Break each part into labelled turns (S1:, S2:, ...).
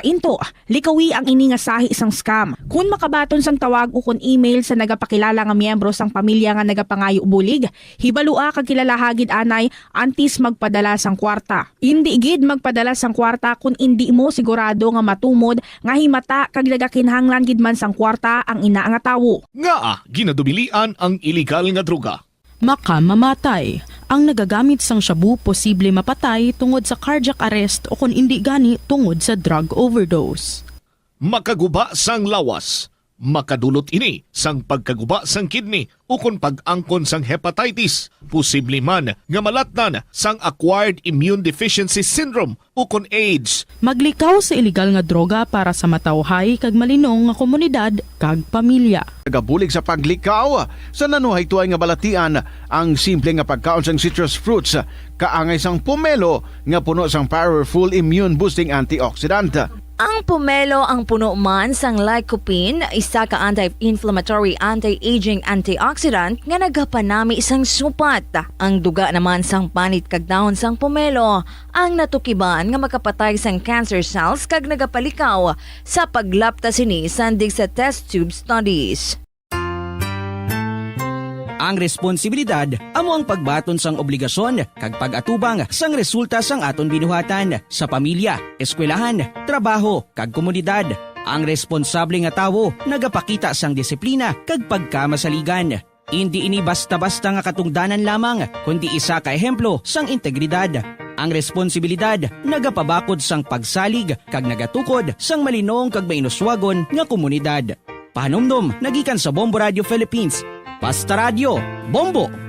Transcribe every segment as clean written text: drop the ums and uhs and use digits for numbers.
S1: Into, likawi ang ini nga sahi isang scam. Kung makabaton sang tawag o kun email sa nagapakilala nga miyembro sang pamilya nga nagapangayo bulig, hibalua kag kilalahagid anay antis magpadala sang kwarta. Indi gid magpadala sang kwarta kung indi mo sigurado nga matumod nga himata kag nagakinhanglan gid man sang kwarta ang ina nga tawo.
S2: Nga ginadubilian ang iligal nga droga.
S3: Makamamatay. Ang nagagamit sang shabu posible mapatay tungod sa cardiac arrest o kung hindi gani tungod sa drug overdose.
S2: Makaguba sang lawas. Makadulot ini sang pagkaguba sang kidney o kung pag-angkon sang hepatitis. Posible man nga malatnan sang acquired immune deficiency syndrome o kung AIDS.
S3: Maglikaw sa iligal nga droga para sa matawhay kag malinong nga komunidad kag pamilya.
S4: Nagabulig sa paglikaw sa nanuhay tuay nga balatian ang simple nga pagkaon sang citrus fruits kaangay sang pomelo nga puno sang powerful immune boosting antioxidant.
S5: Ang pomelo ang puno man sang lycopene, isa ka anti-inflammatory, anti-aging antioxidant nga nagapanami isang supat. Ang duga naman sang panit kag dahon sang pomelo ang natukiban nga makapatay sang cancer cells kag nagapalikaw sa paglapta sini sandig sa test tube studies.
S6: Ang responsibilidad amo ang pagbaton sang obligasyon kag pag-atubang sang resulta sang aton binuhatan sa pamilya, eskwelahan, trabaho kag komunidad. Ang responsable nga tawo nagapakita sang disiplina kag pagkamasaligan. Hindi ini basta-basta nga katungdanan lamang kundi isa ka ehemplo sang integridad. Ang responsibilidad nagapabakod sang pagsalig kag nagatukod sang malinong kag mainuswagon nga komunidad. Pahanumdum nagikan sa Bombo Radyo Philippines. Basta Radio, Bombo!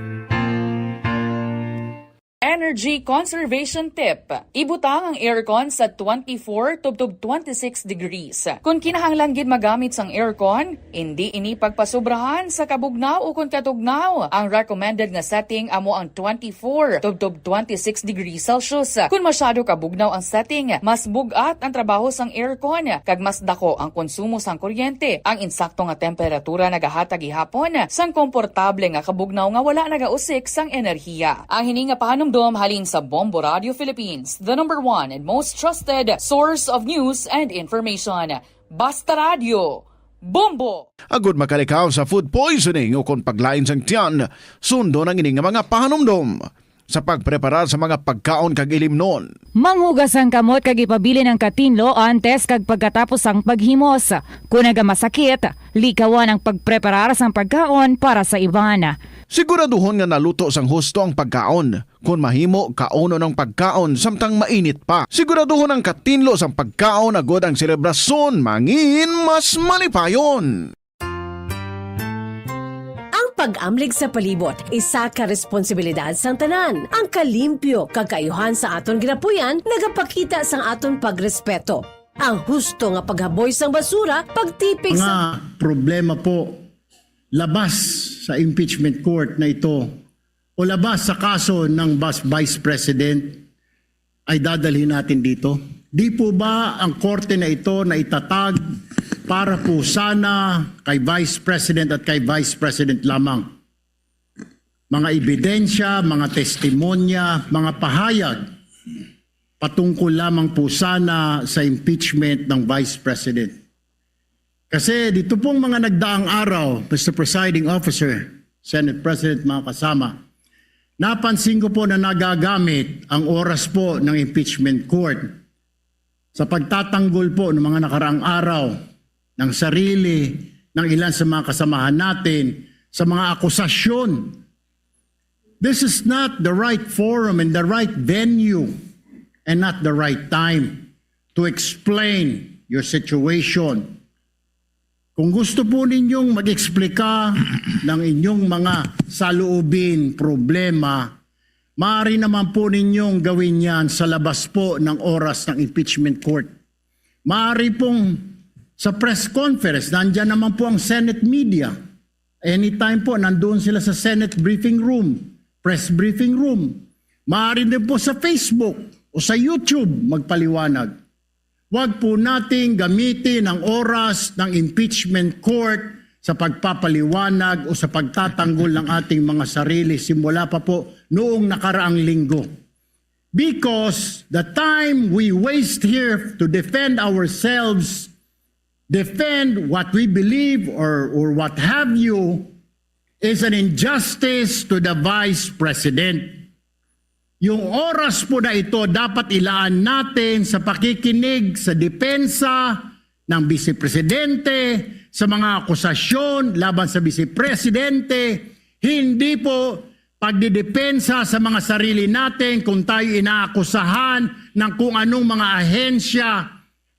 S7: Energy conservation tip. Ibutang ang aircon sa 24 to 26 degrees. Kung kinahanglan gid magamit sang aircon, hindi ini pagpasubrahan sa kabugnaw o kung katugnaw. Ang recommended nga setting amo ang 24 to 26 degrees Celsius. Kung masyado kabugnaw ang setting, mas bugat ang trabaho sang aircon kag mas dako ang konsumo sang kuryente. Ang insakto nga temperatura nagahatag gihapon sang komportable nga kabugnaw nga wala nagausik sang enerhiya. Ang hini nga pahanumdum halin sa Bombo Radio Philippines, the #1 and most trusted source of news and information. Basta Radio, Bombo!
S4: Agud makalikaw sa food poisoning o kung paglain sang tiyan, sundo ng ining mga pahanumdom sa pagpreparar sa mga pagkaon kag ilimnon.
S8: Manghugas ang kamot kag ipabili ng katinlo antes kag pagkatapos ang paghimos. Kung nagamasakit, likawan ang pagpreparar sang pagkaon para sa iban.
S4: Siguraduhon nga naluto sang husto ang pagkaon. Kung mahimo, kauno ng pagkaon samtang mainit pa. Siguraduhon ang katinlo sang pagkaon agud ang selebrasyon mangin mas malipayon.
S9: Ang pag-amlig sa palibot, isa ka responsibilidad sang tanan. Ang kalimpyo, kagayuhan sa aton ginapuyan, nagapakita sang aton pagrespeto. Ang husto nga paghaboy sang basura, pagtipig sa...
S10: problema po, labas sa impeachment court na ito o labas sa kaso ng Vice President ay dadalhin natin dito. Di po ba ang korte na ito na itatag para po sana kay Vice President at kay Vice President lamang? Mga ebidensya, mga testimonya, mga pahayag patungkol lamang po sana sa impeachment ng Vice President. Kasi dito pong mga nagdaang araw, Mr. Presiding Officer, Senate President, mga kasama, napansin ko po na nagagamit ang oras po ng impeachment court sa pagtatanggol po ng mga nakaraang araw ng sarili, ng ilan sa mga kasamahan natin, sa mga akusasyon. This is not the right forum and the right venue and not the right time to explain your situation. Kung gusto po ninyong mag-eksplika ng inyong mga saloobin, problema, maaari naman po ninyong gawin yan sa labas po ng oras ng impeachment court. Maaari pong sa press conference, nandyan naman po ang Senate media. Anytime po, nandoon sila sa Senate briefing room, press briefing room. Maaari din po sa Facebook o sa YouTube magpaliwanag. Huwag po nating gamitin ang oras ng impeachment court sa pagpapaliwanag o sa pagtatanggol ng ating mga sarili simula pa po noong nakaraang linggo. because the time we waste here to defend ourselves, defend what we believe or what have you, is an injustice to the Vice President. Yung oras po na ito dapat ilaan natin sa pakikinig sa depensa ng Vice Presidente, sa mga akusasyon laban sa Vice Presidente, hindi po pagdidepensa sa mga sarili natin kung tayo inaakusahan ng kung anong mga ahensya,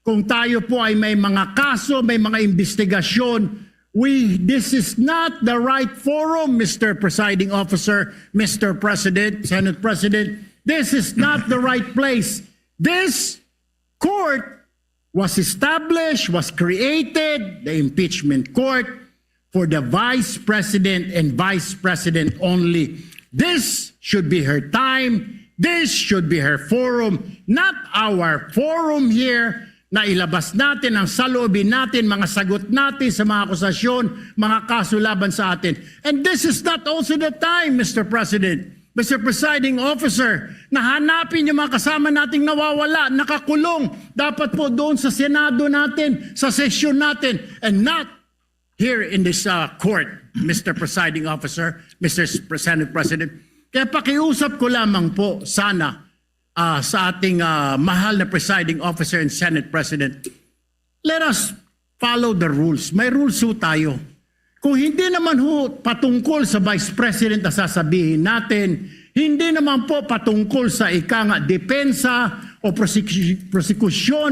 S10: kung tayo po ay may mga kaso, may mga investigasyon. This is not the right forum, Mr. Presiding Officer, Mr. President, Senate President. This is not the right place. This court was established, was created, the impeachment court, for the Vice President and Vice President only. This should be her time. This should be her forum, not our forum here, na ilabas natin ang saloobin natin, mga sagot natin sa mga akusasyon, mga kaso laban sa atin. And this is not also the time, Mr. President, Mr. Presiding Officer, na hanapin yung mga kasama nating nawawala, nakakulong, dapat po doon sa Senado natin, sa sesyon natin, and not here in this court, Mr. Presiding Officer, Mr. Senate President. Kaya pakiusap ko lamang po sana sa ating mahal na Presiding Officer and Senate President, let us follow the rules. May rules ho tayo. Kung hindi naman ho patungkol sa Vice President na sasabihin natin, hindi naman po patungkol sa depensa o prosekusyon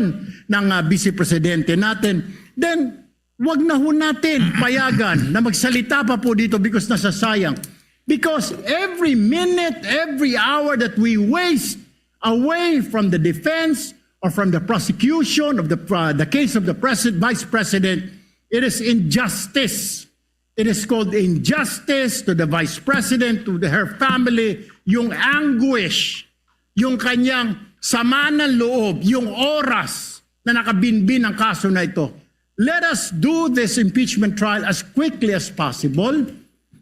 S10: ng Vice Presidente natin, then wag na ho natin payagan na magsalita pa po dito because nasasayang. Because every minute, every hour that we waste away from the defense or from the prosecution of the case of the Vice President, it is injustice. It is called injustice to the Vice President, to her family, yung anguish, yung kanyang sama ng loob, yung oras na nakabinbin ang kaso na ito. Let us do this impeachment trial as quickly as possible.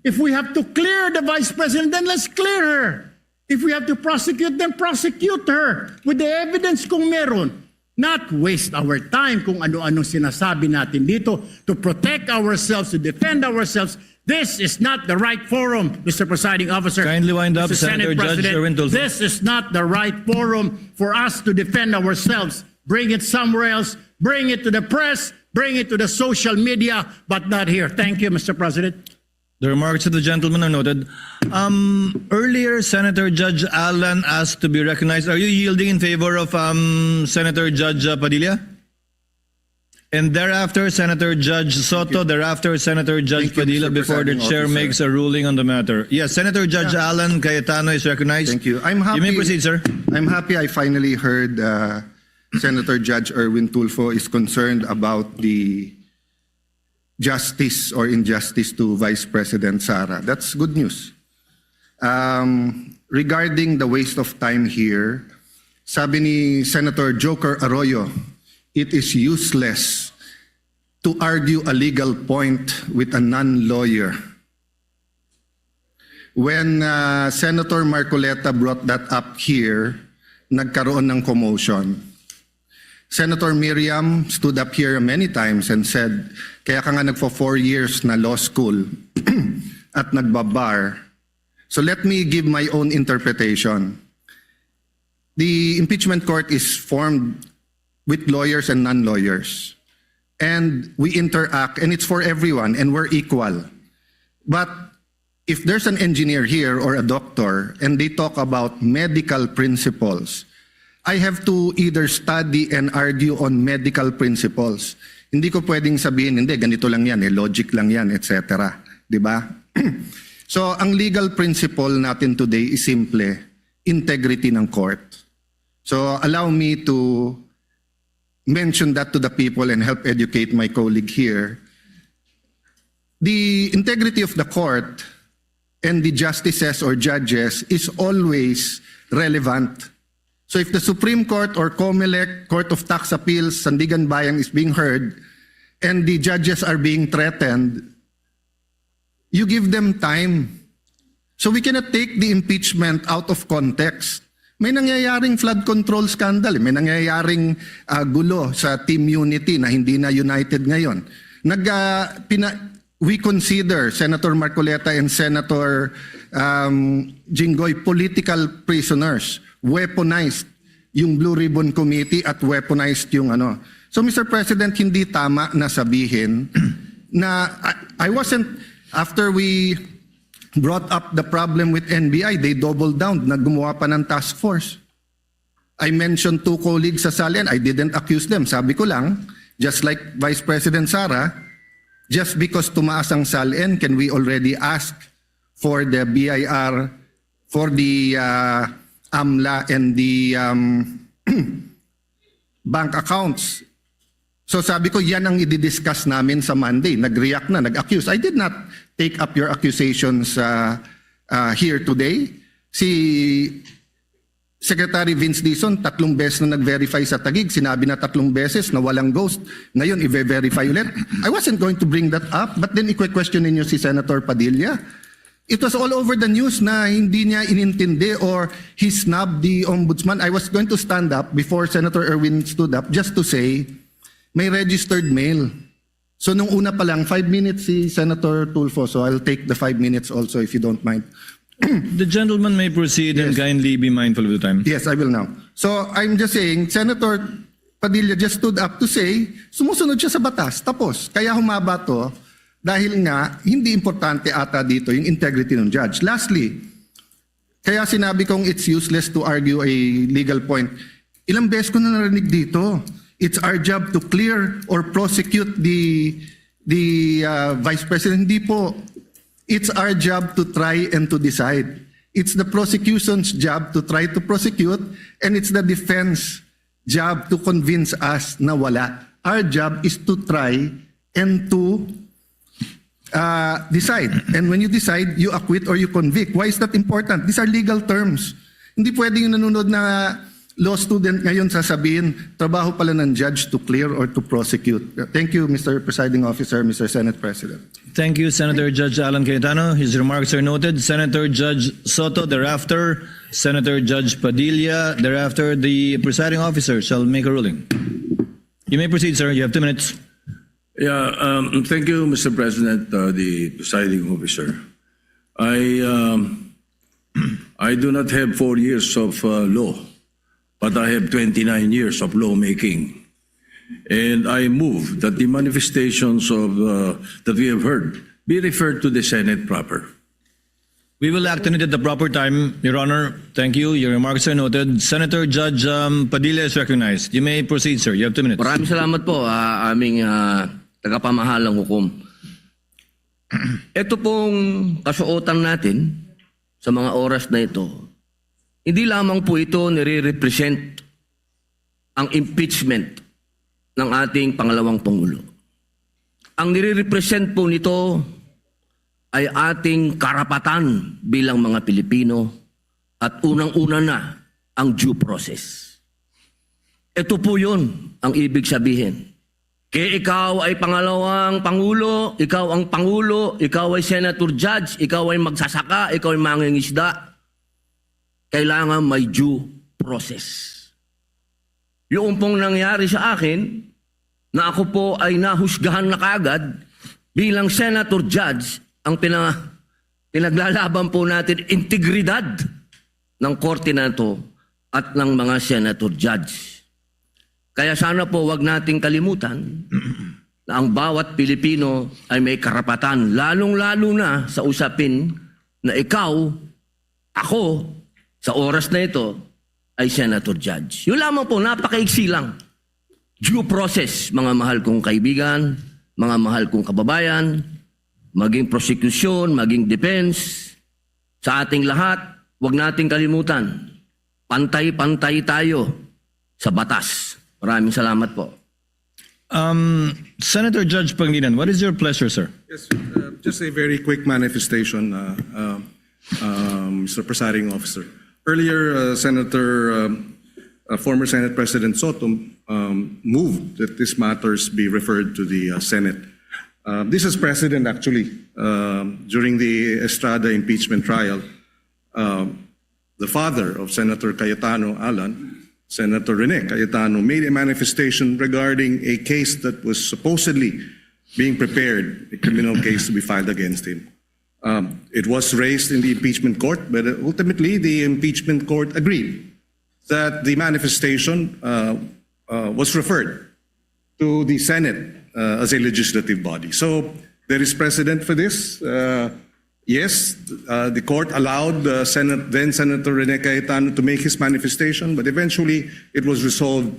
S10: If we have to clear the Vice President, then let's clear her. If we have to prosecute, then prosecute her with the evidence kung meron. Not waste our time kung ano-anong sinasabi natin dito to protect ourselves, to defend ourselves. This is not the right forum, Mr. Presiding Officer.
S11: Kindly wind up,
S10: Mr.
S11: Senator
S10: Senate
S11: Judge
S10: President.
S11: Erwin Tulfo.
S10: This is not the right forum for us to defend ourselves. Bring it somewhere else. Bring it to the press. Bring it to the social media, but not here. Thank you, Mr. President.
S11: The remarks of the gentleman are noted. Earlier, Senator Judge Alan asked to be recognized. Are you yielding in favor of Senator Judge Padilla? And thereafter, Senator Judge Soto, thereafter, Senator Judge
S12: Thank you,
S11: Padilla,
S12: Mr.
S11: before the
S12: Presiding
S11: chair
S12: Officer.
S11: makes a ruling on the matter. Yes, Senator Judge Alan Cayetano is recognized.
S12: Thank you. I'm happy.
S11: You may proceed, sir.
S12: I'm happy I finally heard Senator Judge Erwin Tulfo is concerned about the justice or injustice to Vice President Sara. That's good news. Regarding the waste of time here, sabi ni Senator Joker Arroyo, it is useless to argue a legal point with a non-lawyer. When Senator Marcoleta brought that up here, nagkaroon ng commotion. Senator Miriam stood up here many times and said, kaya ka nga nagpo 4 years na law school at nagbabar. So let me give my own interpretation. The impeachment court is formed with lawyers and non-lawyers. And we interact, and it's for everyone, and we're equal. But if there's an engineer here or a doctor, and they talk about medical principles, I have to either study and argue on medical principles. Hindi ko pwedeng sabihin, hindi, ganito lang yan, logic lang yan, etc. Diba? So, ang legal principle natin today is simple, integrity ng court. So, allow me to mention that to the people and help educate my colleague here. The integrity of the court and the justices or judges is always relevant. So if the Supreme Court or COMELEC, Court of Tax Appeals, Sandigan Bayan is being heard and the judges are being threatened, you give them time. So we cannot take the impeachment out of context. May nangyayaring flood control scandal, may nangyayaring gulo sa Team Unity na hindi na united ngayon. We consider Senator Marcoleta and Senator Jinggoy political prisoners, weaponized yung Blue Ribbon Committee at weaponized yung ano. So Mr. President, hindi tama na sabihin na I wasn't, after we brought up the problem with NBI, they doubled down, naggumawa pa ng task force. I mentioned 2 colleagues sa Salian, I didn't accuse them. Sabi ko lang, just like Vice President Sara, just because tumaas ang Salian, can we already ask for the BIR, for the AMLA and the bank accounts? So sabi ko, yan ang i-discuss namin sa Monday. Nag-react na, nag-accuse. I did not take up your accusations here today. Si Secretary Vince Dizon, 3 beses na nag-verify sa Taguig. Sinabi na 3 beses na walang ghost. Ngayon, i-verify ulit. I wasn't going to bring that up, but then i-question ninyo si Senator Padilla. It was all over the news na hindi niya inintindi or he snubbed the ombudsman. I was going to stand up before Senator Erwin stood up just to say, may registered mail. So nung una pa lang, 5 minutes si Senator Tulfo, so I'll take the 5 minutes also if you don't mind.
S11: The gentleman may proceed and kindly be mindful of the time.
S12: Yes, I will now. So I'm just saying, Senator Padilla just stood up to say, sumusunod siya sa batas, tapos. Kaya humaba to, dahil nga, hindi importante ata dito yung integrity ng judge. Lastly, kaya sinabi kong it's useless to argue a legal point. Ilang beses ko na narinig dito. It's our job to clear or prosecute the Vice President. Hindi po. It's our job to try and to decide. It's the prosecution's job to try to prosecute, and it's the defense job to convince us na wala. Our job is to try and to decide. And when you decide, you acquit or you convict. Why is that important? These are legal terms. Hindi pwede yung nanonood na law student ngayon sasabihin, trabaho pala ng judge to clear or to prosecute. Thank you, Mr. Presiding Officer, Mr. Senate President.
S11: Thank you, Senator Judge Alan Cayetano. His remarks are noted. Senator Judge Soto, thereafter, Senator Judge Padilla, thereafter, the presiding officer shall make a ruling. You may proceed, sir. You have 2 minutes.
S13: Yeah, thank you, Mr. President, the presiding officer. I do not have 4 years of law, but I have 29 years of lawmaking. And I move that the manifestations of that we have heard be referred to the Senate proper.
S11: We will act on it at the proper time, Your Honor. Thank you. Your remarks are noted. Senator Judge Padilla is recognized. You may proceed, sir. You have 2 minutes.
S14: Maraming salamat po, aming tagapamahalang hukom. Ito pong kasuotan natin sa mga oras na ito, hindi lamang po ito nire-represent ang impeachment ng ating pangalawang Pangulo. Ang nire-represent po nito ay ating karapatan bilang mga Pilipino at unang-una na ang due process. Ito po yun ang ibig sabihin. Kaya ikaw ay pangalawang Pangulo, ikaw ang Pangulo, ikaw ay Senator Judge, ikaw ay magsasaka, ikaw ay mangingisda, kailangan may due process. Yung pong nangyari sa akin, na ako po ay nahusgahan na kagad bilang Senator Judge, ang pinaglalaban po natin integridad ng korte na ito at ng mga Senator Judge. Kaya sana po wag nating kalimutan na ang bawat Pilipino ay may karapatan, lalong-lalo na sa usapin na ikaw, ako, sa oras na ito, ay Senator Judge. Yun lamang po, napakaiksi lang. Due process, mga mahal kong kaibigan, mga mahal kong kababayan, maging prosecution, maging defense, sa ating lahat, huwag nating kalimutan, pantay-pantay tayo sa batas. Maraming salamat po.
S11: Senator Judge Pangilinan, what is your pleasure, sir?
S15: Yes, just a very quick manifestation, Mr. Presiding Officer. Earlier, former Senate President Soto moved that these matters be referred to the Senate. This is precedent actually during the Estrada impeachment trial. the father of Senator Cayetano Alan, Senator Rene Cayetano, made a manifestation regarding a case that was supposedly being prepared, a criminal case to be filed against him. It was raised in the impeachment court, but ultimately the impeachment court agreed that the manifestation was referred to the Senate as a legislative body. So there is precedent for this. Yes, the court allowed then Senator Rene Cayetano to make his manifestation, but eventually it was resolved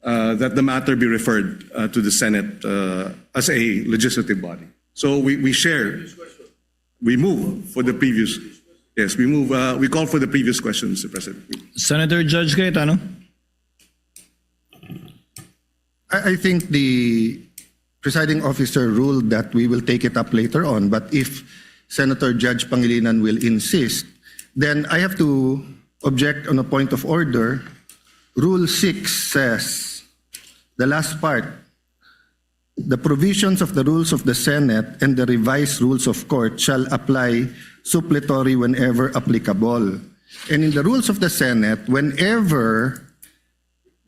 S15: that the matter be referred to the Senate as a legislative body. So we share. We move for the previous. Yes, we move. We call for the previous question, Mr. President.
S11: Senator Judge Cayetano.
S12: I think the presiding officer ruled that we will take it up later on, but if Senator Judge Pangilinan will insist, then I have to object on a point of order. Rule 6 says, the last part, the provisions of the rules of the Senate and the revised rules of court shall apply suppletory whenever applicable. And in the rules of the Senate, whenever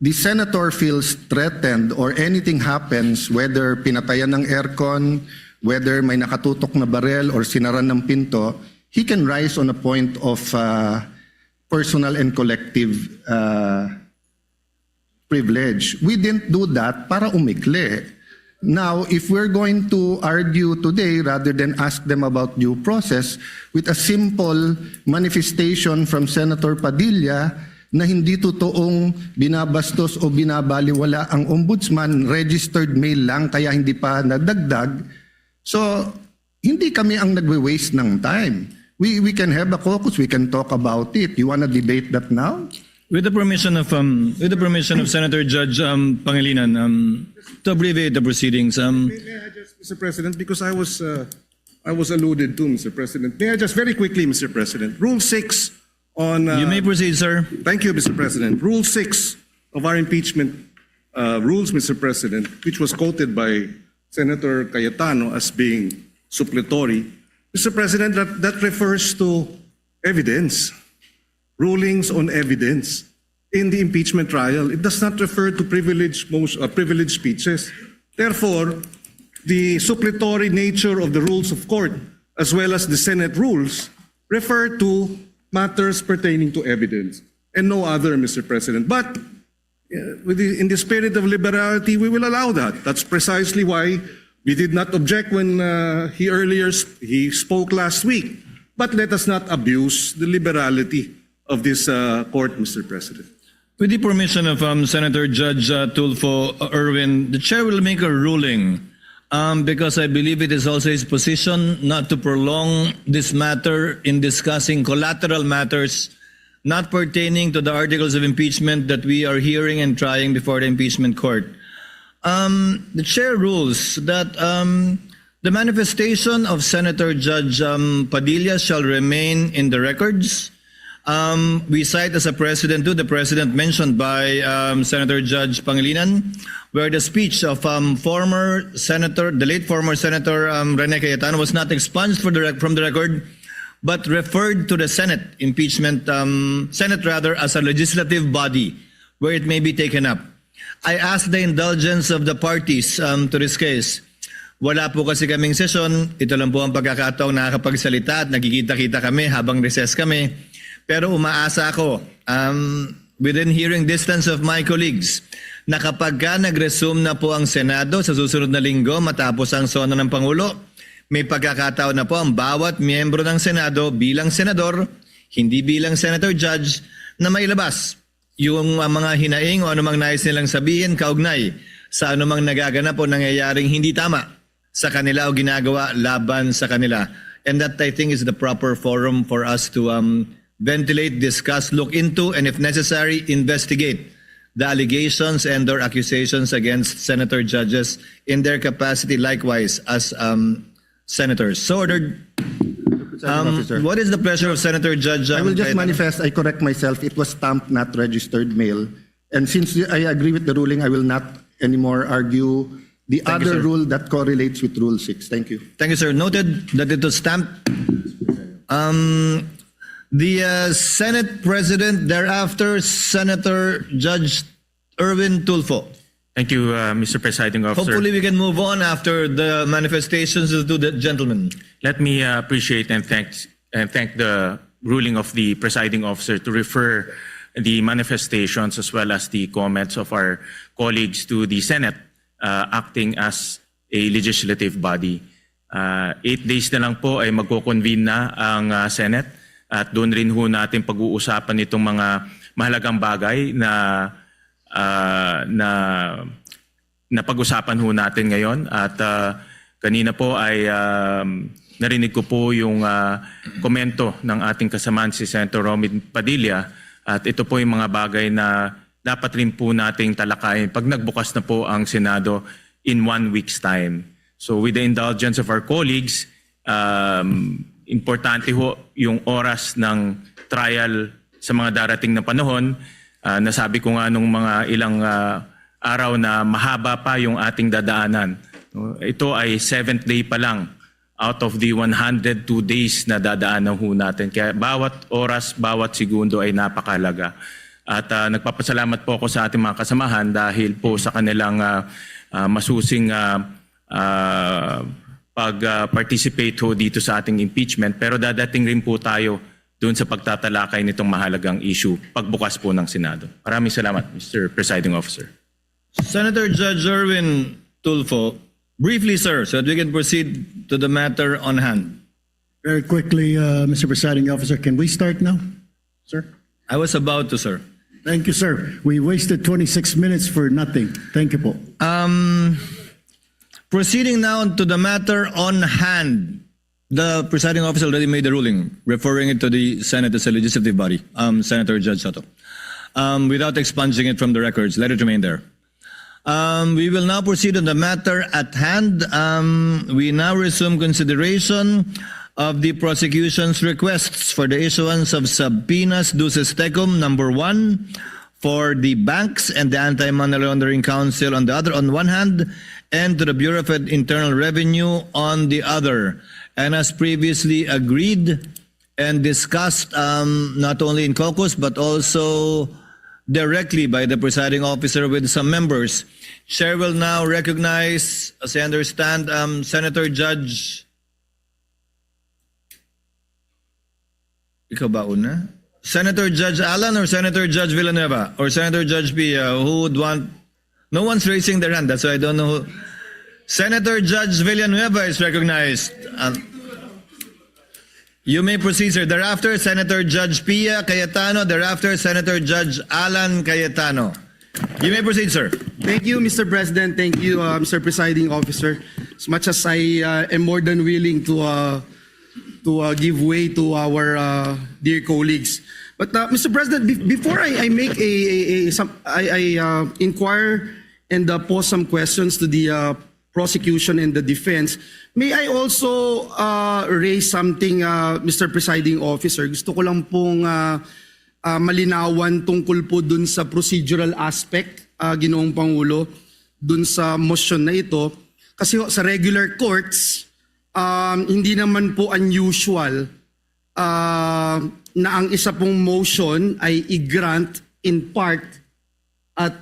S12: the senator feels threatened or anything happens, whether pinatayan ng aircon, whether may nakatutok na barel or sinaran ng pinto, he can rise on a point of personal and collective privilege. We didn't do that para umikli. Now, if we're going to argue today rather than ask them about due process with a simple manifestation from Senator Padilla na hindi totoong binabastos o binabaliwala ang ombudsman, registered mail lang kaya hindi pa nadagdag. So, hindi kami ang nagwe-waste ng time. We can have a caucus, we can talk about it. You want to debate that now?
S11: With the permission of Senator Judge Pangilinan, to abbreviate the proceedings.
S15: May I just, Mr. President, because I was alluded to, Mr. President. May I just very quickly, Mr. President, Rule 6 on.
S11: You may proceed, sir.
S15: Thank you, Mr. President. Rule 6 of our impeachment rules, Mr. President, which was quoted by Senator Cayetano as being suppletory. Mr. President, that refers to evidence. Rulings on evidence in the impeachment trial. It does not refer to privileged speeches. Therefore, the suppletory nature of the rules of court as well as the Senate rules refer to matters pertaining to evidence and no other, Mr. President. But in the spirit of liberality, we will allow that. That's precisely why we did not object when he spoke last week. But let us not abuse the liberality of this court, Mr. President.
S11: With the permission of Senator Judge Tulfo Erwin, the chair will make a ruling because I believe it is also his position not to prolong this matter in discussing collateral matters not pertaining to the articles of impeachment that we are hearing and trying before the impeachment court. The chair rules that the manifestation of Senator Judge Padilla shall remain in the records. We cite as a precedent the precedent mentioned by Senator Judge Pangilinan, where the speech of the late former Senator Rene Cayetano was not expunged from the record, but referred to the Senate as a legislative body where it may be taken up. I ask the indulgence of the parties to this case. Wala po kasi kaming sesyon. Ito lang po ang pagkakataong nakakapagsalita at nagkikita-kita kami habang recess kami. Pero umaasa ako, within hearing distance of my colleagues, na kapag nag-resume na po ang Senado sa susunod na linggo matapos ang sona ng Pangulo, may pagkakataon na po ang bawat miyembro ng Senado bilang senador, hindi bilang senator judge, na mailabas yung mga hinaing o anumang nais nilang sabihin kaugnay sa anumang nagaganap o nangyayaring hindi tama sa kanila o ginagawa laban sa kanila. And that I think is the proper forum for us to ventilate, discuss, look into, and if necessary, investigate the allegations and or accusations against senator judges in their capacity likewise as senators. So ordered. What is the pleasure of Senator Judge?
S12: I will just manifest, I correct myself, it was stamped, not registered mail. And since I agree with the ruling, I will not anymore argue the other rule that correlates with Rule 6. Thank you.
S11: Thank you, sir. Noted that it was stamped. The Senate President, thereafter Senator Judge Erwin Tulfo.
S16: Thank you, Mr. Presiding Officer.
S11: Hopefully we can move on after the manifestations of the gentlemen.
S16: Let me appreciate and thank the ruling of the Presiding Officer to refer the manifestations as well as the comments of our colleagues to the Senate acting as a legislative body. 8 days na lang po ay magko-convene na ang Senate at doon rin ho natin pag-uusapan itong mga mahalagang bagay na pag-usapan ho natin ngayon. At kanina po ay narinig ko po yung komento ng ating kasamaan si Senator Romin Padilla at ito po yung mga bagay na dapat rin po nating talakayin pag nagbukas na po ang Senado in 1 week's time. So with the indulgence of our colleagues, importante ho yung oras ng trial sa mga darating na panahon. Nasabi ko nga nung mga ilang araw na mahaba pa yung ating dadaanan. Ito ay 7th day pa lang out of the 102 days na dadaanan ho natin. Kaya bawat oras, bawat segundo ay napakahalaga. At nagpapasalamat po ako sa ating mga kasamahan dahil po sa kanilang masusing pag-participate ho dito sa ating impeachment. Pero dadating rin po tayo doon sa pagtatalakay nitong mahalagang issue pagbukas po ng Senado. Maraming salamat, Mr. Presiding Officer.
S11: Senator Judge Erwin Tulfo, briefly, sir, so that we can proceed to the matter on hand.
S10: Very quickly, Mr. Presiding Officer, can we start now, sir?
S11: I was about to, sir.
S10: Thank you, sir. We wasted 26 minutes for nothing. Thank you po.
S11: Proceeding now to the matter on hand. The presiding officer already made the ruling, referring it to the Senate as a legislative body, Senator Judge Soto. Without expunging it from the records, let it remain there. We will now proceed on the matter at hand. We now resume consideration of the prosecution's requests for the issuance of subpoenas duces tecum number 1 for the banks and the Anti-Money Laundering Council on one hand, and to the Bureau of Internal Revenue on the other. And as previously agreed and discussed not only in caucus but also directly by the presiding officer with some members, Chair will now recognize, as I understand, Senator Judge... Ikaw ba una? Senator Judge Alan or Senator Judge Villanueva or Senator Judge Pia? Who would want... No one's raising their hand, that's why I don't know who... Senator Judge Villanueva is recognized. You may proceed, sir. Thereafter, Senator Judge Pia Cayetano. Thereafter, Senator Judge Alan Cayetano. You may proceed, sir.
S17: Thank you, Mr. President. Thank you, Mr. Presiding Officer. As much as I am more than willing to give way to our dear colleagues. But Mr. President, before I make I inquire and pose some questions to the prosecution and the defense, may I also raise something, Mr. Presiding Officer? Gusto ko lang pong malinawan tungkol po dun sa procedural aspect, Ginoong Pangulo, dun sa motion na ito. Kasi sa regular courts, hindi naman po unusual na ang isa pong motion ay i-grant in part at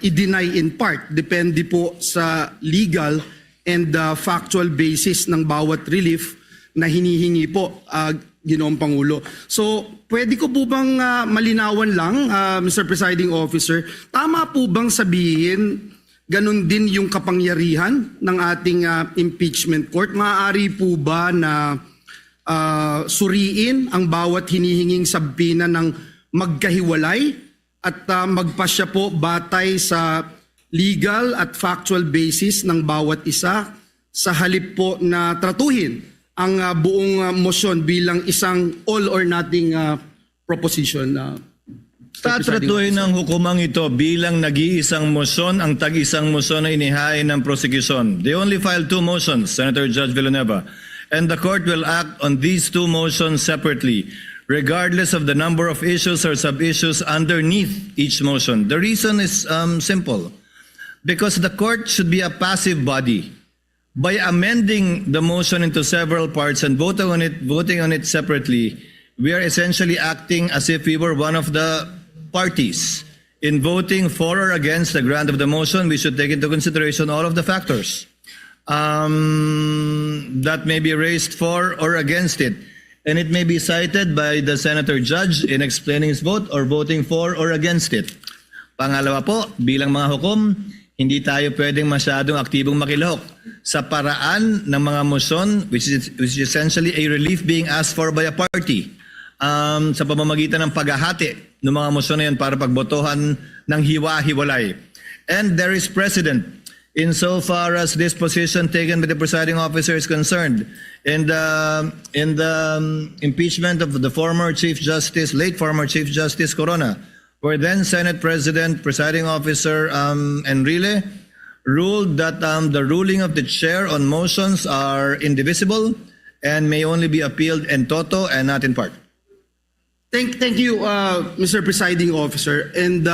S17: i-deny in part. Depende po sa legal and factual basis ng bawat relief na hinihingi po, Ginoong Pangulo. So, pwede ko po bang malinawan lang, Mr. Presiding Officer, tama po bang sabihin ganun din yung kapangyarihan ng ating impeachment court? Maaari po ba na suriin ang bawat hinihinging sabina ng magkahiwalay at magpasya po batay sa legal at factual basis ng bawat isa sa halip po na tratuhin ang buong motion bilang isang all or nothing proposition?
S11: Tatratuhin ng hukumang ito bilang nag-iisang motion ang tag-isang motion na inihain ng prosecution. They only filed 2 motions, Senator Judge Villanueva, and the court will act on these 2 motions separately, regardless of the number of issues or sub-issues underneath each motion. The reason is simple. Because the court should be a passive body. By amending the motion into several parts and voting on it separately, we are essentially acting as if we were one of the parties. In voting for or against the grant of the motion, we should take into consideration all of the factors that may be raised for or against it. And it may be cited by the senator judge in explaining his vote or voting for or against it. Pangalawa po, bilang mga hukom, hindi tayo pwedeng masyadong aktibong makilahok sa paraan ng mga motion which is essentially a relief being asked for by a party sa pamamagitan ng paghahati ng mga motion na yan para pagbotohan ng hiwa-hiwalay. And there is precedent insofar as this position taken by the presiding officer is concerned. In the impeachment of the former Chief Justice, late former Chief Justice Corona, where then Senate President, presiding officer Enrile ruled that the ruling of the chair on motions are indivisible and may only be appealed in toto and not in part.
S17: Thank you, Mr. Presiding Officer. And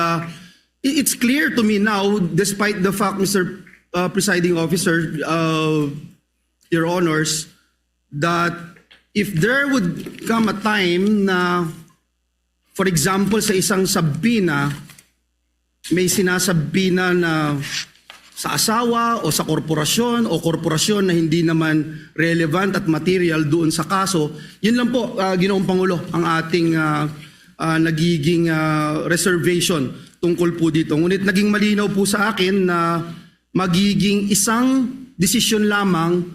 S17: it's clear to me now, despite the fact, Mr. Presiding Officer, Your Honors, that if there would come a time na, for example, sa isang sabina, may sinasabina na sa asawa o sa korporasyon o korporasyon na hindi naman relevant at material doon sa kaso, yun lang po, Ginoong Pangulo, ang ating nagiging reservation tungkol po dito. Ngunit naging malinaw po sa akin na magiging isang desisyon lamang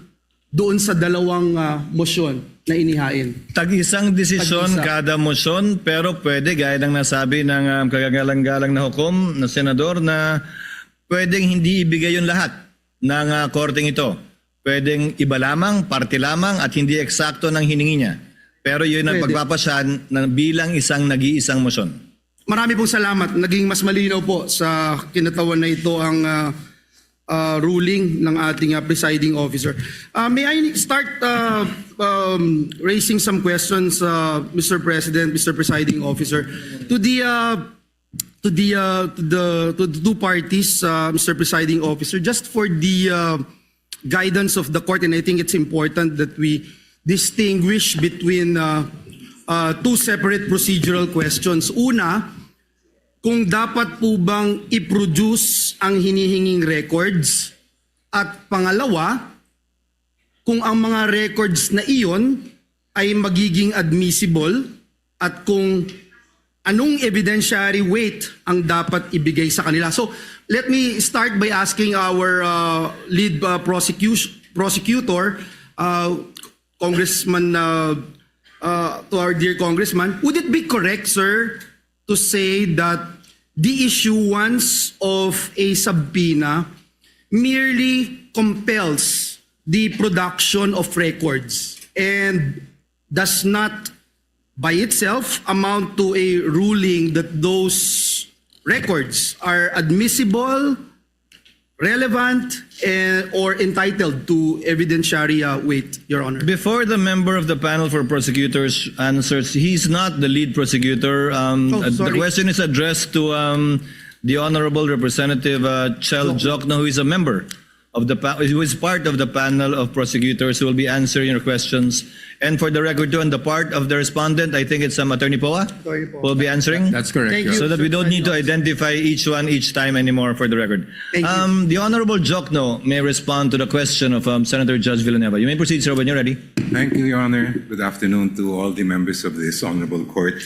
S17: doon sa dalawang motion na inihain.
S11: Tag-isang desisyon kada motion, pero pwede, gaya ng nasabi ng kagagalang-galang na hukom na senador, na pwedeng hindi ibigay yung lahat ng korteng ito. Pwedeng iba lamang, parte lamang, at hindi eksakto ng hiningi niya. Pero yun ang pagpapasyan na bilang isang nag-iisang motion.
S17: Marami pong salamat. Naging mas malinaw po sa kinatawan na ito ang ruling ng ating presiding officer. May I start raising some questions, Mr. President, Mr. Presiding Officer, to the two parties, Mr. Presiding Officer, just for the guidance of the court, and I think it's important that we distinguish between two separate procedural questions. Una, kung dapat po bang i-produce ang hinihinging records, at pangalawa, kung ang mga records na iyon ay magiging admissible, at kung anong evidentiary weight ang dapat ibigay sa kanila. So let me start by asking our lead prosecutor, Congressman, to our dear Congressman, would it be correct, sir, to say that the issuance of a subpoena merely compels the production of records and does not by itself amount to a ruling that those records are admissible, relevant, or entitled to evidentiary weight, Your Honor?
S11: Before the member of the panel for prosecutors answers, he's not the lead prosecutor. The question is addressed to the Honorable Representative Chel Jokno, who is a member of who is part of the panel of prosecutors who will be answering your questions. And for the record too, on the part of the respondent, I think it's Attorney Poa who will be answering.
S18: That's correct.
S17: Thank you.
S11: So that we don't need to identify each one each time anymore for the record.
S17: Thank you.
S11: The Honorable Jokno may respond to the question of Senator Judge Villanueva. You may proceed, sir, when you're ready.
S18: Thank you, Your Honor. Good afternoon to all the members of this honorable court.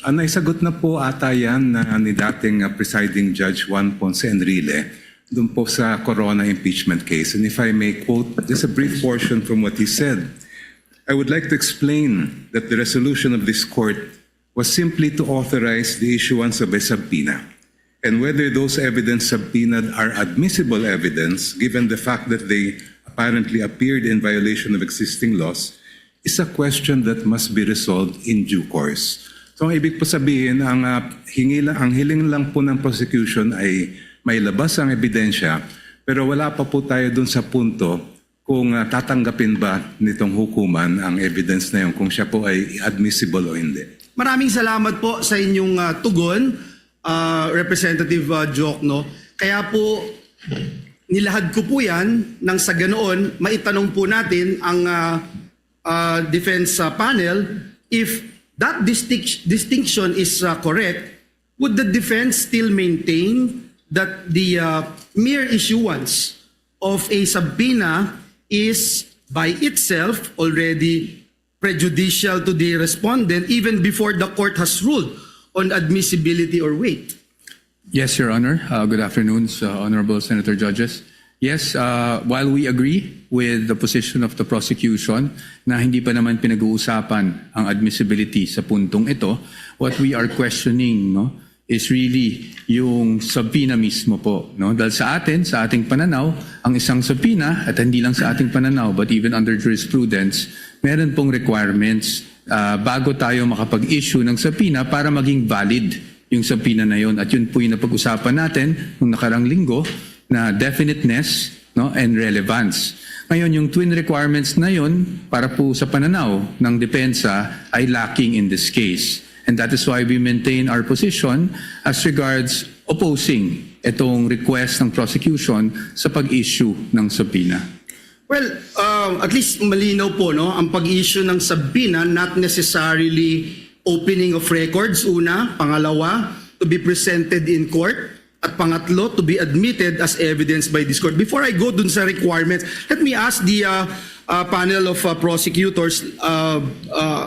S18: Naisagot na po ata yan ni dating presiding Judge Juan Ponce Enrile dun po sa Corona impeachment case. And if I may quote just a brief portion from what he said, I would like to explain that the resolution of this court was simply to authorize the issuance of a subpoena. And whether those evidence subpoenaed are admissible evidence, given the fact that they apparently appeared in violation of existing laws, is a question that must be resolved in due course. So ang ibig po sabihin, ang hiling lang po ng prosecution ay may labas ang ebidensya, pero wala pa po tayo dun sa punto kung tatanggapin ba nitong hukuman ang evidence na yun, kung siya po ay admissible o hindi.
S17: Maraming salamat po sa inyong tugon, Representative Jokno. Kaya po, nilahad ko po yan nang sa ganoon, maitanong po natin ang defense panel if that distinction is correct, would the defense still maintain that the mere issuance of a subpoena is by itself already prejudicial to the respondent even before the court has ruled on admissibility or weight?
S19: Yes, Your Honor. Good afternoon, Honorable Senator Judges. Yes, while we agree with the position of the prosecution na hindi pa naman pinag-uusapan ang admissibility sa puntong ito, what we are questioning is really yung subpoena mismo po. Dahil sa ating pananaw, ang isang subpoena, at hindi lang sa ating pananaw, but even under jurisprudence, meron pong requirements bago tayo makapag-issue ng subpoena para maging valid yung subpoena na yun. At yun po yung napag-usapan natin nung nakarang linggo, na definiteness and relevance. Ngayon, yung twin requirements na yun, para po sa pananaw ng depensa, ay lacking in this case. And that is why we maintain our position as regards opposing itong request ng prosecution sa pag-issue ng subpoena.
S17: Well, at least malinaw po, ang pag-issue ng subpoena, not necessarily opening of records, una. Pangalawa, to be presented in court. At pangatlo, to be admitted as evidence by this court. Before I go dun sa requirements, let me ask the panel of prosecutors,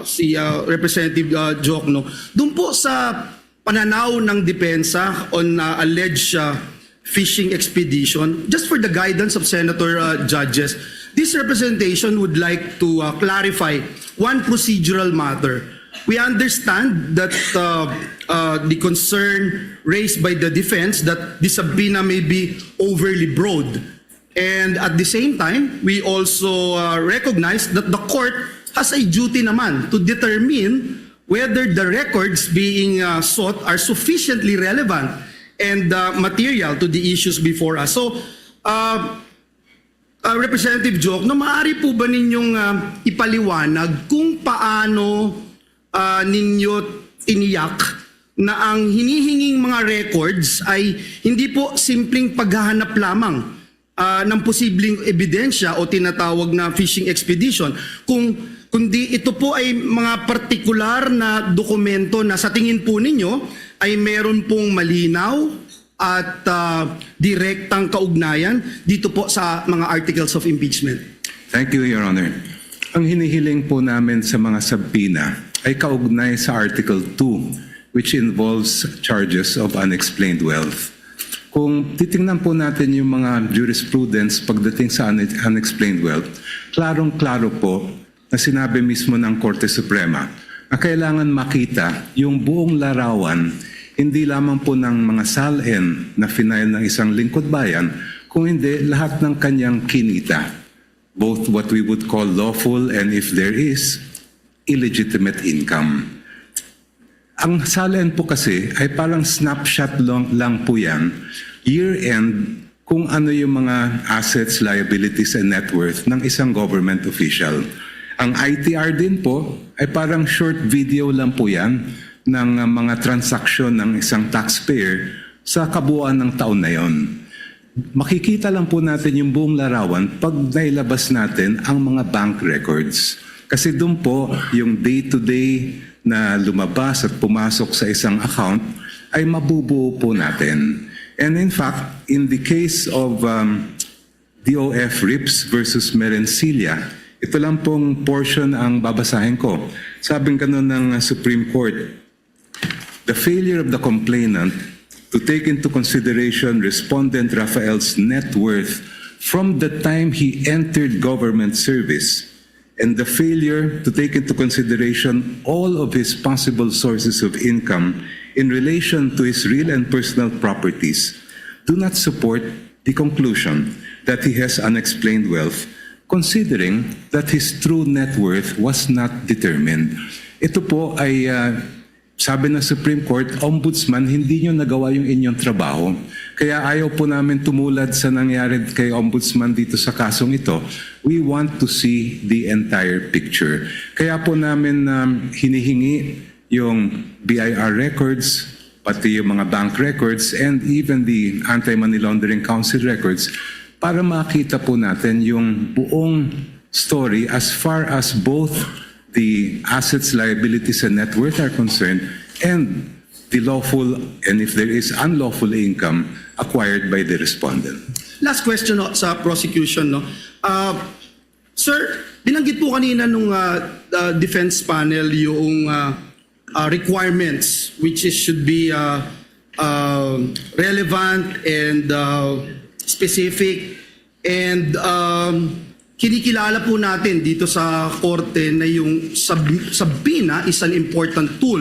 S17: si Representative Jokno, dun po sa pananaw ng depensa on alleged fishing expedition, just for the guidance of Senator Judges, this representation would like to clarify one procedural matter. We understand that the concern raised by the defense that the subpoena may be overly broad. And at the same time, we also recognize that the court has a duty naman to determine whether the records being sought are sufficiently relevant and material to the issues before us. So, Representative Jokno, maaari po ba ninyong ipaliwanag kung paano ninyo tiniyak na ang hinihinging mga records ay hindi po simpleng paghahanap lamang ng posibleng ebidensya o tinatawag na fishing expedition, kundi ito po ay mga partikular na dokumento na sa tingin po ninyo ay meron pong malinaw at direktang kaugnayan dito po sa mga articles of impeachment.
S18: Thank you, Your Honor. Ang hinihiling po namin sa mga subpoena ay kaugnay sa Article 2, which involves charges of unexplained wealth. Kung titingnan po natin yung mga jurisprudence pagdating sa unexplained wealth, klarong-klaro po na sinabi mismo ng Korte Suprema na kailangan makita yung buong larawan, hindi lamang po ng mga salin na final ng isang lingkod bayan, kung hindi lahat ng kanyang kinita, both what we would call lawful and, if there is, illegitimate income. Ang salin po kasi ay parang snapshot lang po yan, year-end, kung ano yung mga assets, liabilities, and net worth ng isang government official. Ang ITR din po ay parang short video lang po yan ng mga transaksyon ng isang taxpayer sa kabuuan ng taon na yon. Makikita lang po natin yung buong larawan pag nailabas natin ang mga bank records. Kasi doon po, yung day-to-day na lumabas at pumasok sa isang account ay mabubuo po natin. And in fact, in the case of DOF Rips versus Merencilia, ito lang pong portion ang babasahin ko. Sabing ganun ng Supreme Court, the failure of the complainant to take into consideration respondent Rafael's net worth from the time he entered government service and the failure to take into consideration all of his possible sources of income in relation to his real and personal properties do not support the conclusion that he has unexplained wealth, considering that his true net worth was not determined. Ito po ay sabi ng Supreme Court, Ombudsman, hindi nyo nagawa yung inyong trabaho. Kaya ayaw po namin tumulad sa nangyari kay Ombudsman dito sa kasong ito. We want to see the entire picture. Kaya po namin hinihingi yung BIR records, pati yung mga bank records, and even the Anti-Money Laundering Council records para makita po natin yung buong story as far as both the assets, liabilities, and net worth are concerned, and the lawful, and if there is unlawful income acquired by the respondent.
S17: Last question no, sa prosecution. No? Sir, binanggit po kanina nung defense panel yung requirements which is, should be relevant and specific, and kinikilala po natin dito sa korte na yung subpoena is an important tool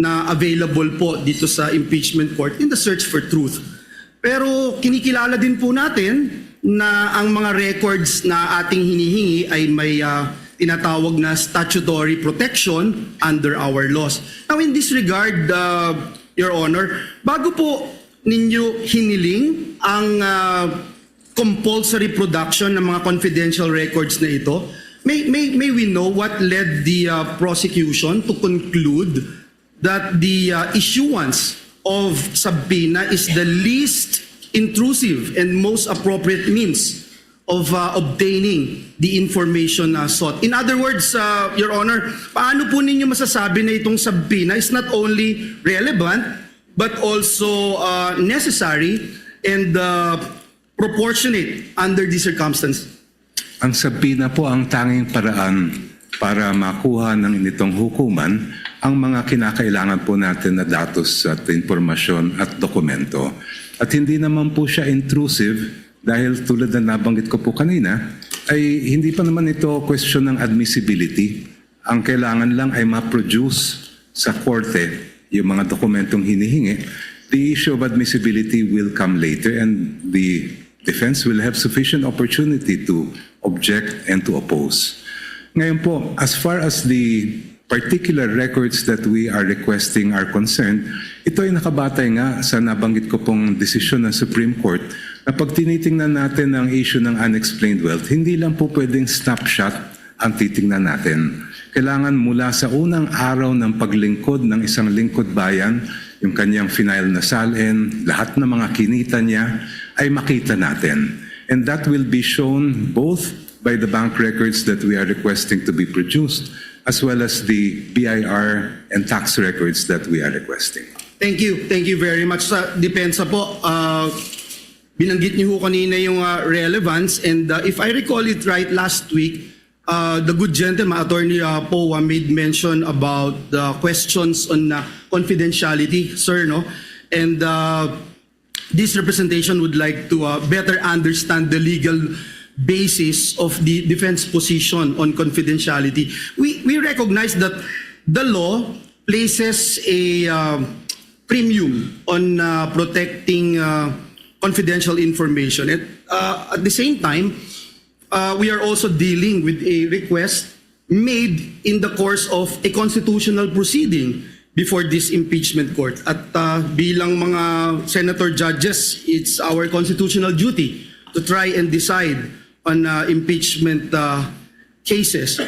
S17: na available po dito sa impeachment court in the search for truth. Pero kinikilala din po natin na ang mga records na ating hinihingi ay may tinatawag na statutory protection under our laws. Now in this regard, Your Honor, bago po ninyo hiniling ang compulsory production ng mga confidential records na ito, may we know what led the prosecution to conclude that the issuance of subpoena is the least intrusive and most appropriate means of obtaining the information sought? In other words, Your Honor, paano po ninyo masasabi na itong subpoena is not only relevant but also necessary and proportionate under these circumstances?
S18: Ang subpoena po ang tanging paraan para makuha ng initong hukuman ang mga kinakailangan po natin na datos at informasyon at dokumento. At hindi naman po siya intrusive dahil tulad na nabanggit ko po kanina, ay hindi pa naman ito question ng admissibility. Ang kailangan lang ay ma-produce sa korte yung mga dokumentong hinihingi. The issue of admissibility will come later and the defense will have sufficient opportunity to object and to oppose. Ngayon po, as far as the particular records that we are requesting are concerned, ito ay nakabatay nga sa nabanggit ko pong desisyon ng Supreme Court na pag tinitingnan natin ang issue ng unexplained wealth, hindi lang po pwedeng snapshot ang titingnan natin. Kailangan mula sa unang araw ng paglingkod ng isang lingkod bayan, yung kanyang final na salin, lahat ng mga kinita niya ay makita natin. And that will be shown both by the bank records that we are requesting to be produced as well as the BIR and tax records that we are requesting.
S17: Thank you. Thank you very much. Sa depensa po, binanggit niyo ho kanina yung relevance, and if I recall it right, last week, the good gentleman, Attorney Powa, made mention about the questions on confidentiality, sir, no? And this representation would like to better understand the legal basis of the defense position on confidentiality. We recognize that the law places a premium on protecting confidential information. And at the same time, we are also dealing with a request made in the course of a constitutional proceeding before this impeachment court. At bilang mga senator judges, it's our constitutional duty to try and decide on impeachment cases.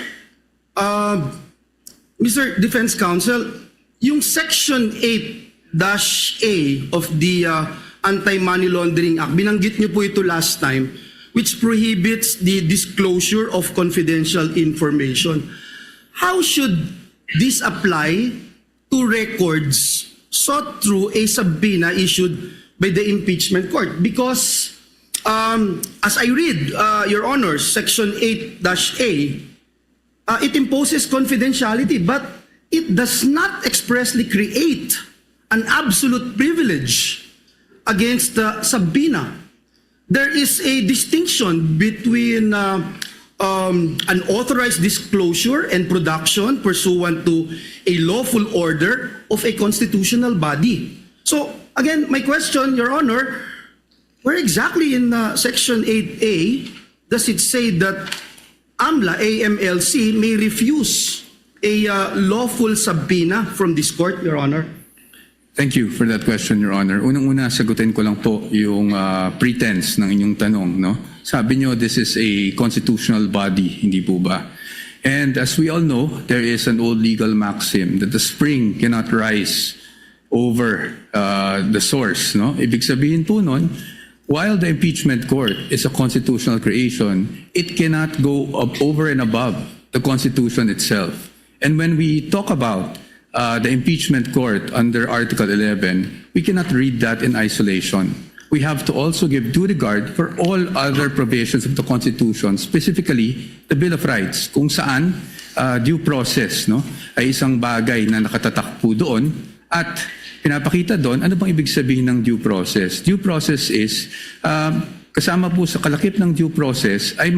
S17: Mr. Defense Counsel, yung Section 8-A of the Anti-Money Laundering Act, binanggit niyo po ito last time, which prohibits the disclosure of confidential information. How should this apply to records sought through a subpoena issued by the impeachment court? Because as I read, Your Honor, Section 8-A, it imposes confidentiality, but it does not expressly create an absolute privilege against the subpoena. There is a distinction between an authorized disclosure and production pursuant to a lawful order of a constitutional body. So, again, my question, Your Honor, where exactly in Section 8A does it say that AMLC may refuse a lawful subpoena from this court, Your Honor?
S19: Thank you for that question, Your Honor. Unang-una, sagutin ko lang po yung pretense ng inyong tanong. No? Sabi nyo, this is a constitutional body, hindi po ba? And as we all know, there is an old legal maxim that the spring cannot rise over the source. No? Ibig sabihin po nun, while the impeachment court is a constitutional creation, it cannot go up over and above the Constitution itself. And when we talk about the impeachment court under Article 11, we cannot read that in isolation. We have to also give due regard for all other provisions of the Constitution, specifically the Bill of Rights, kung saan due process ay isang bagay na nakatatak po doon at pinapakita doon ano bang ibig sabihin ng due process. Due process is kasama po sa kalakip ng due process ay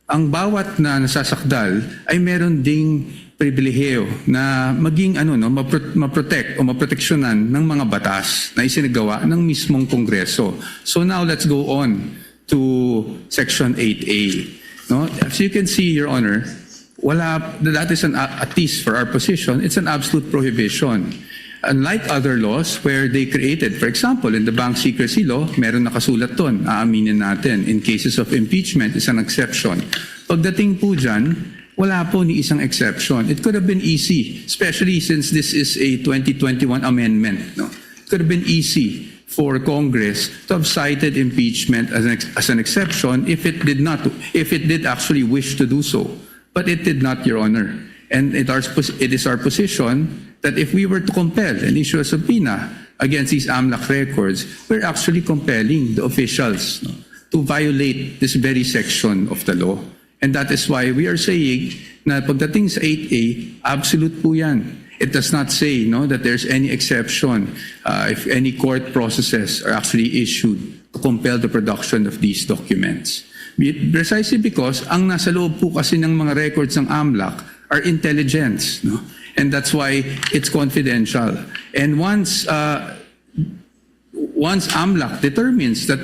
S19: ang bawat na nasasakdal ay meron ding pribilehiyo na maging maprotect o maproteksyonan ng mga batas na isinagawa ng mismong Kongreso. So now let's go on to Section 8A. As you can see, Your Honor, that is at least for our position, it's an absolute prohibition. Unlike other laws where they created, for example, in the bank secrecy law, meron nakasulat doon, aaminin natin, in cases of impeachment is an exception. Pagdating po dyan, wala po ni isang exception. It could have been easy, especially since this is a 2021 amendment. It could have been easy for Congress to have cited impeachment as an exception if it did actually wish to do so. But it did not, Your Honor. And it is our position that if we were to compel and issue a subpoena against these AMLAC records, we're actually compelling the officials to violate this very section of the law. And that is why we are saying na pagdating sa 8A, absolute po yan. It does not say that there's any exception if any court processes are actually issued to compel the production of these documents. Precisely because ang nasa loob po kasi ng mga records ng AMLAC are intelligence. And that's why it's confidential. And once AMLAC determines that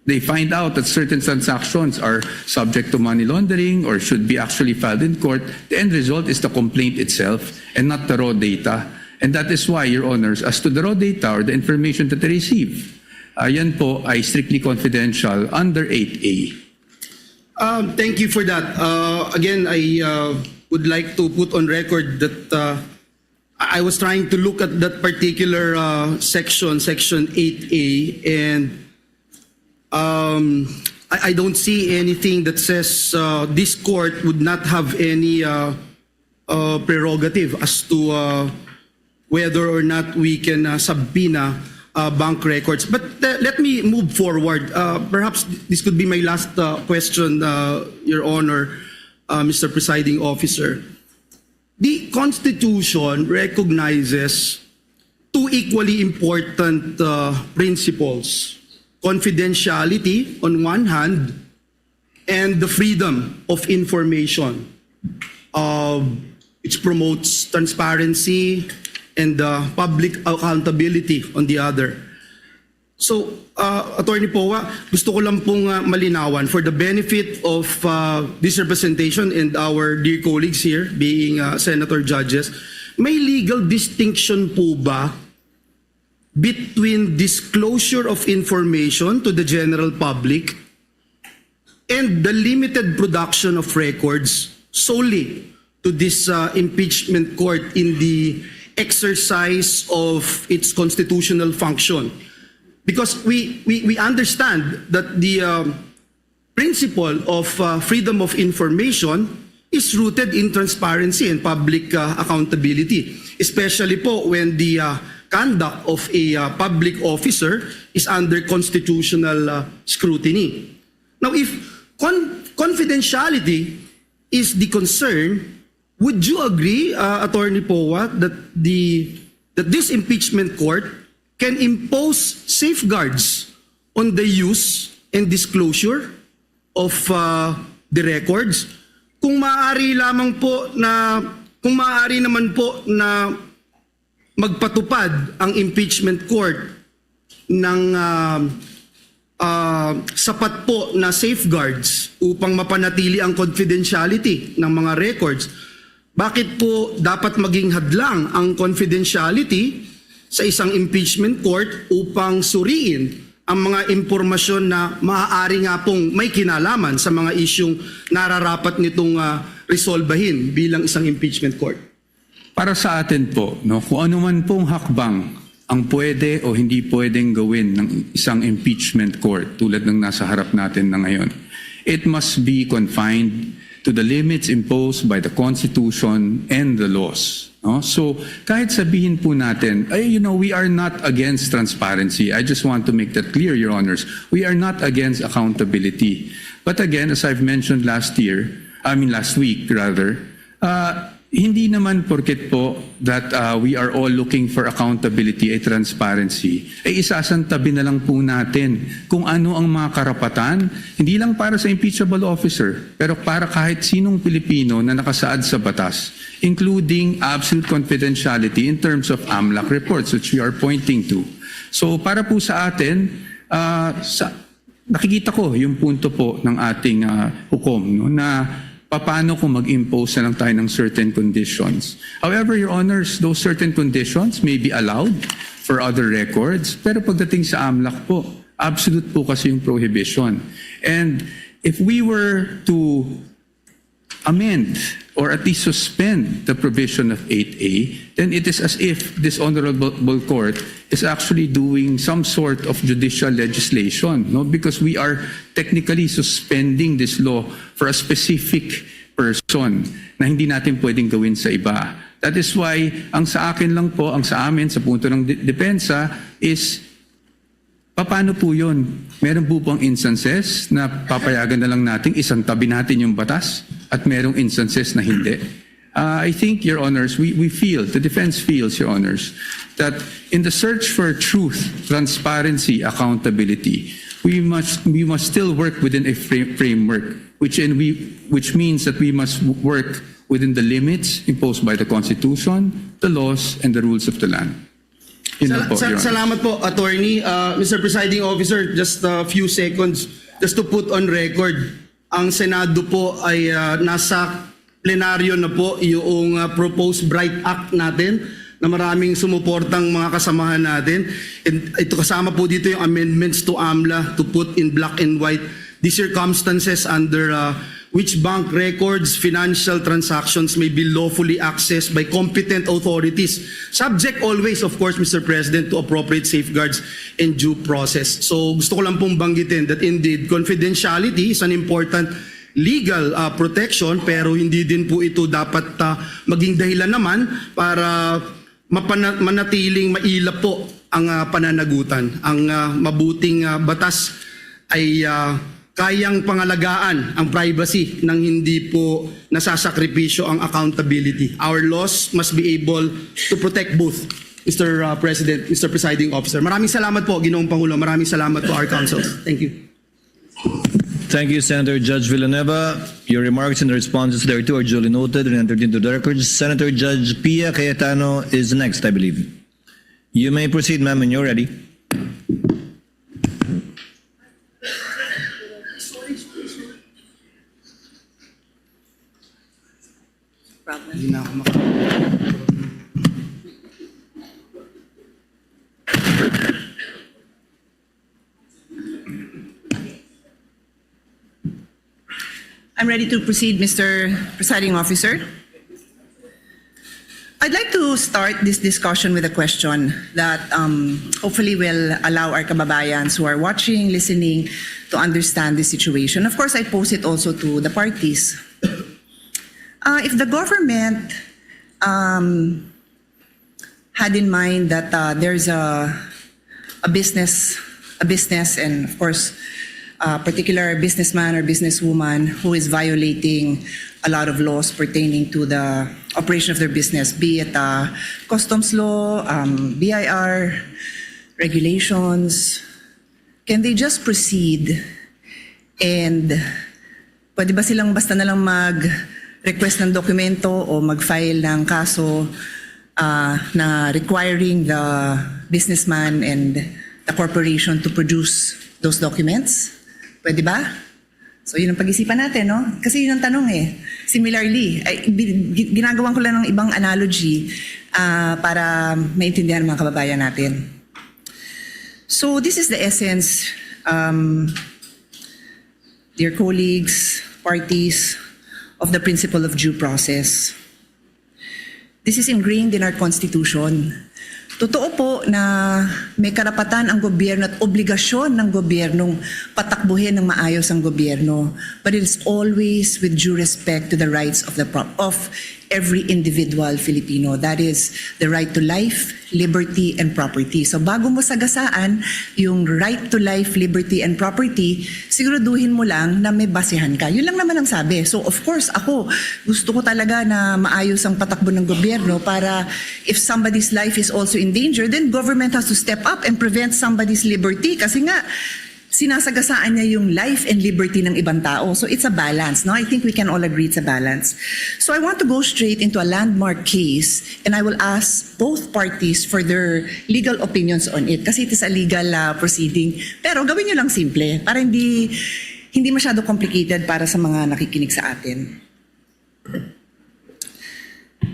S19: they find out that certain transactions are subject to money laundering or should be actually filed in court, the end result is the complaint itself and not the raw data. And that is why, Your Honors, as to the raw data or the information that they receive, yan po ay strictly confidential under 8A.
S17: Thank you for that. Again, I would like to put on record that I was trying to look at that particular section 8A, and I don't see anything that says this court would not have any prerogative as to whether or not we can subpoena bank records. But let me move forward. Perhaps this could be my last question, Your Honor, Mr. Presiding Officer. The Constitution recognizes two equally important principles: confidentiality on one hand and the freedom of information, which promotes transparency and public accountability on the other. So, Attorney Powa, gusto ko lang pong malinawan for the benefit of this representation and our dear colleagues here, being senator judges, may legal distinction po ba between disclosure of information to the general public and the limited production of records solely to this impeachment court in the exercise of its constitutional function? Because we understand that the principle of freedom of information is rooted in transparency and public accountability, especially po when the conduct of a public officer is under constitutional scrutiny. Now, if confidentiality is the concern, would you agree, Attorney Powa, that this impeachment court can impose safeguards on the use and disclosure of the records? Kung maaari naman po na magpatupad ang impeachment court ng sapat po na safeguards upang mapanatili ang confidentiality ng mga records, bakit po dapat maging hadlang ang confidentiality sa isang impeachment court upang suriin ang mga impormasyon na maaari nga pong may kinalaman sa mga isyung nararapat nitong resolbahin bilang isang impeachment court?
S19: Para sa atin po, kung ano man pong hakbang ang pwede o hindi pwedeng gawin ng isang impeachment court tulad ng nasa harap natin na ngayon, it must be confined to the limits imposed by the Constitution and the laws. No? So kahit sabihin po natin, we are not against transparency. I just want to make that clear, Your Honors. We are not against accountability. But again, as I've mentioned last week, hindi naman porket po that we are all looking for accountability ay transparency, ay isasantabi na lang po natin kung ano ang mga karapatan, hindi lang para sa impeachable officer, pero para kahit sinong Pilipino na nakasaad sa batas, including absolute confidentiality in terms of AMLAC reports, which we are pointing to. So para po sa atin, nakikita ko yung punto po ng ating hukom, no, na paano kung mag-impose na lang tayo ng certain conditions. However, Your Honors, those certain conditions may be allowed for other records, pero pagdating sa AMLAC po, absolute po kasi yung prohibition. And if we were to amend or at least suspend the provision of 8A, then it is as if this honorable court is actually doing some sort of judicial legislation, no? Because we are technically suspending this law for a specific person na hindi natin pwedeng gawin sa iba. That is why ang sa akin lang po, ang sa amin sa punto ng depensa is paano po yun? Meron po bang instances na papayagan na lang natin, isang tabi natin yung batas at merong instances na hindi? I think, Your Honors, we feel, the defense feels, Your Honors, that in the search for truth, transparency, accountability, we must still work within a framework, which means that we must work within the limits imposed by the Constitution, the laws, and the rules of the land.
S17: Salamat po, Attorney. Mr. Presiding Officer, just a few seconds, just to put on record, ang Senado po ay nasa plenaryo na po yung proposed Bright Act natin na maraming sumuportang mga kasamahan natin. And ito kasama po dito yung amendments to AMLA to put in black and white the circumstances under which bank records, financial transactions may be lawfully accessed by competent authorities, subject always, of course, Mr. President, to appropriate safeguards and due process. So gusto ko lang pong banggitin that indeed, confidentiality is an important legal protection, pero hindi din po ito dapat maging dahilan naman para manatiling mailap po ang pananagutan. Ang mabuting batas ay kayang pangalagaan ang privacy nang hindi po nasasakripisyo ang accountability. Our laws must be able to protect both, Mr. President, Mr. Presiding Officer. Maraming salamat po, Ginoong Pangulo. Maraming salamat po, our councils. Thank you.
S11: Thank you, Senator Judge Villanueva. Your remarks and responses thereto are duly noted and entered into the records. Senator Judge Pia Cayetano is next, I believe. You may proceed, ma'am, when you're ready.
S17: Hindi na ako
S20: I'm ready to proceed, Mr. Presiding Officer. I'd like to start this discussion with a question that hopefully will allow our kababayans who are watching, listening, to understand the situation. Of course, I pose it also to the parties. If the government had in mind that there's a business, and of course, a particular businessman or businesswoman who is violating a lot of laws pertaining to the operation of their business, be it customs law, BIR, regulations, can they just proceed and pwede ba silang basta na lang mag-request ng dokumento o mag-file ng kaso na requiring the businessman and the corporation to produce those documents? Pwede ba? So yun ang pag-isipan natin, no? Kasi yun ang tanong eh. Similarly, ginagawan ko lang ng ibang analogy para maintindihan ng mga kababayan natin. So this is the essence, dear colleagues, parties, of the principle of due process. This is ingrained in our Constitution. Totoo po na may karapatan ang gobyerno at obligasyon ng gobyernong patakbuhin ng maayos ang gobyerno. But it is always with due respect to the rights of every individual Filipino. That is the right to life, liberty, and property. So bago mo sagasaan yung right to life, liberty, and property, siguraduhin mo lang na may basehan ka. Yun lang naman ang sabi. So of course, ako, gusto ko talaga na maayos ang patakbo ng gobyerno para if somebody's life is also in danger, then government has to step up and prevent somebody's liberty. Kasi nga, sinasagasaan niya yung life and liberty ng ibang tao. So it's a balance, no? I think we can all agree it's a balance. So I want to go straight into a landmark case and I will ask both parties for their legal opinions on it kasi it is a legal proceeding. Pero gawin niyo lang simple para hindi masyado complicated para sa mga nakikinig sa atin.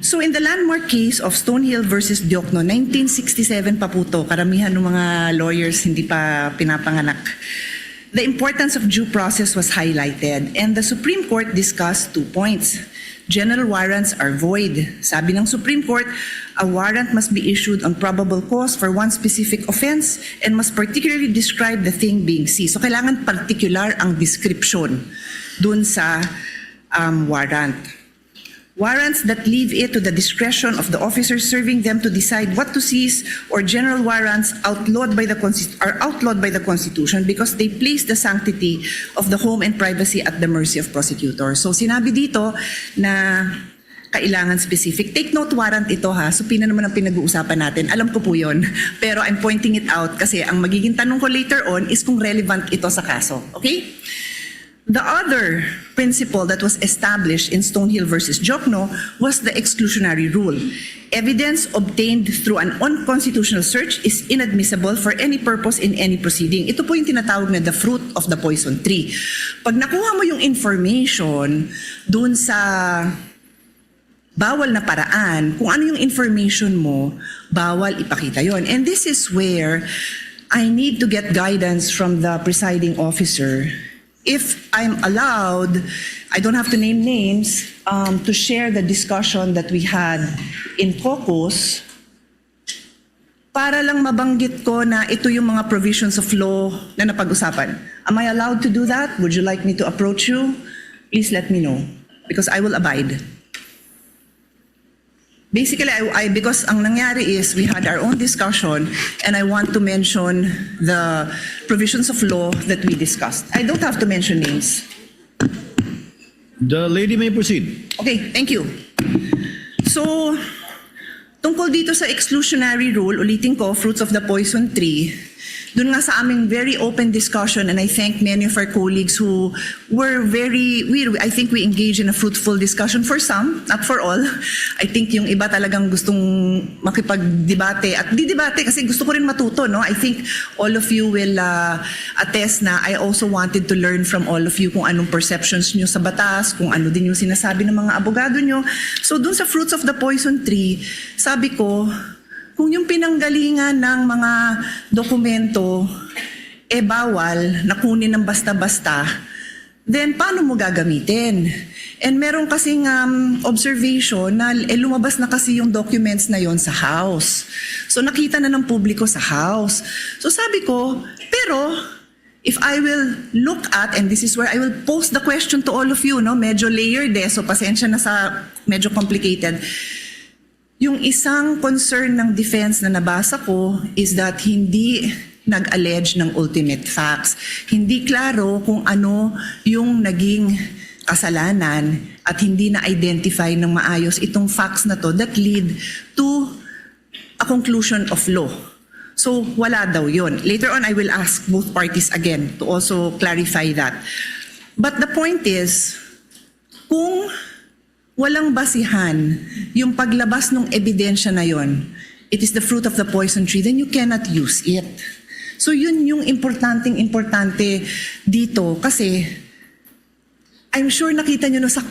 S20: So in the landmark case of Stonehill versus Diokno, 1967 pa po to, karamihan ng mga lawyers hindi pa pinapanganak. The importance of due process was highlighted and the Supreme Court discussed 2 points. General warrants are void. Sabi ng Supreme Court, a warrant must be issued on probable cause for one specific offense and must particularly describe the thing being seized. So kailangan particular ang description dun sa warrant. Warrants that leave it to the discretion of the officers serving them to decide what to seize or general warrants are outlawed by the Constitution because they place the sanctity of the home and privacy at the mercy of prosecutors. So sinabi dito na kailangan specific. Take note warrant ito ha. So naman ang pinag-uusapan natin. Alam ko po yun. Pero I'm pointing it out kasi ang magiging tanong ko later on is kung relevant ito sa kaso. Okay? The other principle that was established in Stonehill versus Diokno was the exclusionary rule. Evidence obtained through an unconstitutional search is inadmissible for any purpose in any proceeding. Ito po yung tinatawag na the fruit of the poison tree. Pag nakuha mo yung information dun sa bawal na paraan, kung ano yung information mo, bawal ipakita yon. And this is where I need to get guidance from the presiding officer. If I'm allowed, I don't have to name names, to share the discussion that we had in caucus para lang mabanggit ko na ito yung mga provisions of law na napag-usapan. Am I allowed to do that? Would you like me to approach you? Please let me know because I will abide. Basically, because ang nangyari is we had our own discussion and I want to mention the provisions of law that we discussed. I don't have to mention names.
S11: The lady may proceed.
S20: Okay, thank you. So, tungkol dito sa exclusionary rule, ulitin ko, fruits of the poison tree, dun nga sa aming very open discussion and I thank many of our colleagues who were I think we engaged in a fruitful discussion for some, not for all. I think yung iba talagang gustong makipag-debate at di-debate kasi gusto ko rin matuto, no? I think all of you will attest na I also wanted to learn from all of you kung anong perceptions nyo sa batas, kung ano din yung sinasabi ng mga abogado nyo. So dun sa fruits of the poison tree, sabi ko, kung yung pinanggalingan ng mga dokumento bawal na kunin ng basta-basta, then paano mo gagamitin? And meron kasing observation na lumabas na kasi yung documents na yon sa House. So nakita na ng publiko sa House. So sabi ko, pero if I will look at, and this is where I will pose the question to all of you, no? Medyo layered so pasensya na sa medyo complicated. Yung isang concern ng defense na nabasa ko is that hindi nag-allege ng ultimate facts. Hindi klaro kung ano yung naging kasalanan at hindi na-identify ng maayos itong facts na to that lead to a conclusion of law. So wala daw yun. Later on, I will ask both parties again to also clarify that. But the point is, kung walang basihan yung paglabas ng ebidensya na yon, it is the fruit of the poison tree, then you cannot use it. So yun yung importante dito kasi I'm sure nakita nyo no sa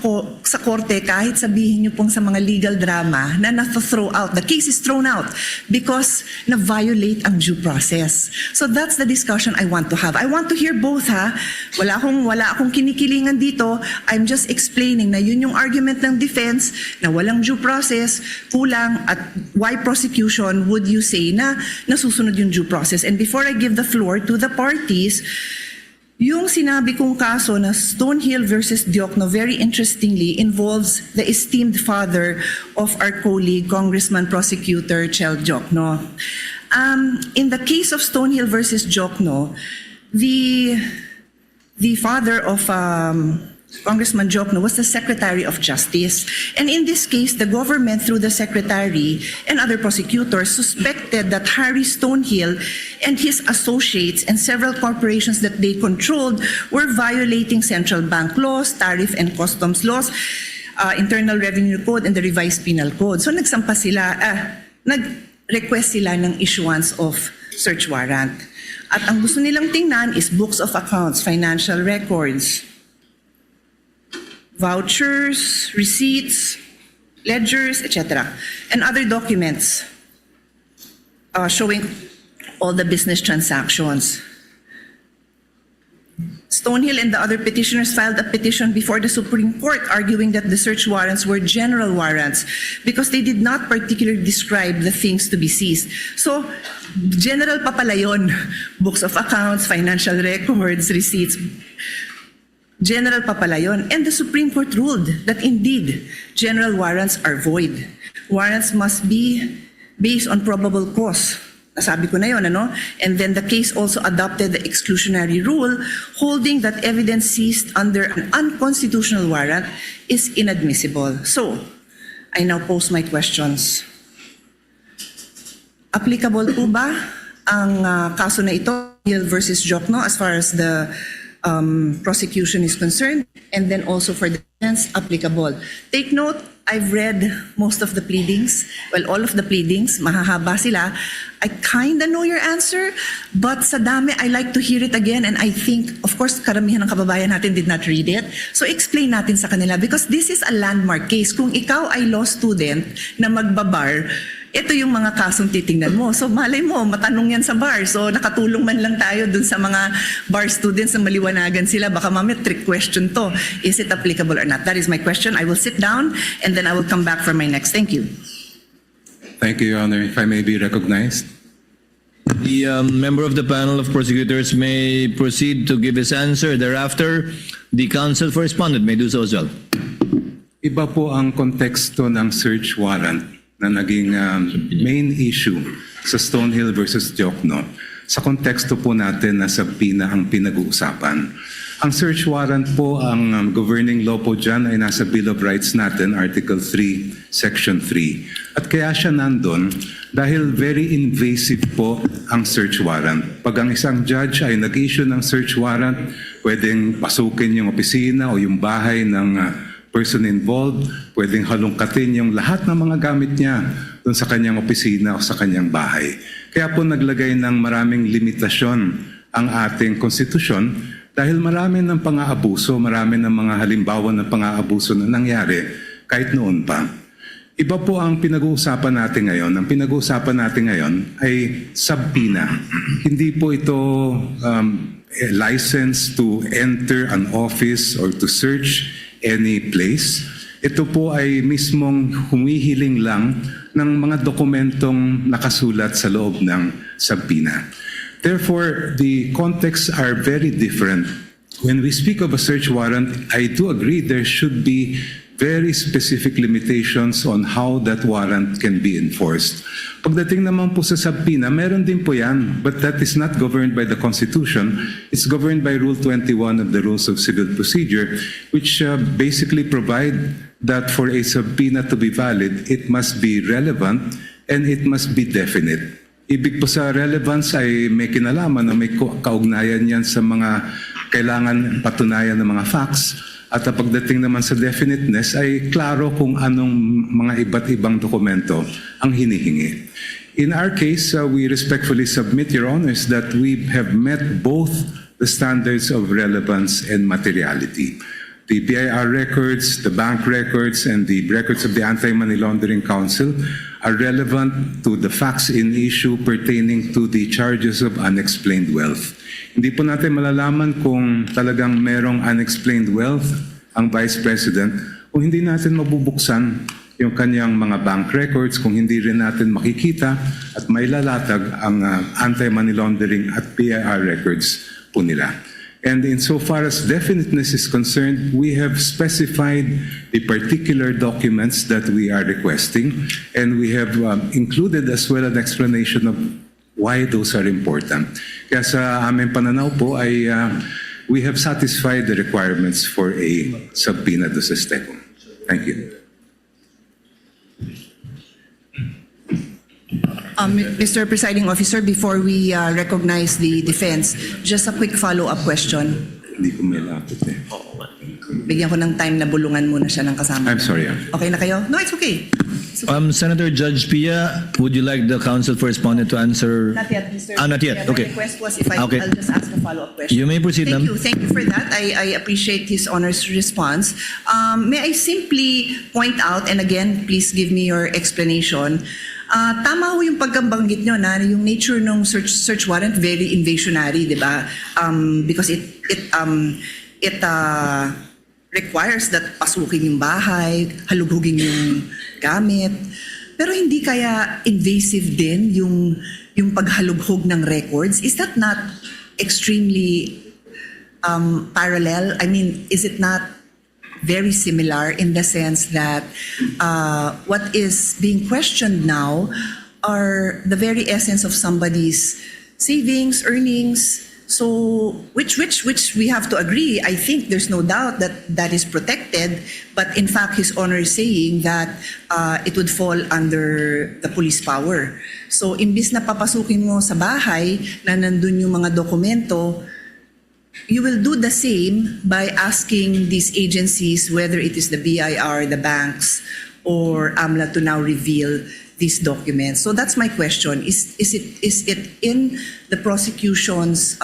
S20: korte, kahit sabihin nyo pong sa mga legal drama na na-throw out, the case is thrown out because na-violate ang due process. So that's the discussion I want to have. I want to hear both ha. Wala akong kinikilingan dito. I'm just explaining na yun yung argument ng defense na walang due process, kulang, at why prosecution would you say na nasusunod yung due process. And before I give the floor to the parties, yung sinabi kong kaso na Stonehill versus Diokno, very interestingly, involves the esteemed father of our colleague, Congressman Prosecutor Chel Diokno. In the case of Stonehill versus Diokno, the father of Congressman Diokno was the Secretary of Justice. And in this case, the government, through the Secretary and other prosecutors, suspected that Harry Stonehill and his associates and several corporations that they controlled were violating central bank laws, tariff and customs laws, Internal Revenue Code, and the Revised Penal Code. So nag-request sila ng issuance of search warrant. At ang gusto nilang tingnan is books of accounts, financial records, vouchers, receipts, ledgers, etc., and other documents showing all the business transactions. Stonehill and the other petitioners filed a petition before the Supreme Court arguing that the search warrants were general warrants because they did not particularly describe the things to be seized. So, general pa pala yun. Books of accounts, financial records, receipts, general pa pala yun. And the Supreme Court ruled that indeed, general warrants are void. Warrants must be based on probable cause. Nasabi ko na yun, ano? And then the case also adopted the exclusionary rule, holding that evidence seized under an unconstitutional warrant is inadmissible. So, I now pose my questions. Applicable po ba ang kaso na ito, Hill versus Diokno, as far as the prosecution is concerned, and then also for the defense, applicable? Take note, I've read most of the pleadings. Well, all of the pleadings, mahahaba sila. I kinda know your answer, but sa dami, I like to hear it again, and I think, of course, karamihan ng kababayan natin did not read it. So explain natin sa kanila, because this is a landmark case. Kung ikaw ay law student na magbabar, ito yung mga kasong titingnan mo. So malay mo, matanong yan sa bar. So nakatulong man lang tayo dun sa mga bar students na maliwanagan sila. Baka mamaya trick question to. Is it applicable or not? That is my question. I will sit down and then I will come back for my next. Thank you.
S18: Thank you, Your Honor. If I may be recognized.
S11: The member of the panel of prosecutors may proceed to give his answer. Thereafter, the counsel for respondent may do so as well.
S18: Iba po ang konteksto ng search warrant na naging main issue sa Stonehill versus Diokno. Sa konteksto po natin na subpoena ang pinag-uusapan. Ang search warrant po, ang governing law po dyan ay nasa Bill of Rights natin, Article 3, Section 3. At kaya siya nandun dahil very invasive po ang search warrant. Pag ang isang judge ay nag-issue ng search warrant, pwedeng pasukin yung opisina o yung bahay ng person involved, pwedeng halongkatin yung lahat ng mga gamit niya doon sa kanyang opisina o sa kanyang bahay. Kaya po naglagay ng maraming limitasyon ang ating konstitusyon dahil marami ng pang-aabuso, marami ng mga halimbawa ng pang-aabuso na nangyari kahit noon pa. Iba po ang pinag-uusapan natin ngayon. Ang pinag-uusapan natin ngayon ay subpoena. Hindi po ito license to enter an office or to search any place. Ito po ay mismong humihiling lang ng mga dokumentong nakasulat sa loob ng subpoena. Therefore, the contexts are very different. When we speak of a search warrant, I do agree there should be very specific limitations on how that warrant can be enforced. Pagdating naman po sa subpoena, meron din po yan, but that is not governed by the Constitution. It's governed by Rule 21 of the Rules of Civil Procedure, which basically provide that for a subpoena to be valid, it must be relevant and it must be definite. Ibig po sa relevance ay may kinalaman o may kaugnayan yan sa mga kailangan patunayan ng mga facts. At pagdating naman sa definiteness ay klaro kung anong mga iba't ibang dokumento ang hinihingi. In our case, we respectfully submit, Your Honors, that we have met both the standards of relevance and materiality. The BIR records, the bank records, and the records of the Anti-Money Laundering Council are relevant to the facts in issue pertaining to the charges of unexplained wealth. Hindi po natin malalaman kung talagang merong unexplained wealth ang Vice President kung hindi natin mabubuksan yung kanyang mga bank records, kung hindi rin natin makikita at mailalatag ang anti-money laundering at BIR records po nila. And insofar as definiteness is concerned, we have specified the particular documents that we are requesting, and we have included as well an explanation of why those are important. Kaya sa aming pananaw po ay we have satisfied the requirements for a subpoena to Sesteco. Thank you.
S20: Mr. Presiding Officer, before we recognize the defense, just a quick follow-up question.
S18: Hindi ko may lapit eh.
S20: Bigyan ko ng time na bulungan muna siya ng kasama.
S18: I'm sorry.
S20: Okay na kayo? No, it's okay.
S11: Senator Judge Pia, would you like the counsel for respondent to answer?
S20: Not yet, Mr.
S11: Not yet.
S20: My
S11: Okay.
S20: request was if
S11: Okay.
S20: I'll just ask a follow-up question.
S11: You may proceed,
S20: Thank
S11: ma'am.
S20: you. Thank you for that. I appreciate His Honor's response. May I simply point out, and again, please give me your explanation. Tama ho yung pagkabanggit nyo na yung nature ng search warrant very invasionary, di ba? Because it requires that pasukin yung bahay, halugugin yung gamit. Pero hindi kaya invasive din yung paghalubhog ng records? Is that not extremely parallel? I mean, is it not very similar in the sense that what is being questioned now are the very essence of somebody's savings, earnings? So, which we have to agree, I think there's no doubt that that is protected, but in fact, His Honor is saying that it would fall under the police power. So, imbis na papasukin mo sa bahay na nandun yung mga dokumento, you will do the same by asking these agencies, whether it is the BIR, the banks, or AMLA, to now reveal these documents. So that's my question. Is it in the prosecution's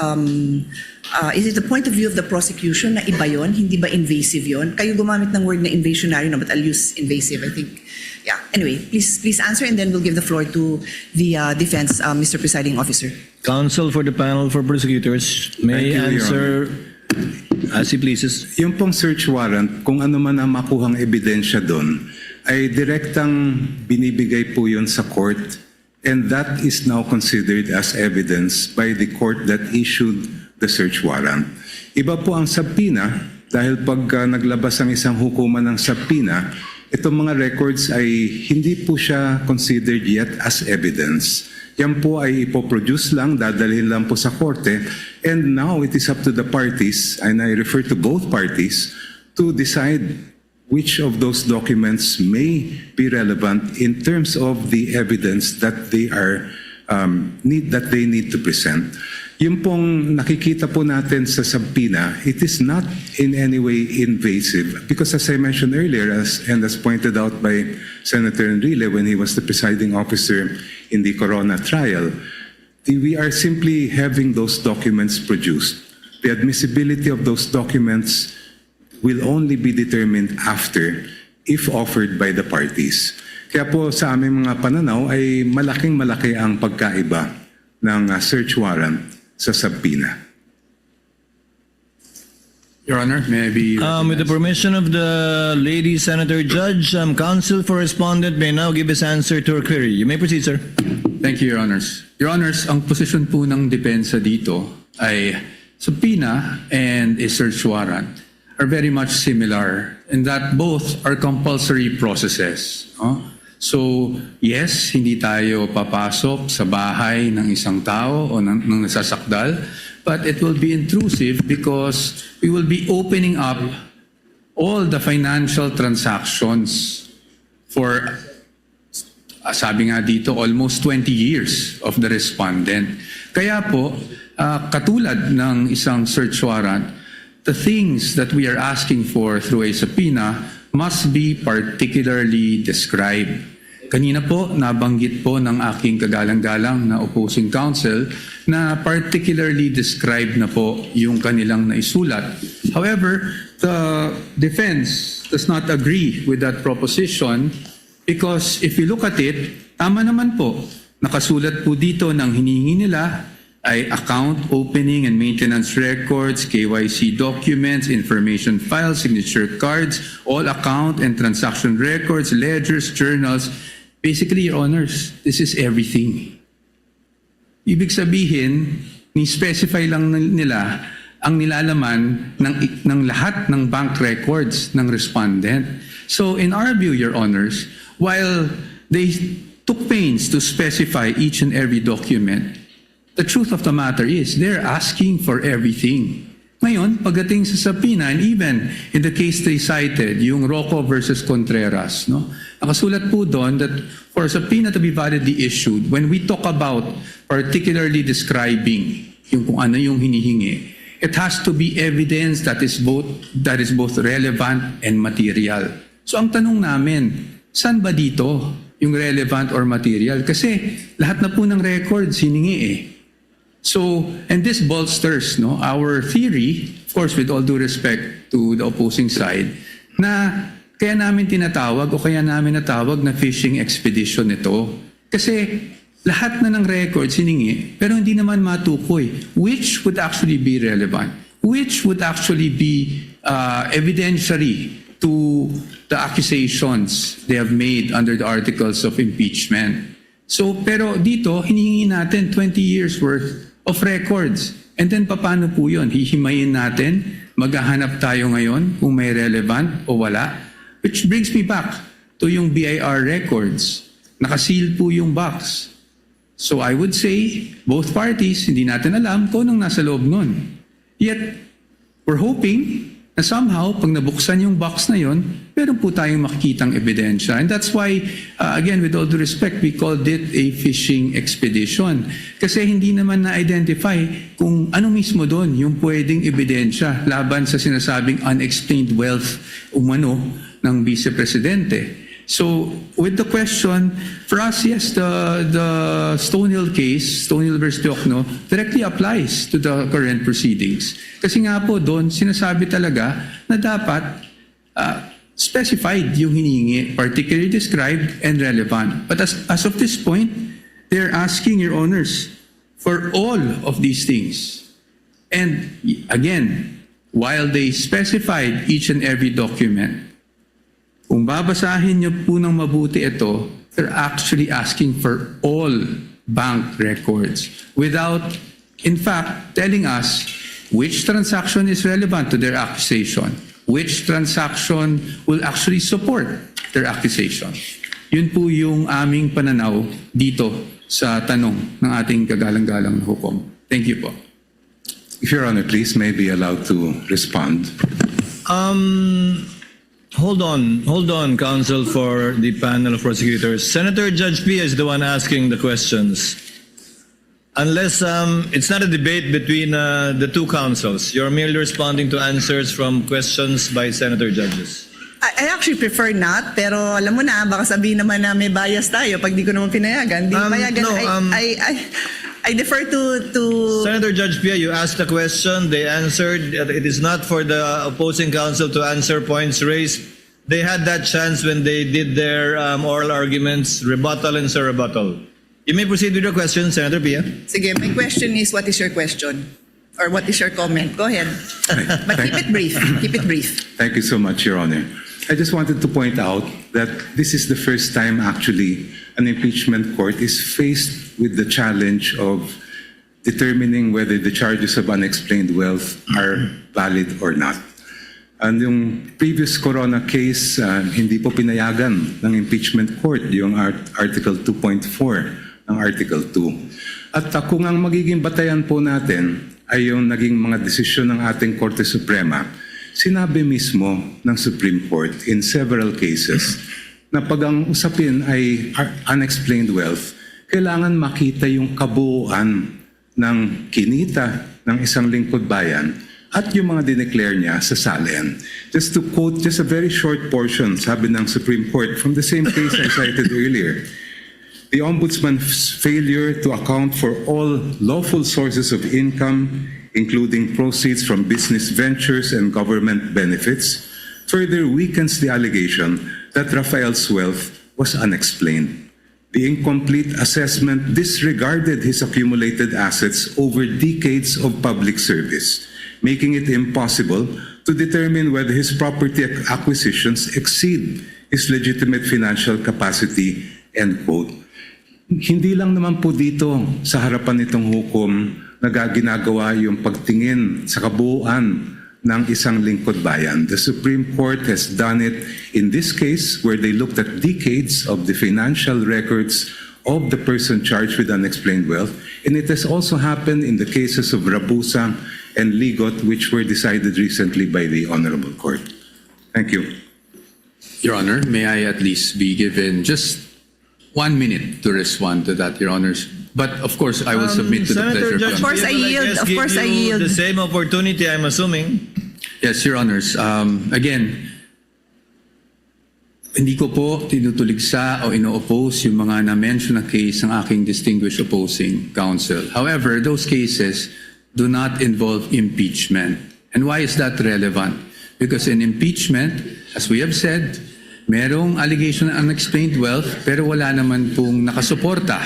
S20: is it the point of view of the prosecution na iba yon, hindi ba invasive yon? Kayo gumamit ng word na invasionary, no, but I'll use invasive. I think, yeah. Anyway, please answer, and then we'll give the floor to the defense, Mr. Presiding Officer.
S11: Counsel for the panel for prosecutors may answer as he pleases.
S18: Yung pong search warrant, kung ano man ang makuhang ebidensya doon, ay direktang binibigay po yun sa court, and that is now considered as evidence by the court that issued the search warrant. Iba po ang subpoena, dahil pag naglabas ang isang hukuman ng subpoena, itong mga records ay hindi po siya considered yet as evidence. Yan po ay ipoproduce lang, dadalhin lang po sa korte, and now it is up to the parties, and I refer to both parties, to decide which of those documents may be relevant in terms of the evidence that they are need to present. Yung pong nakikita po natin sa subpoena, it is not in any way invasive because, as I mentioned earlier, as pointed out by Senator Enrile when he was the presiding officer in the Corona trial, we are simply having those documents produced. The admissibility of those documents will only be determined after if offered by the parties. Kaya po sa aming mga pananaw ay malaking-malaki ang pagkaiba ng search warrant sa subpoena.
S19: Your Honor, may I be...
S11: With the permission of the lady Senator Judge, counsel for respondent may now give his answer to her query. You may proceed, sir.
S19: Thank you, Your Honors. Your Honors, ang posisyon po ng depensa dito ay subpoena and a search warrant are very much similar in that both are compulsory processes. So, yes, hindi tayo papasok sa bahay ng isang tao o ng nasasakdal, but it will be intrusive because we will be opening up all the financial transactions for, sabi nga dito, almost 20 years of the respondent. Kaya po, katulad ng isang search warrant, the things that we are asking for through a subpoena must be particularly described. Kanina po, nabanggit po ng aking kagalang-galang na opposing counsel na particularly described na po yung kanilang naisulat. However, the defense does not agree with that proposition because if you look at it, tama naman po, nakasulat po dito ng hinihingi nila ay account opening and maintenance records, KYC documents, information files, signature cards, all account and transaction records, ledgers, journals. Basically, Your Honors, this is everything. Ibig sabihin, ni-specify lang nila ang nilalaman ng lahat ng bank records ng respondent. So in our view, Your Honors, while they took pains to specify each and every document, the truth of the matter is they're asking for everything. Ngayon, pagdating sa subpoena, and even in the case they cited, yung Rocco versus Contreras, no? Nakasulat po doon that for a subpoena to be validly issued, when we talk about particularly describing yung kung ano yung hinihingi, it has to be evidence that is both relevant and material. So ang tanong namin, saan ba dito yung relevant or material? Kasi lahat na po ng records hiningi eh. So, and this bolsters our theory, of course with all due respect to the opposing side, na kaya namin tinatawag o kaya namin natawag na fishing expedition ito. Kasi lahat na ng records hiningi, pero hindi naman matukoy which would actually be relevant, which would actually be evidentiary to the accusations they have made under the articles of impeachment. So, pero dito, hinihingi natin 20 years worth of records. And then, paano po yun? Hihimayin natin, maghahanap tayo ngayon kung may relevant o wala. Which brings me back to yung BIR records. Nakaseal po yung box. So I would say, both parties, hindi natin alam kung anong nasa loob nun. Yet, we're hoping na somehow, pag nabuksan yung box na yon, meron po tayong makikitang ebidensya. And that's why, again, with all due respect, we called it a fishing expedition. Kasi hindi naman na-identify kung ano mismo doon yung pwedeng ebidensya laban sa sinasabing unexplained wealth umano ng Vice Presidente. So, with the question, for us, yes, the Stonehill case, Stonehill versus Diokno, directly applies to the current proceedings. Kasi nga po doon, sinasabi talaga na dapat specified yung hiningi, particularly described and relevant. But as of this point, they're asking, Your Honors, for all of these things. And again, while they specified each and every document, kung babasahin niyo po ng mabuti ito, they're actually asking for all bank records without, in fact, telling us which transaction is relevant to their accusation, which transaction will actually support their accusation. Yun po yung aming pananaw dito sa tanong ng ating kagalang-galang na hukom. Thank you po.
S18: If Your Honor, please may be allowed to respond.
S11: Hold on, counsel for the panel of prosecutors. Senator Judge Pia is the one asking the questions. Unless it's not a debate between the two counsels, you're merely responding to answers from questions by senator judges.
S20: I actually prefer not, pero alam mo na, baka sabihin naman na may bias tayo pag di ko naman pinayagan. Di payagan,
S11: no,
S20: I defer to...
S11: Senator Judge Pia, you asked a question, they answered. It is not for the opposing counsel to answer points raised. They had that chance when they did their oral arguments, rebuttal and surrebuttal. You may proceed with your question, Senator Pia.
S20: Sige, my question is, what is your question? Or what is your comment? Go ahead. But keep it brief. Keep it brief.
S18: Thank you so much, Your Honor. I just wanted to point out that this is the first time actually an impeachment court is faced with the challenge of determining whether the charges of unexplained wealth are valid or not. And yung previous Corona case, hindi po pinayagan ng impeachment court yung Article 2.4 ng Article 2. At kung ang magiging batayan po natin ay yung naging mga desisyon ng ating Korte Suprema, sinabi mismo ng Supreme Court in several cases na pag ang usapin ay unexplained wealth, kailangan makita yung kabuuan ng kinita ng isang lingkod bayan at yung mga dineclare niya sa salen. Just to quote just a very short portion, sabi ng Supreme Court from the same case I cited earlier, the Ombudsman's failure to account for all lawful sources of income, including proceeds from business ventures and government benefits, further weakens the allegation that Rafael's wealth was unexplained. The incomplete assessment disregarded his accumulated assets over decades of public service, making it impossible to determine whether his property acquisitions exceed his legitimate financial capacity, end quote. Hindi lang naman po dito sa harapan nitong hukom ginagawa yung pagtingin sa kabuuan ng isang lingkod bayan. The Supreme Court has done it in this case where they looked at decades of the financial records of the person charged with unexplained wealth, and it has also happened in the cases of Rabusa and Ligot, which were decided recently by the Honorable Court. Thank you.
S19: Your Honor, may I at least be given just 1 minute to respond to that, Your Honors? But of course, I will submit to the pleasure of
S11: Judge
S19: Your Honor.
S11: Of course, I yield. Of course, I yield. The same opportunity, I'm assuming.
S19: Yes, Your Honors. Again, hindi ko po tinutuligsa o ino-oppose yung mga na-mention na case ng aking distinguished opposing counsel. However, those cases do not involve impeachment. And why is that relevant? Because in impeachment, as we have said, merong allegation ng unexplained wealth pero wala naman pong nakasuporta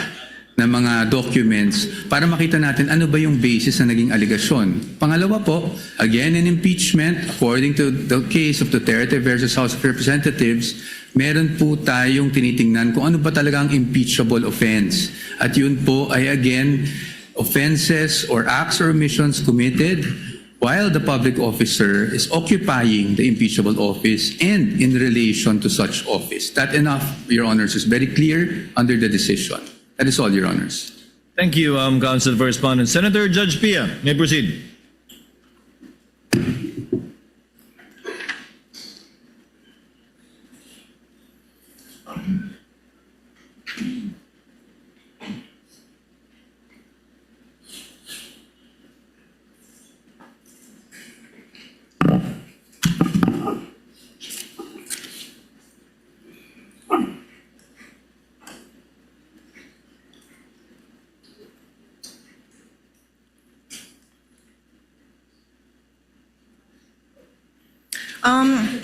S19: ng mga documents para makita natin ano ba yung basis na naging aligasyon. Pangalawa po, again in impeachment, according to the case of Duterte versus House of Representatives, meron po tayong tinitingnan kung ano ba talaga ang impeachable offense. At yun po ay again, offenses or acts or omissions committed while the public officer is occupying the impeachable office and in relation to such office. That enough, Your Honors, is very clear under the decision. That is all, Your Honors.
S11: Thank you, Counsel for Respondent. Senator Judge Pia, may proceed.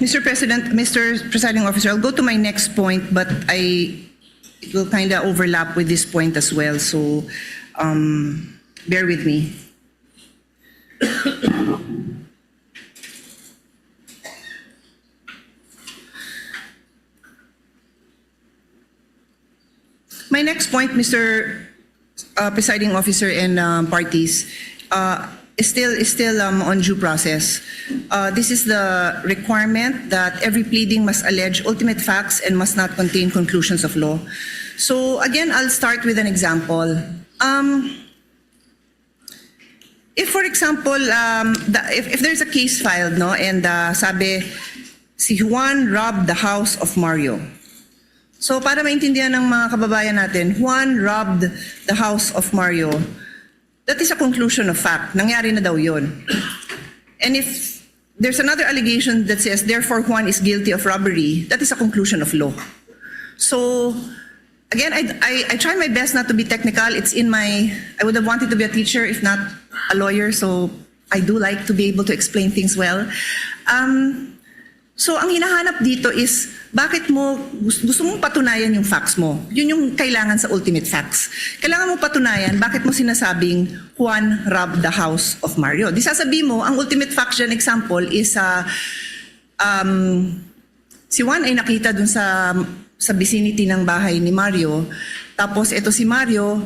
S20: Mr. President, Mr. Presiding Officer, I'll go to my next point, but it will kind of overlap with this point as well, so bear with me. My next point, Mr. Presiding Officer and parties, is still on due process. This is the requirement that every pleading must allege ultimate facts and must not contain conclusions of law. So again, I'll start with an example. If for example, if there's a case filed, no, and sabi si Juan robbed the house of Mario. So para maintindihan ng mga kababayan natin, Juan robbed the house of Mario. That is a conclusion of fact. Nangyari na daw yun. And if there's another allegation that says, therefore Juan is guilty of robbery, that is a conclusion of law. So, again, I try my best not to be technical. I would have wanted to be a teacher, if not a lawyer, so I do like to be able to explain things well. So, ang hinahanap dito is, bakit mo, gusto mong patunayan yung facts mo? Yun yung kailangan sa ultimate facts. Kailangan mo patunayan, bakit mo sinasabing Juan robbed the house of Mario? Di sasabihin mo, ang ultimate fact dyan, example, is si Juan ay nakita dun sa vicinity ng bahay ni Mario. Tapos ito si Mario,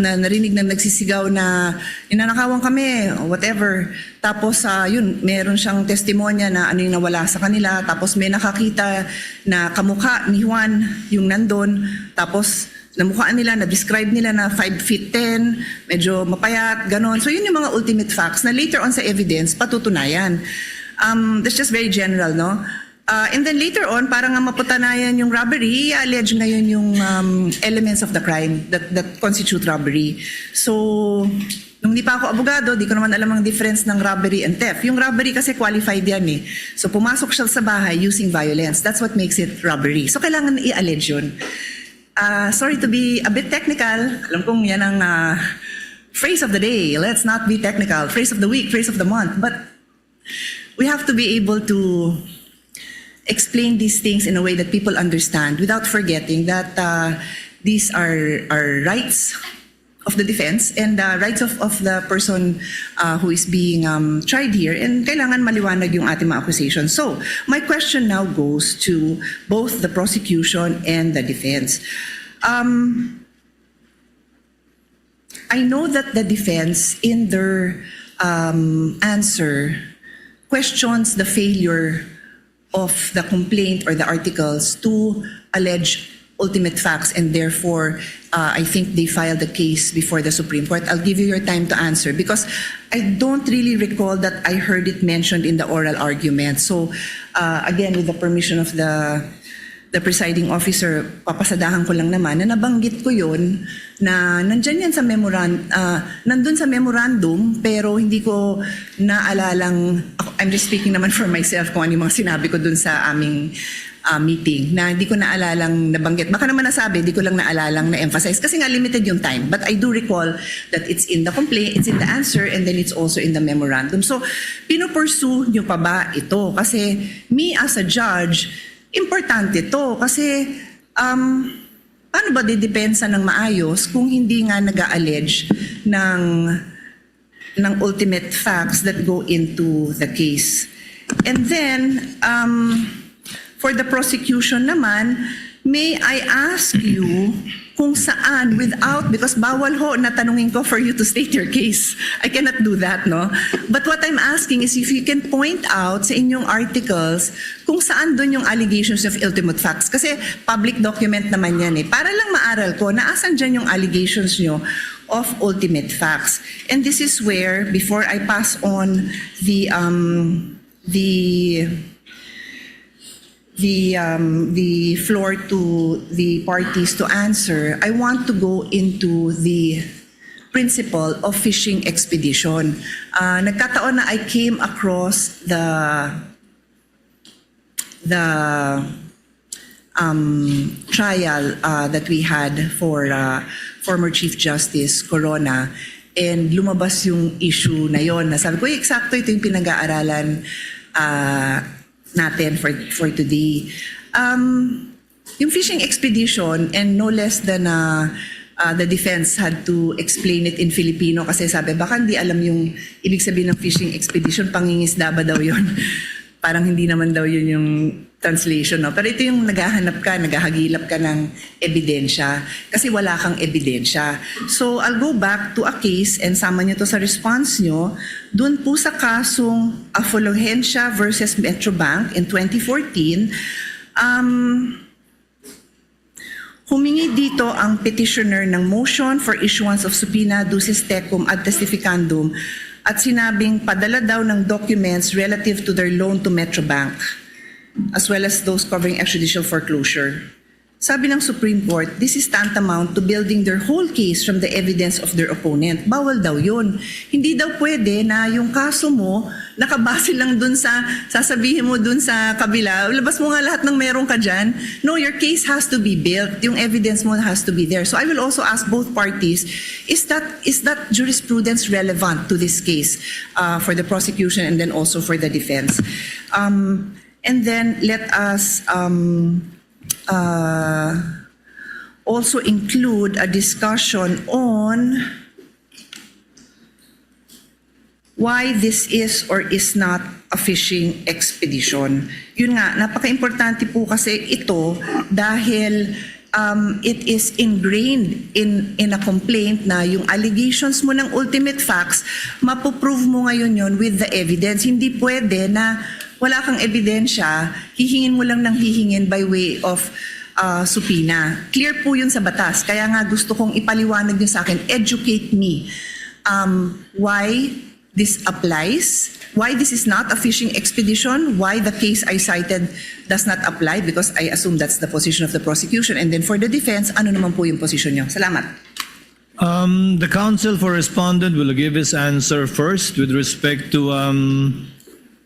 S20: narinig na nagsisigaw na ninanakawan kami, whatever. Tapos yun, meron siyang testimonya na ano yung nawala sa kanila. Tapos may nakakita na kamukha ni Juan yung nandun. Tapos namukhaan nila, na-describe nila na 5'10", medyo mapayat, ganon. So yun yung mga ultimate facts na later on sa evidence, patutunayan. That's just very general, no? And then later on, para nga mapatunayan yung robbery, i-allege ngayon yung elements of the crime that constitute robbery. So, nung di pa ako abogado, di ko naman alam ang difference ng robbery and theft. Yung robbery kasi qualified yan eh. So, pumasok siya sa bahay using violence. That's what makes it robbery. So, kailangan i-allege yun. Sorry to be a bit technical. Alam kong yan ang phrase of the day. Let's not be technical. Phrase of the week, phrase of the month. But we have to be able to explain these things in a way that people understand without forgetting that these are rights of the defense and rights of the person who is being tried here, and kailangan maliwanag yung ating mga accusations. So, my question now goes to both the prosecution and the defense. I know that the defense in their answer questions the failure of the complaint or the articles to allege ultimate facts, and therefore I think they filed the case before the Supreme Court. I'll give you your time to answer because I don't really recall that I heard it mentioned in the oral argument. So again, with the permission of the presiding officer, papasadahan ko lang naman na nabanggit ko yun na nandyan yan sa nandun sa memorandum, pero hindi ko naalalang, I'm just speaking naman for myself kung ano yung mga sinabi ko dun sa aming meeting, na hindi ko naalalang nabanggit. Baka naman nasabi, hindi ko lang naalalang na-emphasize kasi nga limited yung time. But I do recall that it's in the complaint, it's in the answer, and then it's also in the memorandum. So, pinupursue nyo pa ba ito? Kasi me as a judge, importante to kasi paano ba didepensa ng maayos kung hindi nga nag-a-allege ng ultimate facts that go into the case. And then, for the prosecution naman, may I ask you kung saan because bawal ho na tanungin ko for you to state your case. I cannot do that, no? But what I'm asking is if you can point out sa inyong articles kung saan dun yung allegations of ultimate facts. Kasi public document naman yan eh. Para lang maaral ko na asan dyan yung allegations nyo of ultimate facts. And this is where, before I pass on the floor to the parties to answer, I want to go into the principle of fishing expedition. Nagkataon na I came across the trial that we had for former Chief Justice Corona, and lumabas yung issue na yon. Nasabi ko, eksakto ito yung pinag-aaralan natin for today. Yung fishing expedition, and no less than the defense had to explain it in Filipino kasi sabi, baka hindi alam yung ibig sabihin ng fishing expedition, pangingisda ba daw yun? Parang hindi naman daw yun yung translation. No? Pero ito yung naghahagilap ka ng ebidensya kasi wala kang ebidensya. So I'll go back to a case and sama nyo to sa response nyo. Doon po sa kasong Afluencia versus Metrobank in 2014, humingi dito ang petitioner ng motion for issuance of subpoena ducis tecum ad testificandum at sinabing padala daw ng documents relative to their loan to Metrobank as well as those covering extrajudicial foreclosure. Sabi ng Supreme Court, this is tantamount to building their whole case from the evidence of their opponent. Bawal daw yun. Hindi daw pwede na yung kaso mo, nakabase lang dun sa, sasabihin mo dun sa kabila, labas mo nga lahat ng meron ka dyan. No, your case has to be built. Yung evidence mo has to be there. So I will also ask both parties, is that jurisprudence relevant to this case for the prosecution and then also for the defense? And then let us also include a discussion on why this is or is not a fishing expedition. Yun nga, napaka-importante po kasi ito dahil it is ingrained in a complaint na yung allegations mo ng ultimate facts, mapoprove mo ngayon yun with the evidence. Hindi pwede na wala kang ebidensya, hihingin mo lang ng hihingin by way of subpoena. Clear po yun sa batas. Kaya nga gusto kong ipaliwanag nyo sa akin, educate me why this applies, why this is not a fishing expedition, why the case I cited does not apply, because I assume that's the position of the prosecution. And then for the defense, ano naman po yung position nyo? Salamat.
S11: The counsel for respondent will give his answer first with respect to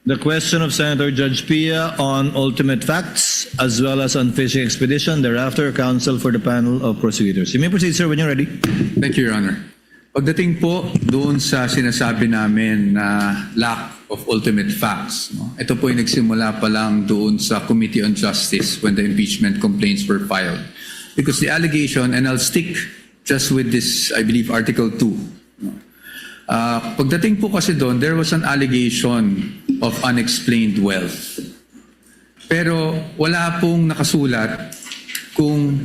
S11: the question of Senator Judge Pia on ultimate facts as well as on fishing expedition. Thereafter, counsel for the panel of prosecutors. You may proceed, sir, when you're ready.
S19: Thank you, Your Honor. Pagdating po doon sa sinasabi namin na lack of ultimate facts. No? Ito po yung nagsimula pa lang doon sa Committee on Justice when the impeachment complaints were filed. Because the allegation, and I'll stick just with this, I believe, Article 2. Pagdating po kasi doon, there was an allegation of unexplained wealth. Pero wala pong nakasulat kung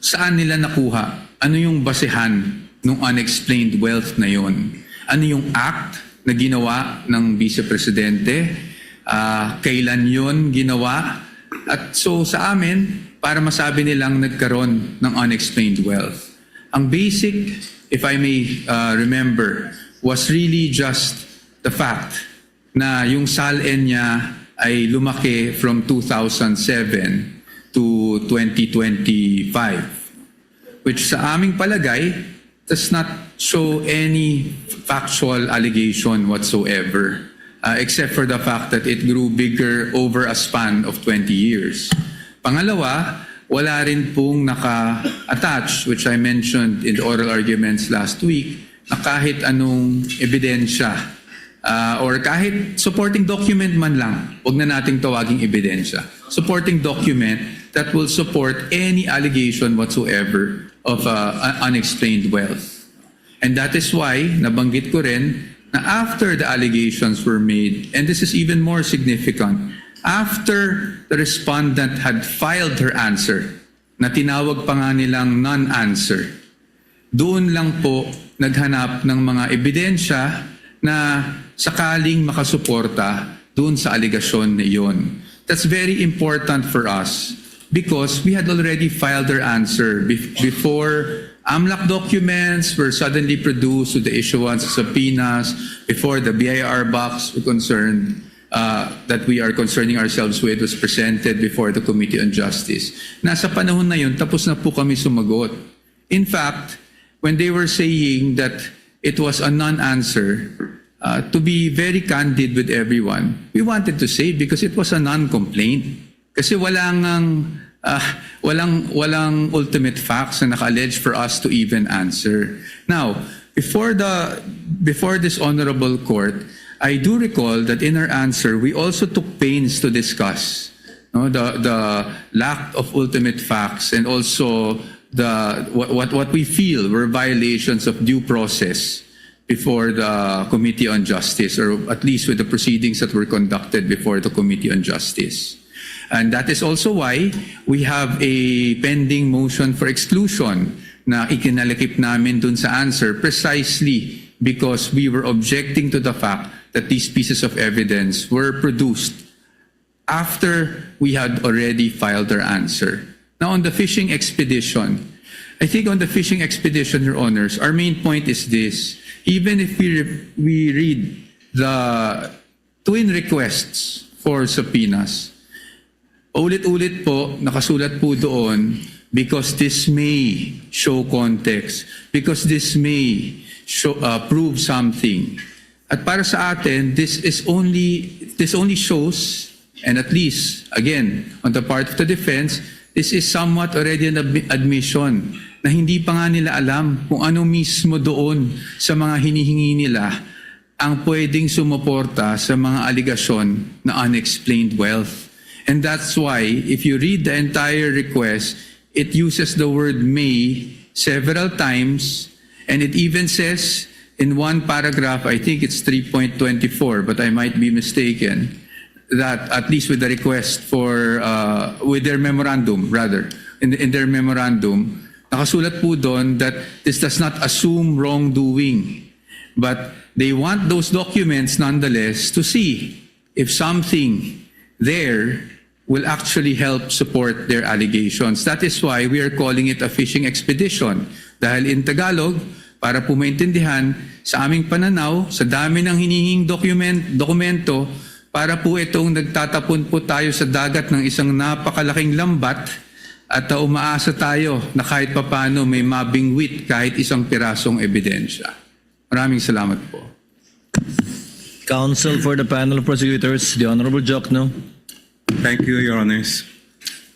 S19: saan nila nakuha, ano yung basehan ng unexplained wealth na yon. Ano yung act na ginawa ng Vice Presidente, kailan yon ginawa. At so sa amin, para masabi nilang nagkaroon ng unexplained wealth. Ang basic, if I may remember, was really just the fact na yung SALN niya ay lumaki from 2007 to 2025, which sa aming palagay does not show any factual allegation whatsoever, except for the fact that it grew bigger over a span of 20 years. Pangalawa, wala rin pong naka-attach, which I mentioned in the oral arguments last week, na kahit anong ebidensya or kahit supporting document man lang, huwag na nating tawaging ebidensya, supporting document that will support any allegation whatsoever of unexplained wealth. And that is why, nabanggit ko rin, na after the allegations were made, and this is even more significant, after the respondent had filed her answer, na tinawag pa nga nilang non-answer, doon lang po naghanap ng mga ebidensya na sakaling makasuporta doon sa aligasyon na iyon. That's very important for us because we had already filed our answer before AMLAC documents were suddenly produced with the issuance of subpoenas, before the BIR box were concerned, that we are concerning ourselves with was presented before the Committee on Justice. Nasa panahon na yun, tapos na po kami sumagot. In fact, when they were saying that it was a non-answer, to be very candid with everyone, we wanted to say because it was a non-complaint. Kasi walang ultimate facts na naka-allege for us to even answer. Now, before this honorable court, I do recall that in our answer, we also took pains to discuss the lack of ultimate facts and also what we feel were violations of due process before the Committee on Justice, or at least with the proceedings that were conducted before the Committee on Justice. And that is also why we have a pending motion for exclusion na ikinalakip namin dun sa answer precisely because we were objecting to the fact that these pieces of evidence were produced after we had already filed our answer. Now, on the fishing expedition, I think on the fishing expedition, Your Honors, our main point is this. Even if we read the twin requests for subpoenas, ulit-ulit po, nakasulat po doon, because this may show context, because this may show, prove something. At para sa atin, this only shows, and at least, again, on the part of the defense, this is somewhat already an admission na hindi pa nga nila alam kung ano mismo doon sa mga hinihingi nila ang pwedeng sumuporta sa mga aligasyon na unexplained wealth. And that's why, if you read the entire request, it uses the word may several times, and it even says in one paragraph, I think it's 3.24, but I might be mistaken, that at least with the request for, with their memorandum, rather, in their memorandum, nakasulat po doon that this does not assume wrongdoing, but they want those documents nonetheless to see if something there will actually help support their allegations. That is why we are calling it a fishing expedition. Dahil in Tagalog, para po maintindihan, sa aming pananaw, sa dami ng hinihing dokumento, para po itong nagtatapon po tayo sa dagat ng isang napakalaking lambat at umaasa tayo na kahit papano may mabingwit kahit isang pirasong ebidensya. Maraming salamat po.
S11: Counsel for the panel of prosecutors, the Honorable Jokno.
S18: Thank you, Your Honors.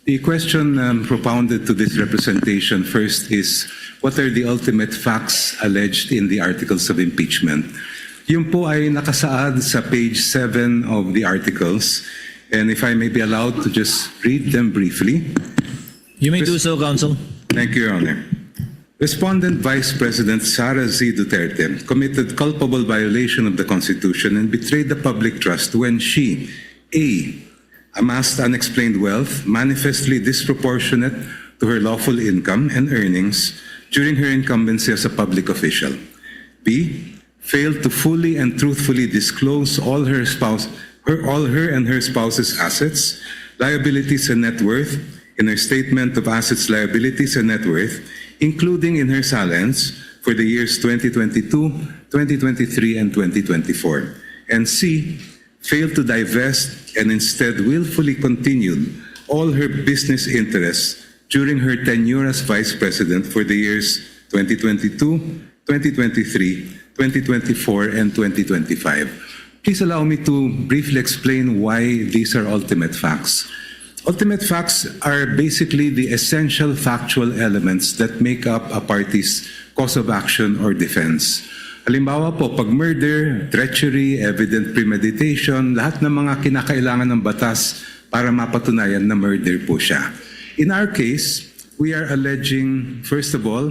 S18: The question propounded to this representation first is, what are the ultimate facts alleged in the articles of impeachment? Yun po ay nakasaad sa page 7 of the articles. And if I may be allowed to just read them briefly.
S11: You may do so, Counsel.
S18: Thank you, Your Honor. Respondent Vice President Sara Duterte committed culpable violation of the Constitution and betrayed the public trust when she, A, amassed unexplained wealth manifestly disproportionate to her lawful income and earnings during her incumbency as a public official. B, failed to fully and truthfully disclose all her and her spouse's assets, liabilities, and net worth in her statement of assets, liabilities, and net worth, including in her salents for the years 2022, 2023, and 2024. And C, failed to divest and instead willfully continued all her business interests during her tenure as Vice President for the years 2022, 2023, 2024, and 2025. Please allow me to briefly explain why these are ultimate facts. Ultimate facts are basically the essential factual elements that make up a party's cause of action or defense. Halimbawa po, pag murder, treachery, evident premeditation, lahat ng mga kinakailangan ng batas para mapatunayan na murder po siya. In our case, we are alleging, first of all,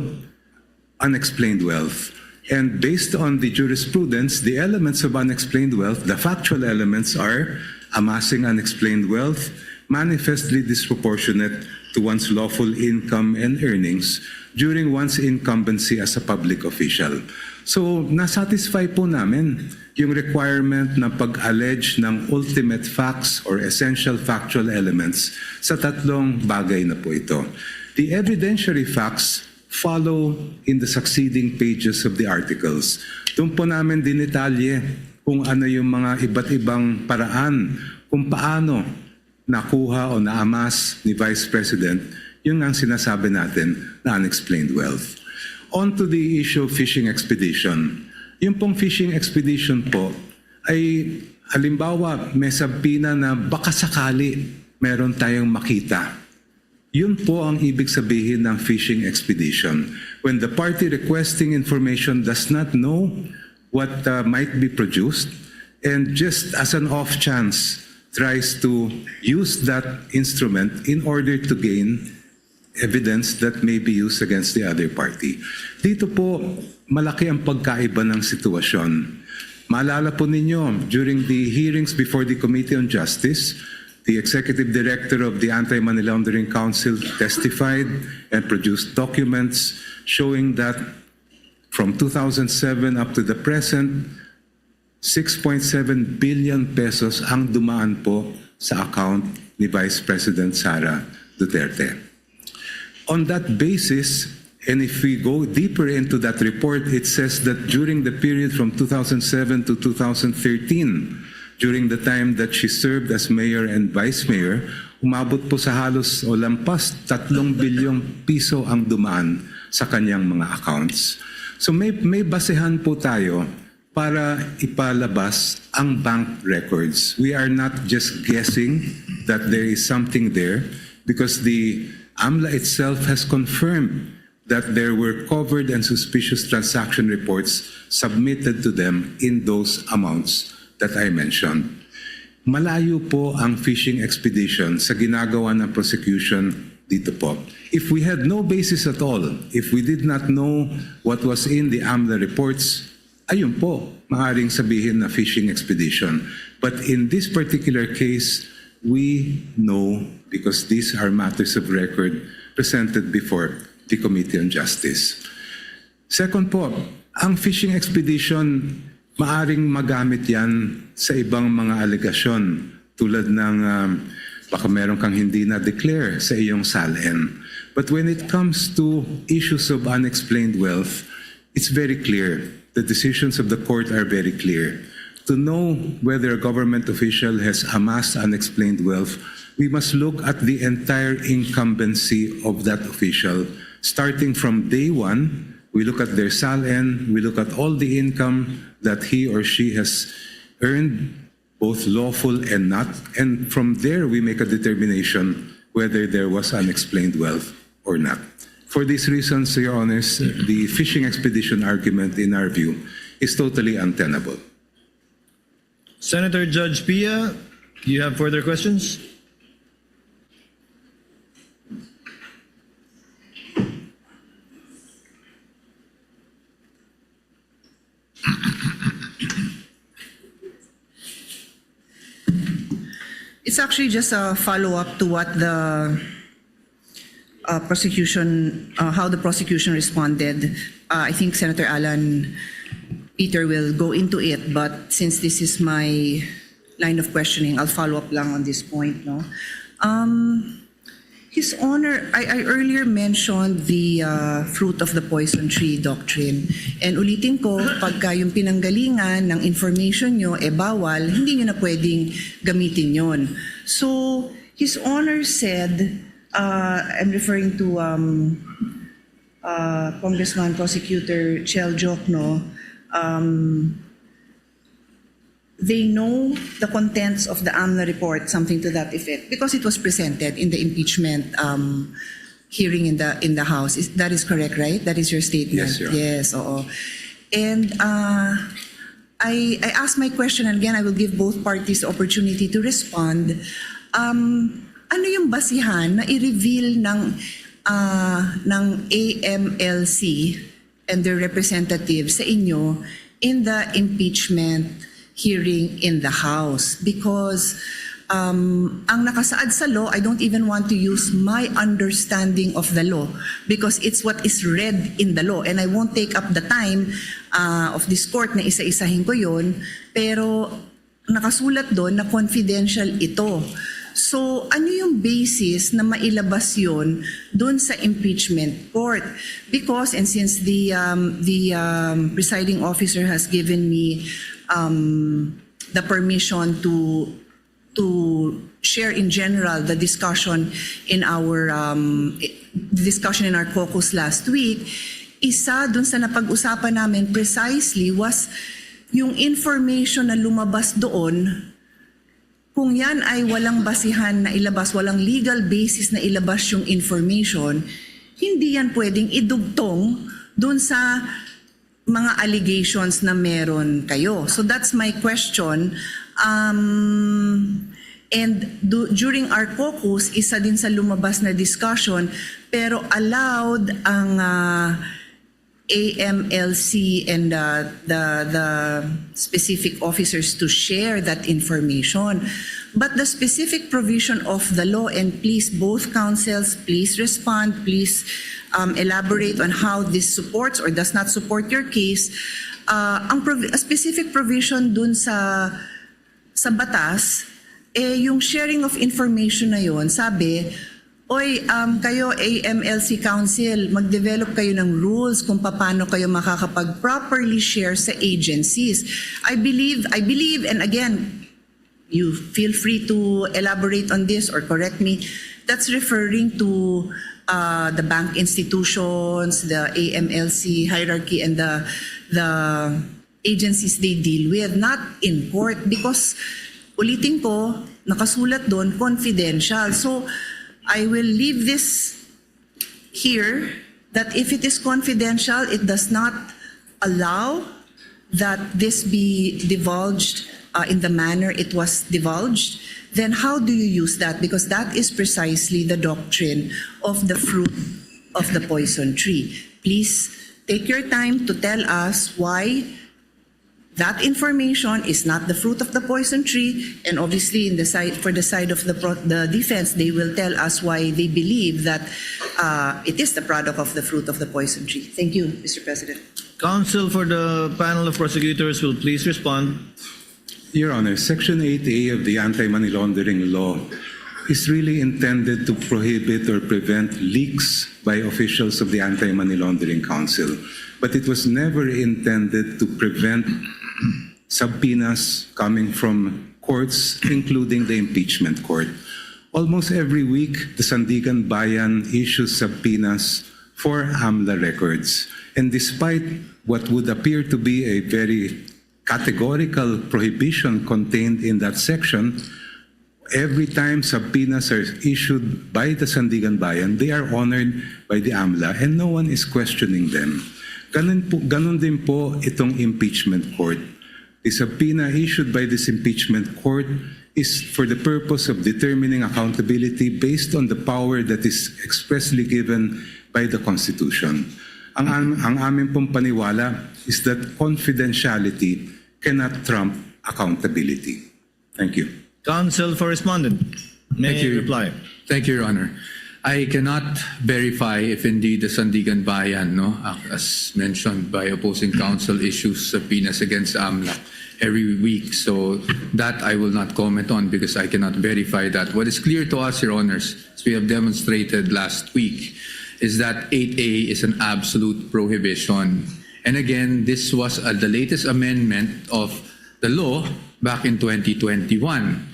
S18: unexplained wealth. And based on the jurisprudence, the elements of unexplained wealth, the factual elements are amassing unexplained wealth, manifestly disproportionate to one's lawful income and earnings during one's incumbency as a public official. So, nasatisfy po namin yung requirement na pag-allege ng ultimate facts or essential factual elements sa tatlong bagay na po ito. The evidentiary facts follow in the succeeding pages of the articles. Doon po namin dinetalye kung ano yung mga iba't ibang paraan kung paano nakuha o naamas ni Vice President yung ang sinasabi natin na unexplained wealth. On to the issue of fishing expedition. Yung pong fishing expedition po ay halimbawa may sabina na baka sakali meron tayong makita. Yun po ang ibig sabihin ng fishing expedition. When the party requesting information does not know what might be produced and just as an off chance tries to use that instrument in order to gain evidence that may be used against the other party. Dito po, malaki ang pagkaiba ng sitwasyon. Maalala po ninyo, during the hearings before the Committee on Justice, the Executive Director of the Anti-Money Laundering Council testified and produced documents showing that from 2007 up to the present, 6.7 billion pesos ang dumaan po sa account ni Vice President Sara Duterte. On that basis, and if we go deeper into that report, it says that during the period from 2007 to 2013, during the time that she served as mayor and vice mayor, umabot po sa halos o lampas 3 bilyong piso ang dumaan sa kanyang mga accounts. So may basehan po tayo para ipalabas ang bank records. We are not just guessing that there is something there because the AMLA itself has confirmed that there were covered and suspicious transaction reports submitted to them in those amounts that I mentioned. Malayo po ang fishing expedition sa ginagawa ng prosecution dito po. If we had no basis at all, if we did not know what was in the AMLA reports, ayun po, maaaring sabihin na fishing expedition. But in this particular case, we know because these are matters of record presented before the Committee on Justice. Second po, ang fishing expedition, maaring magamit yan sa ibang mga alegasyon tulad ng baka meron kang hindi na-declare sa iyong SALN. But when it comes to issues of unexplained wealth, it's very clear. The decisions of the court are very clear. To know whether a government official has amassed unexplained wealth, we must look at the entire incumbency of that official. Starting from day one, we look at their SALN, we look at all the income that he or she has earned, both lawful and not, and from there we make a determination whether there was unexplained wealth or not. For these reasons, Your Honors, the fishing expedition argument, in our view, is totally untenable.
S11: Senator Judge Pia, do you have further questions?
S20: It's actually just a follow-up to what the prosecution, how the prosecution responded. I think Senator Alan Peter will go into it, but since this is my line of questioning, I'll follow up lang on this point. No, His Honor, I earlier mentioned the fruit of the poison tree doctrine. And ulitin ko, pagka yung pinanggalingan ng information nyo, bawal, hindi nyo na pwedeng gamitin yon. So, His Honor said, I'm referring to Congressman Prosecutor Chel Jokno, they know the contents of the AMLA report, something to that effect, because it was presented in the impeachment hearing in the House. That is correct, right? That is your statement?
S18: Yes, Your Honor.
S20: Yes, oo. And I asked my question, and again, I will give both parties the opportunity to respond. Ano yung basihan na i-reveal ng AMLC and their representatives sa inyo in the impeachment hearing in the House? Because ang nakasaad sa law, I don't even want to use my understanding of the law because it's what is read in the law, and I won't take up the time of this court na isa-isahin ko yun, pero nakasulat doon na confidential ito. So, ano yung basis na mailabas yun doon sa impeachment court? Because, and since the presiding officer has given me the permission to share in general the discussion in our caucus last week, isa dun sa napag-usapan namin precisely was yung information na lumabas doon. Kung yan ay walang basihan na ilabas, walang legal basis na ilabas yung information, hindi yan pwedeng idugtong dun sa mga allegations na meron kayo. So that's my question. And during our caucus, isa din sa lumabas na discussion, pero allowed ang AMLC and the specific officers to share that information. But the specific provision of the law, and please both counsels, please respond, please elaborate on how this supports or does not support your case. A specific provision dun sa batas, yung sharing of information na yon, sabi, oy, kayo AMLC Council, mag-develop kayo ng rules kung paano kayo makakapag-properly share sa agencies. I believe, and again, you feel free to elaborate on this or correct me, that's referring to the bank institutions, the AMLC hierarchy, and the agencies they deal with, not in court, because ulitin ko, nakasulat doon, confidential. So, I will leave this here, that if it is confidential, it does not allow that this be divulged in the manner it was divulged. Then how do you use that? Because that is precisely the doctrine of the fruit of the poison tree. Please take your time to tell us why that information is not the fruit of the poison tree, and obviously for the side of the defense, they will tell us why they believe that it is the product of the fruit of the poison tree. Thank you, Mr. President.
S11: Counsel for the panel of prosecutors will please respond.
S18: Your Honor, Section 8A of the Anti-Money Laundering Law is really intended to prohibit or prevent leaks by officials of the Anti-Money Laundering Council. But it was never intended to prevent subpoenas coming from courts, including the impeachment court. Almost every week, the Sandigan Bayan issues subpoenas for AMLA records. And despite what would appear to be a very categorical prohibition contained in that section, every time subpoenas are issued by the Sandigan Bayan, they are honored by the AMLA, and no one is questioning them. Ganun din po itong impeachment court. The subpoena issued by this impeachment court is for the purpose of determining accountability based on the power that is expressly given by the Constitution. Ang amin pong paniwala is that confidentiality cannot trump accountability. Thank you.
S11: Counsel for respondent, may
S19: Thank you.
S11: reply.
S19: Thank you, Your Honor. I cannot verify if indeed the Sandigan Bayan, as mentioned by opposing counsel, issues subpoenas against AMLAC every week. So that I will not comment on because I cannot verify that. What is clear to us, Your Honors, as we have demonstrated last week, is that 8A is an absolute prohibition. And again, this was the latest amendment of the law back in 2021.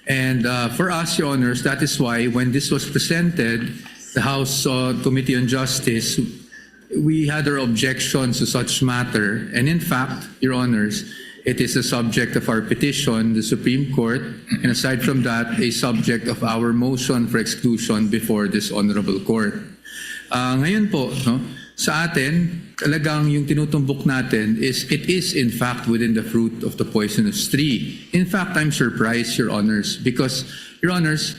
S19: And for us, Your Honors, that is why when this was presented, the House Committee on Justice, we had our objections to such matter. And in fact, Your Honors, it is a subject of our petition, the Supreme Court, and aside from that, a subject of our motion for exclusion before this Honorable Court. Ngayon po, sa atin, talagang yung tinutumbok natin is it is in fact within the fruit of the poisonous tree. In fact, I'm surprised, Your Honors, because, Your Honors,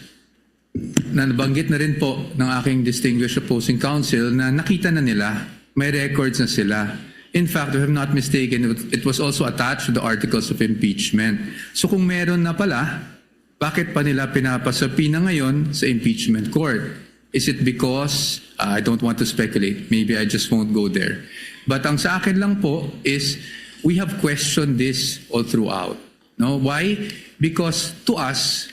S19: nabanggit na rin po ng aking distinguished opposing counsel na nakita na nila, may records na sila. In fact, if I'm not mistaken, it was also attached to the articles of impeachment. So kung meron na pala, bakit pa nila pinapasapina ngayon sa impeachment court? Is it because, I don't want to speculate, maybe I just won't go there. But ang sa akin lang po is, we have questioned this all throughout. No? Why? Because to us,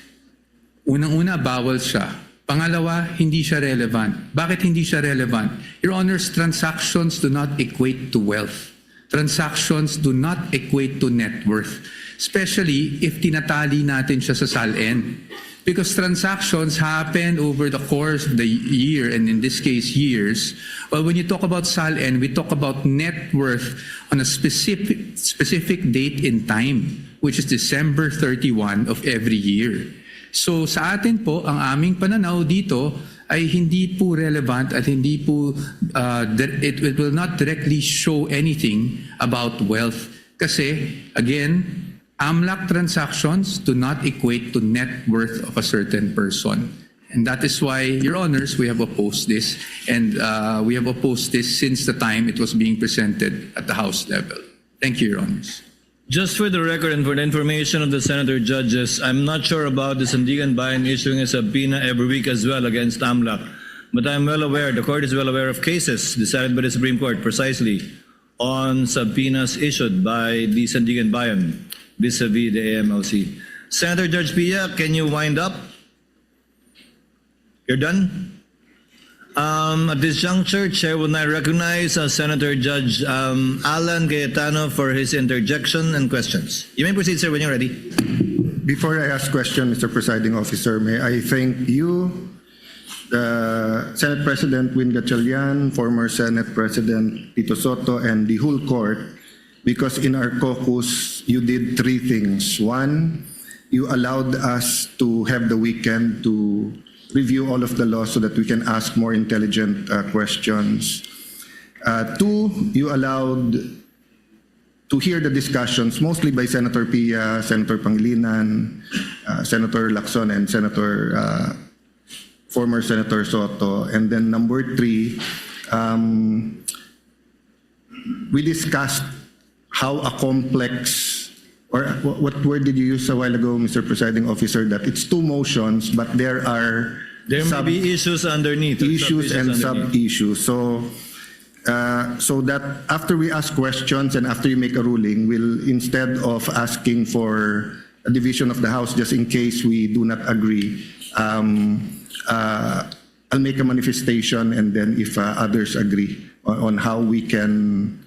S19: unang-una, bawal siya. Pangalawa, hindi siya relevant. Bakit hindi siya relevant? Your Honors, transactions do not equate to wealth. Transactions do not equate to net worth. Especially if tinatali natin siya sa SALN. Because transactions happen over the course of the year, and in this case, years. Well, when you talk about SALN, we talk about net worth on a specific date in time, which is December 31 of every year. So sa atin po, ang aming pananaw dito ay hindi po relevant at hindi po, it will not directly show anything about wealth. Kasi, again, AMLAC transactions do not equate to net worth of a certain person. And that is why, Your Honors, we have opposed this. And we have opposed this since the time it was being presented at the House level. Thank you, Your Honors.
S11: Just for the record and for the information of the Senator Judges, I'm not sure about the Sandigan Bayan issuing a subpoena every week as well against AMLAC. But I'm well aware, the court is well aware of cases decided by the Supreme Court precisely on subpoenas issued by the Sandigan Bayan vis-a-vis the AMLC. Senator Judge Pia, can you wind up? You're done? At this juncture, Chair will now recognize Senator Judge Alan Cayetano for his interjection and questions. You may proceed, sir, when you're ready.
S12: Before I ask question, Mr. Presiding Officer, may I thank you, the Senate President Win Gatchalian, former Senate President Tito Soto, and the whole court, because in our caucus, you did three things. One, you allowed us to have the weekend to review all of the laws so that we can ask more intelligent questions. Two, you allowed to hear the discussions, mostly by Senator Pia, Senator Pangilinan, Senator Lacson, and former Senator Soto. And then number three, we discussed how a complex, or what word did you use a while ago, Mr. Presiding Officer, that it's two motions, but there
S11: may be issues underneath.
S12: Issues and sub-issues. So that after we ask questions and after you make a ruling, we'll, instead of asking for a division of the House just in case we do not agree, I'll make a manifestation, and then if others agree on how we can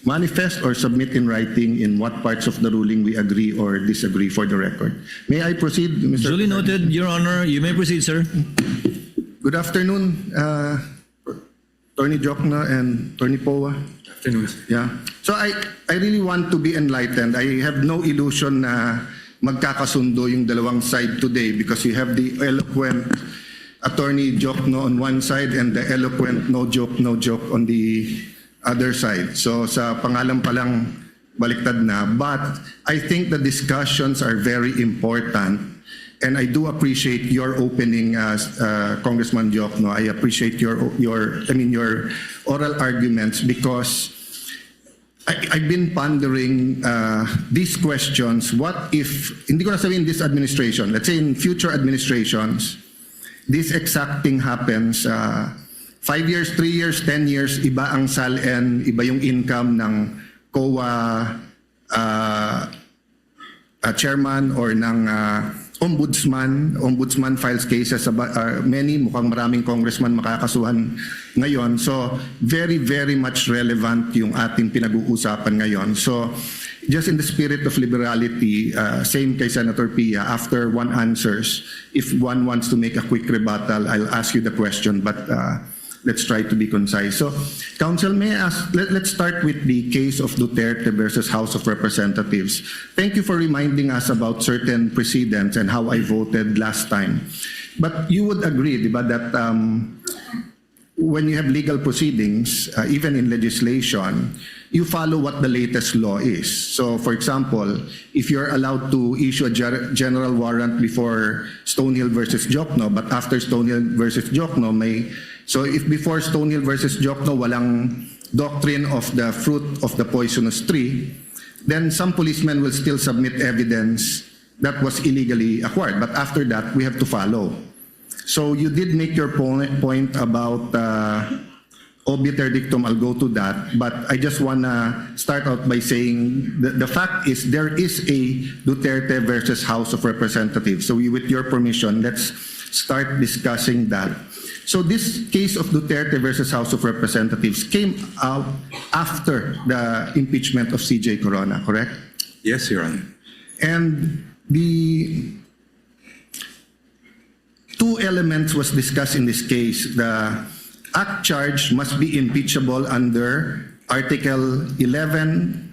S12: manifest or submit in writing in what parts of the ruling we agree or disagree for the record. May I proceed, Mr.
S11: Duly noted, Your Honor. You may proceed, sir.
S12: Good afternoon, Attorney Jokna and Attorney Poa.
S19: Afternoon.
S12: Yeah. So I really want to be enlightened. I have no illusion na magkakasundo yung dalawang side today because you have the eloquent Attorney Jokno on one side and the eloquent no joke on the other side. So sa pangalan pa lang baliktad na. But I think the discussions are very important, and I do appreciate your opening, Congressman Diokno. I appreciate your oral arguments, because I've been pondering these questions. What if, hindi ko na sabihin this administration, let's say in future administrations, this exact thing happens, 5 years, 3 years, 10 years, iba ang SALN, iba yung income ng COA chairman or ng ombudsman files cases, mukhang maraming congressman makakasuhan ngayon. So very, very much relevant yung ating pinag-uusapan ngayon. So just in the spirit of liberality, same kay Senator Pia, after one answers, if one wants to make a quick rebuttal, I'll ask you the question, but let's try to be concise. So, Council, may I ask, let's start with the case of Duterte versus House of Representatives. Thank you for reminding us about certain precedents and how I voted last time. But you would agree, di ba, that when you have legal proceedings, even in legislation, you follow what the latest law is. So, for example, if you're allowed to issue a general warrant before Stonehill versus Jokno, but after Stonehill versus Jokno, so if before Stonehill versus Jokno walang doctrine of the fruit of the poisonous tree, then some policemen will still submit evidence that was illegally acquired. But after that, we have to follow. So you did make your point about obiter dictum. I'll go to that. But I just want to start out by saying the fact is there is a Duterte versus House of Representatives. So with your permission, let's start discussing that. So this case of Duterte versus House of Representatives came out after the impeachment of CJ Corona, correct?
S18: Yes, Your Honor.
S12: And the two elements was discussed in this case. The act charge must be impeachable under Article 11,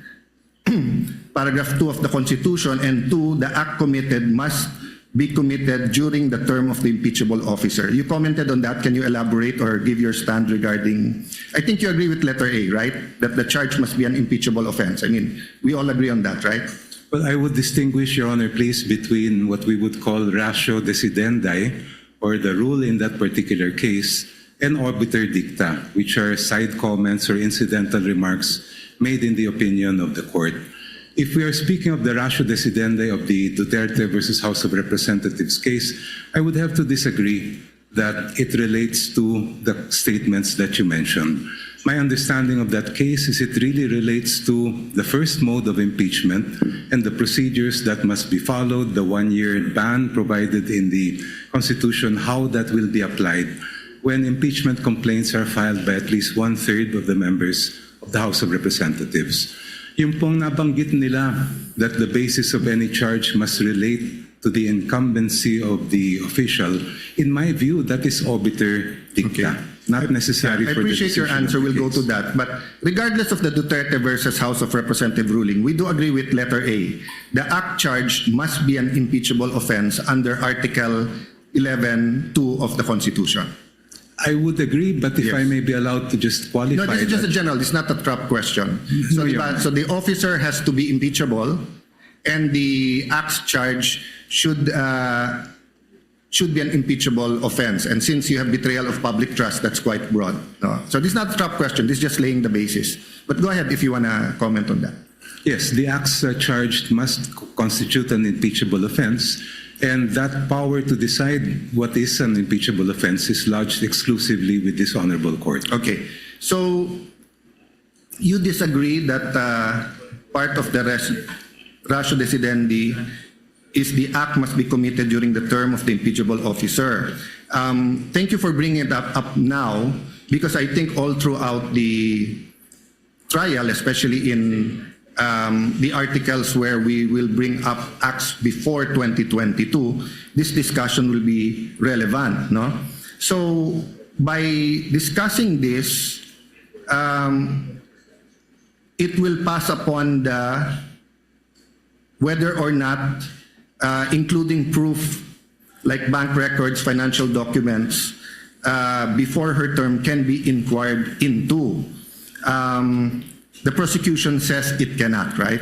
S12: Paragraph 2 of the Constitution, and 2, the act committed must be committed during the term of the impeachable officer. You commented on that. Can you elaborate or give your stand regarding, I think you agree with letter A, right? That the charge must be an impeachable offense. I mean, we all agree on that, right?
S18: Well, I would distinguish, Your Honor, please, between what we would call ratio decidendi, or the rule in that particular case, and obiter dicta, which are side comments or incidental remarks made in the opinion of the court. If we are speaking of the ratio decidendi of the Duterte versus House of Representatives case, I would have to disagree that it relates to the statements that you mentioned. My understanding of that case is it really relates to the first mode of impeachment and the procedures that must be followed, the one-year ban provided in the Constitution, how that will be applied when impeachment complaints are filed by at least 1/3 of the members of the House of Representatives. Yung pong nabanggit nila that the basis of any charge must relate to the incumbency of the official, in my view, that is obiter dicta, not necessary for the
S12: I appreciate your answer. We'll go to that. But regardless of the Duterte versus House of Representative ruling, we do agree with letter A. The act charge must be an impeachable offense under Article 11(2) of the Constitution.
S18: I would agree, but if I may be allowed to just qualify.
S12: No, this is just a general. This is not a trap question. So, so the officer has to be impeachable, and the acts charge should be an impeachable offense. And since you have betrayal of public trust, that's quite broad. No? So this is not a trap question. This is just laying the basis. But go ahead if you want to comment on that.
S18: Yes, the acts charged must constitute an impeachable offense. And that power to decide what is an impeachable offense is lodged exclusively with this honorable court.
S12: Okay. So you disagree that part of the ratio decidendi is the act must be committed during the term of the impeachable officer. Thank you for bringing it up now, because I think all throughout the trial, especially in the articles where we will bring up acts before 2022, this discussion will be relevant, no? So by discussing this, it will pass upon the whether or not including proof like bank records, financial documents before her term can be inquired into. the prosecution says it cannot, right?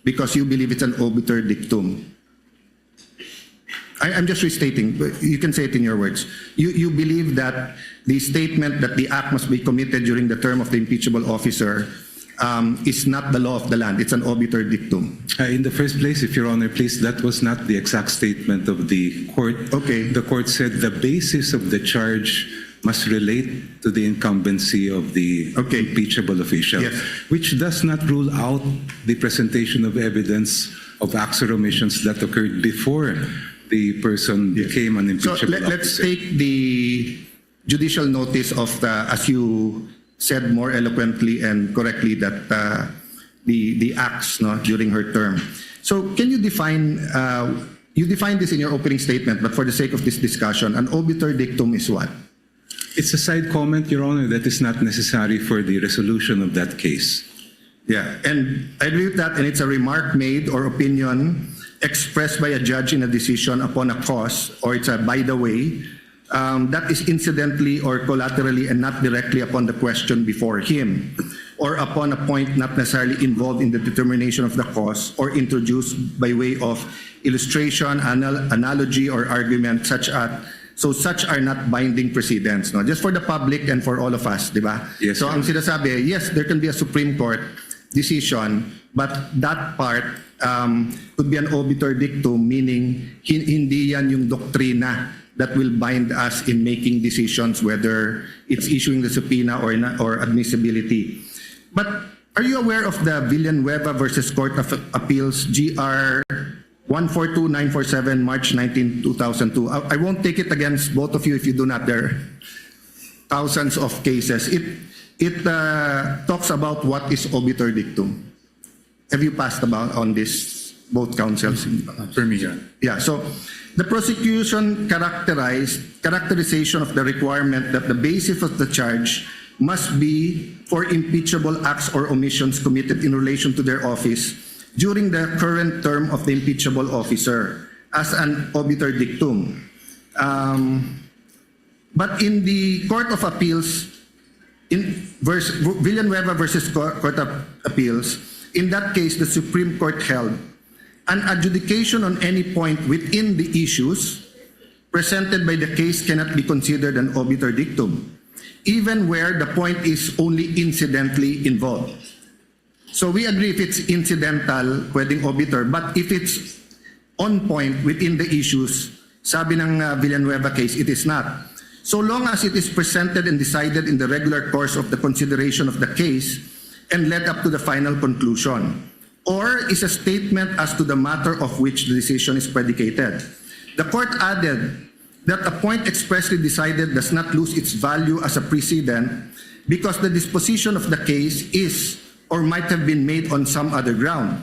S12: Because you believe it's an obiter dictum. I'm just restating, but you can say it in your words. You believe that the statement that the act must be committed during the term of the impeachable officer is not the law of the land. It's an obiter dictum.
S18: In the first place, if Your Honor, please, that was not the exact statement of the court.
S12: Okay.
S18: The court said the basis of the charge must relate to the incumbency of the impeachable official,
S12: Yes.
S18: which does not rule out the presentation of evidence of acts or omissions that occurred before the person became an
S12: So
S18: impeachable
S12: let's
S18: officer.
S12: take the judicial notice of the, as you said more eloquently and correctly, that the acts during her term. So can you define, you defined this in your opening statement, but for the sake of this discussion, an obiter dictum is what?
S18: It's a side comment, Your Honor, that is not necessary for the resolution of that case.
S12: Yeah, and I agree with that, and it's a remark made or opinion expressed by a judge in a decision upon a cause, or it's a by the way, that is incidentally or collaterally and not directly upon the question before him, or upon a point not necessarily involved in the determination of the cause, or introduced by way of illustration, analogy, or argument such are not binding precedents. No? Just for the public and for all of us, di ba?
S18: Yes,
S12: So ang sinasabi, yes, there can be a Supreme Court decision, but that part could be an obiter dictum, meaning hindi yan yung doktrina that will bind us in making decisions, whether it's issuing the subpoena or admissibility. But are you aware of the Villanueva versus Court of Appeals, GR 142947, March 19, 2002? I won't take it against both of you if you do not. There are thousands of cases. It talks about what is obiter dictum. Have you passed about on this, both counsels?
S19: For me, yeah.
S12: Yeah, so the prosecution characterization of the requirement that the basis of the charge must be for impeachable acts or omissions committed in relation to their office during the current term of the impeachable officer as an obiter dictum. But in the Court of Appeals, in Villanueva versus Court of Appeals, in that case, the Supreme Court held an adjudication on any point within the issues presented by the case cannot be considered an obiter dictum, even where the point is only incidentally involved. So we agree if it's incidental, pwedeng obiter, but if it's on point within the issues, sabi ng Villanueva case, it is not. So long as it is presented and decided in the regular course of the consideration of the case and led up to the final conclusion, or is a statement as to the matter of which the decision is predicated. The court added that a point expressly decided does not lose its value as a precedent because the disposition of the case is or might have been made on some other ground,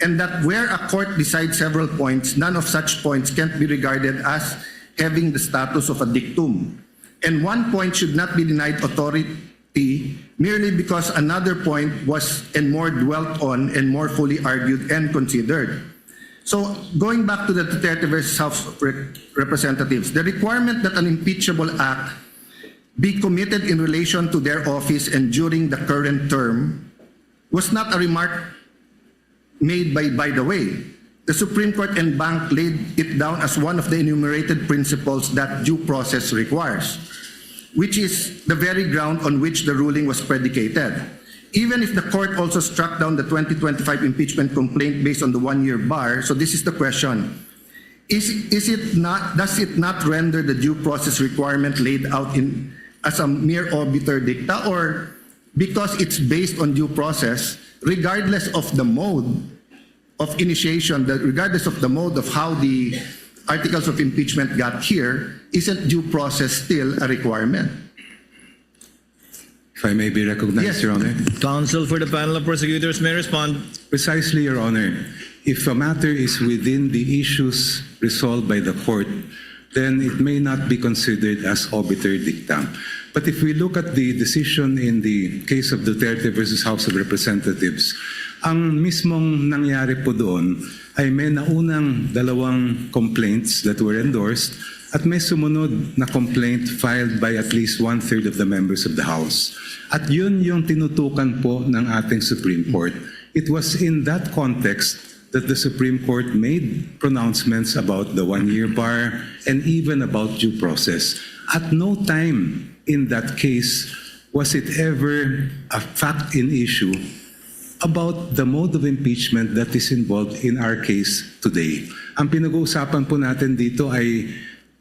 S12: and that where a court decides several points, none of such points can be regarded as having the status of a dictum. And one point should not be denied authority merely because another point was and more dwelt on and more fully argued and considered. So going back to the Duterte versus House of Representatives, the requirement that an impeachable act be committed in relation to their office and during the current term was not a remark made by the way. The Supreme Court and Bank laid it down as one of the enumerated principles that due process requires, which is the very ground on which the ruling was predicated. Even if the court also struck down the 2025 impeachment complaint based on the one-year bar, so this is the question, does it not render the due process requirement laid out as a mere obiter dicta, or because it's based on due process, regardless of the mode of initiation, regardless of the mode of how the articles of impeachment got here, isn't due process still a requirement?
S18: If I may be recognized,
S12: Yes.
S18: Your Honor.
S11: Counsel for the panel of prosecutors may respond.
S18: Precisely, Your Honor. If a matter is within the issues resolved by the court, then it may not be considered as obiter dictum. But if we look at the decision in the case of Duterte versus House of Representatives, ang mismong nangyari po doon ay may naunang dalawang complaints that were endorsed at may sumunod na complaint filed by at least 1/3 of the members of the House. At yun yung tinutukan po ng ating Supreme Court. It was in that context that the Supreme Court made pronouncements about the 1-year bar and even about due process. At no time in that case was it ever a fact in issue about the mode of impeachment that is involved in our case today. Ang pinag-uusapan po natin dito ay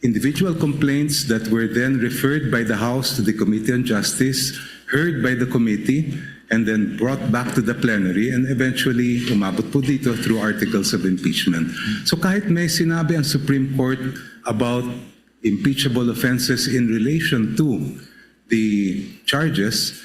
S18: individual complaints that were then referred by the House to the Committee on Justice, heard by the committee, and then brought back to the plenary and eventually umabot po dito through articles of impeachment. So kahit may sinabi ang Supreme Court about impeachable offenses in relation to the charges,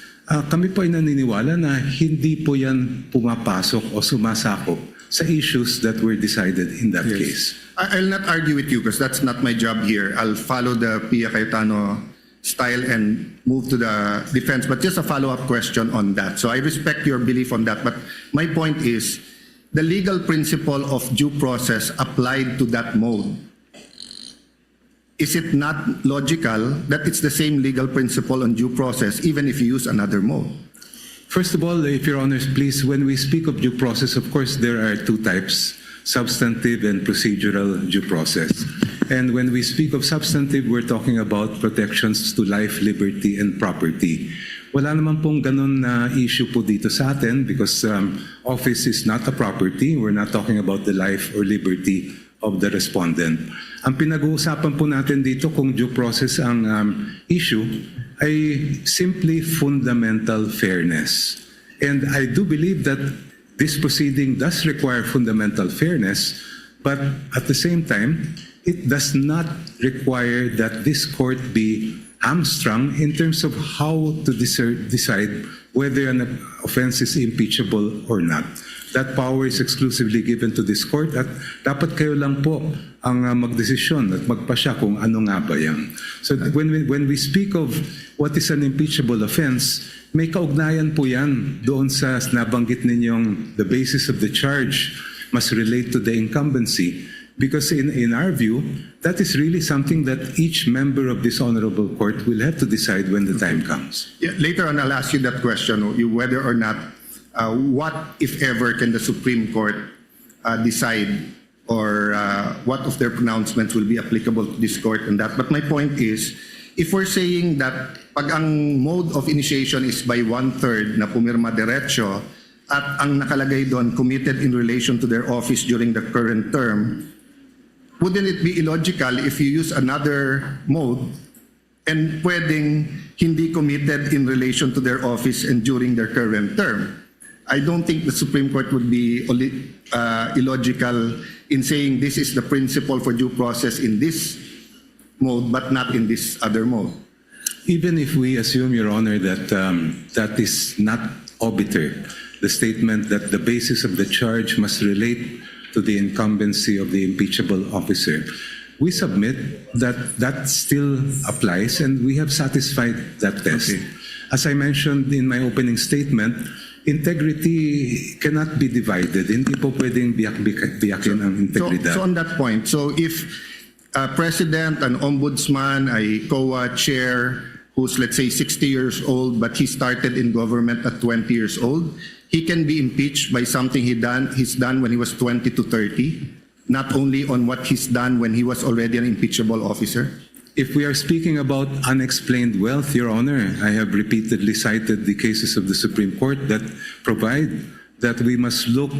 S18: kami po ay naniniwala na hindi po yan pumapasok o sumasakop sa issues that were decided in that case.
S12: I'll not argue with you because that's not my job here. I'll follow the Pia Cayetano style and move to the defense. But just a follow-up question on that. So I respect your belief on that. But my point is, the legal principle of due process applied to that mode, is it not logical that it's the same legal principle on due process even if you use another mode?
S18: First of all, if Your Honors, please, when we speak of due process, of course, there are two types, substantive and procedural due process. And when we speak of substantive, we're talking about protections to life, liberty, and property. Wala naman pong ganun na issue po dito sa atin because office is not a property. We're not talking about the life or liberty of the respondent. Ang pinag-uusapan po natin dito kung due process ang issue ay simply fundamental fairness. And I do believe that this proceeding does require fundamental fairness, but at the same time, it does not require that this court be hamstrung in terms of how to decide whether an offense is impeachable or not. That power is exclusively given to this court at dapat kayo lang po ang magdesisyon at magpasya kung ano nga ba yan. So when we speak of what is an impeachable offense, may kaugnayan po yan doon sa nabanggit ninyong the basis of the charge must relate to the incumbency. Because in our view, that is really something that each member of this honorable court will have to decide when the time comes.
S12: Yeah, later on, I'll ask you that question, whether or not, what, if ever, can the Supreme Court decide or what of their pronouncements will be applicable to this court and that. But my point is, if we're saying that pag ang mode of initiation is by 1/3 na pumirma derecho at ang nakalagay doon committed in relation to their office during the current term, wouldn't it be illogical if you use another mode and pwedeng hindi committed in relation to their office and during their current term? I don't think the Supreme Court would be illogical in saying this is the principle for due process in this mode but not in this other mode.
S18: Even if we assume, Your Honor, that that is not obiter, the statement that the basis of the charge must relate to the incumbency of the impeachable officer, we submit that that still applies and we have satisfied that test. Okay. As I mentioned in my opening statement, integrity cannot be divided. Hindi po pwedeng biyakin ang integridad.
S12: So on that point, so if a president, an ombudsman, a COA chair who's let's say 60 years old but he started in government at 20 years old, he can be impeached by something he's done when he was 20 to 30, not only on what he's done when he was already an impeachable officer?
S18: If we are speaking about unexplained wealth, Your Honor, I have repeatedly cited the cases of the Supreme Court that provide that we must look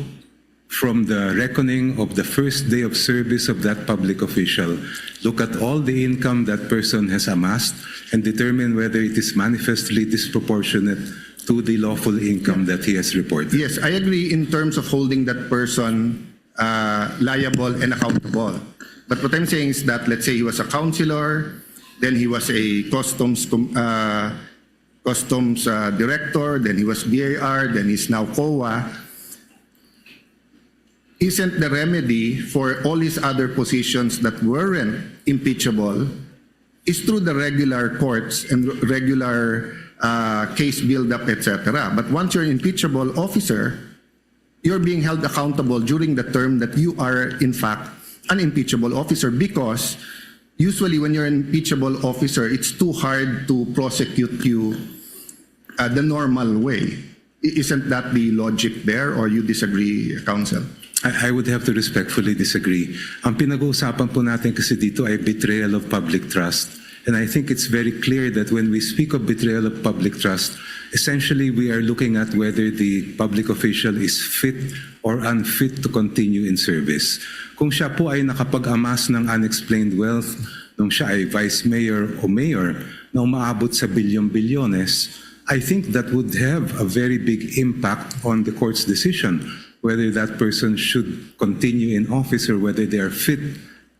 S18: from the reckoning of the first day of service of that public official, look at all the income that person has amassed, and determine whether it is manifestly disproportionate to the lawful income that he has reported.
S12: Yes, I agree in terms of holding that person liable and accountable. But what I'm saying is that, let's say he was a councilor, then he was a customs director, then he was BAR, then he's now COA. Isn't the remedy for all his other positions that weren't impeachable is through the regular courts and regular case build-up, etc. But once you're an impeachable officer, you're being held accountable during the term that you are, in fact, an impeachable officer because usually when you're an impeachable officer, it's too hard to prosecute you the normal way. Isn't that the logic there, or you disagree, Counsel?
S18: I would have to respectfully disagree. Ang pinag-uusapan po natin kasi dito ay betrayal of public trust. And I think it's very clear that when we speak of betrayal of public trust, essentially we are looking at whether the public official is fit or unfit to continue in service. Kung siya po ay nakapag-amas ng unexplained wealth, nung siya ay vice mayor o mayor na umaabot sa bilyon-bilyones, I think that would have a very big impact on the court's decision whether that person should continue in office or whether they are fit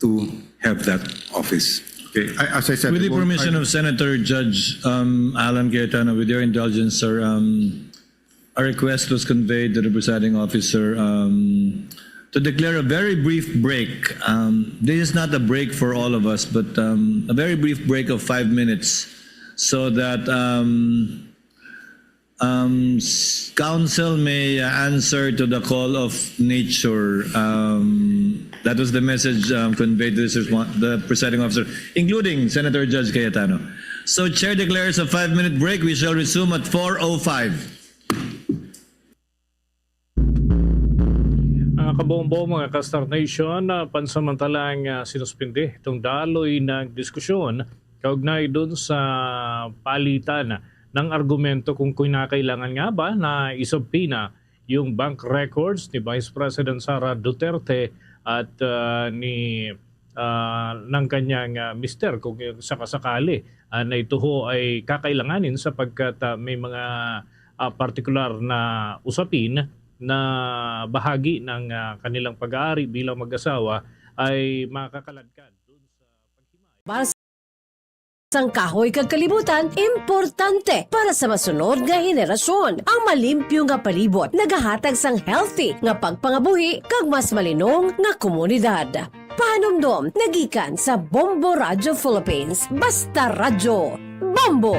S18: to have that office.
S12: Okay, as I said,
S11: With the permission of Senator Judge Alan Cayetano, with your indulgence, sir, a request was conveyed to the presiding officer to declare a very brief break. This is not a break for all of us, but a very brief break of 5 minutes so that counsel may answer to the call of nature. That was the message conveyed to the presiding officer, including Senator Judge Cayetano. So Chair declares a 5-minute break. We shall resume at 4:05.
S21: kaBombo, mga ka-Star Nation, pansamantalang sinuspindi itong daloy ng diskusyon kaugnay dun sa palitan ng argumento kung kinakailangan nga ba na isubpina yung bank records ni Vice President Sara Duterte at ng kanyang mister kung sakasakali na ito ho ay kakailanganin sapagkat may mga partikular na usapin na bahagi ng kanilang pag-aari bilang mag-asawa ay makakaladkad dun sa paghimay.
S9: Sang kahoy kag kalibutan, importante para sa masunod nga henerasyon. Ang malimpyo nga palibot nagahatag sang healthy nga pagpangabuhi kag mas malinong nga komunidad. Pahanumdom nagikan sa Bombo Radyo Philippines. Basta radyo, Bombo!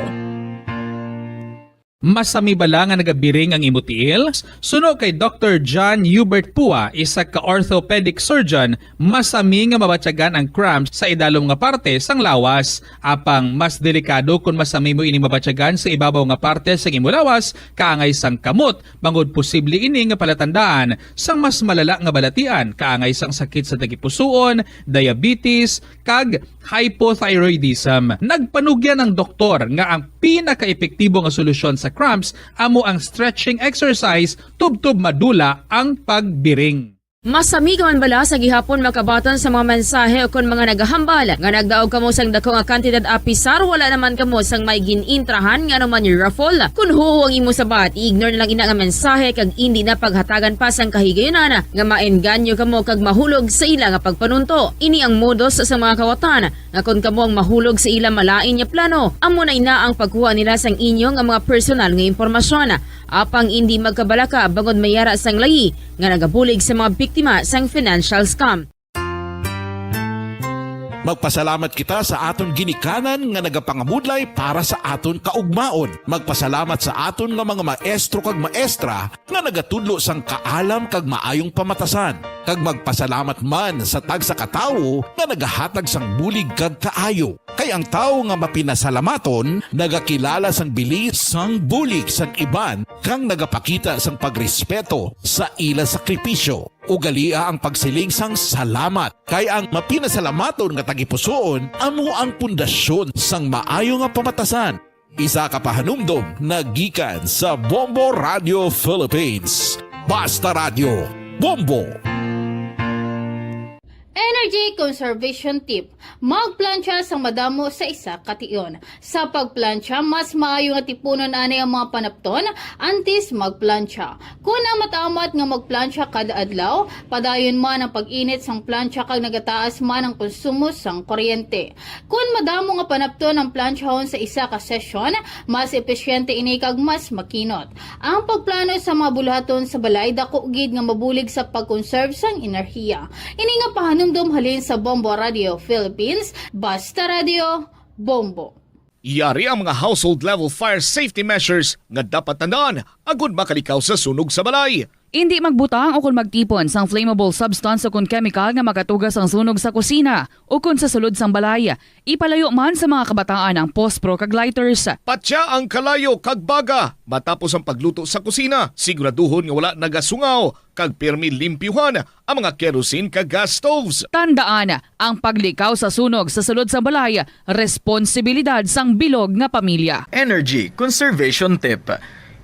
S22: Masami bala nga nagabiring ang imutiil? Suno kay Dr. John Hubert Pua, isa ka-orthopedic surgeon, masami nga mabatyagan ang cramps sa idalom nga parte sang lawas. Apang mas delikado kung masami mo ini mabatyagan sa ibabaw nga parte sang imulawas, kaangay sang kamot, bangod posible ini nga palatandaan sang mas malala nga balatian, kaangay sang sakit sa dagipusoon, diabetes, kag hypothyroidism. Nagpanugyan ng doktor nga ang pinaka-epektibo nga solusyon sa cramps amo ang stretching exercise tubtob madula ang pagbiring.
S23: Masami ka man bala sa gihapon makabaton sa mga mensahe o kon mga nagahambal nga nagdaog kamo sang dako nga kantidad apisar wala naman kamo sang may ginintrahan nga naman yung raffle. Kun huo ang imo sabat, ignore na lang ina nga mensahe kag hindi na paghatagan pa sang kahigayonan nga maengganyo kamo kag mahulog sa ila nga pagpanunto. Ini ang modus sa mga kawatan nga kun kamo ang mahulog sa ila malain nga plano, amo na ina ang pagkuha nila sang inyo nga mga personal nga impormasyon. Apang hindi magkabalaka bangod mayara sang layi nga nagabulig sa mga biktima sang financial scam.
S24: Magpasalamat kita sa aton ginikanan nga nagapangamudlay para sa aton kaugmaon. Magpasalamat sa aton nga mga maestro kag maestra nga nagatudlo sang kaalam kag maayong pamatasan. Kag magpasalamat man sa tagsa katawo nga nagahatag sang bulig kag kaayo. Kay ang tao nga mapinasalamaton nagakilala sang bilis sang bulig sang iban kang nagapakita sang pagrespeto sa ila sakripisyo. Ugalia ang pagsiling sang salamat. Kay ang mapinasalamaton nga tagipusoon amo ang pundasyon sang maayo nga pamatasan. Isa ka pahanumdom nagikan sa Bombo Radio Philippines. Basta Radio, Bombo!
S25: Energy conservation tip. Magplansya sang madamo sa isa ka tion. Sa pagplansya, mas maayo nga tipunon ani ang mga panapton antes magplansya. Kung ang matamat nga magplansya kada adlaw, padayon man ang pag-init sang plansya kag nagataas man ang konsumo sang kuryente. Kung madamo nga panapton ang plansyahon sa isa ka sesyon, mas epesyente ini kag mas makinot. Ang pagplano sa mga bulaton sa balay dako gid nga mabulig sa pag-conserve sang enerhiya. Ini nga pahanumdom halin sa Bombo Radio Philippines. Basta Radio, Bombo.
S2: Yari ang mga household level fire safety measures nga dapat tandaan agud makalikaw sa sunog sa balay.
S8: Hindi magbutang o kung magtipon sang flammable substance o kung chemical nga makatugas ang sunog sa kusina o kung sa sulod sang balay. Ipalayo man sa mga kabataan ang pospro kag lighters.
S2: Patya ang kalayo kag baga matapos ang pagluto sa kusina. Siguraduhon nga wala nagasungaw kag pirmi limpyuhan ang mga kerosene kag gas stoves.
S8: Tandaan, ang paglikaw sa sunog sa sulod sa balay, responsibilidad sang bilog nga pamilya.
S1: Energy conservation tip.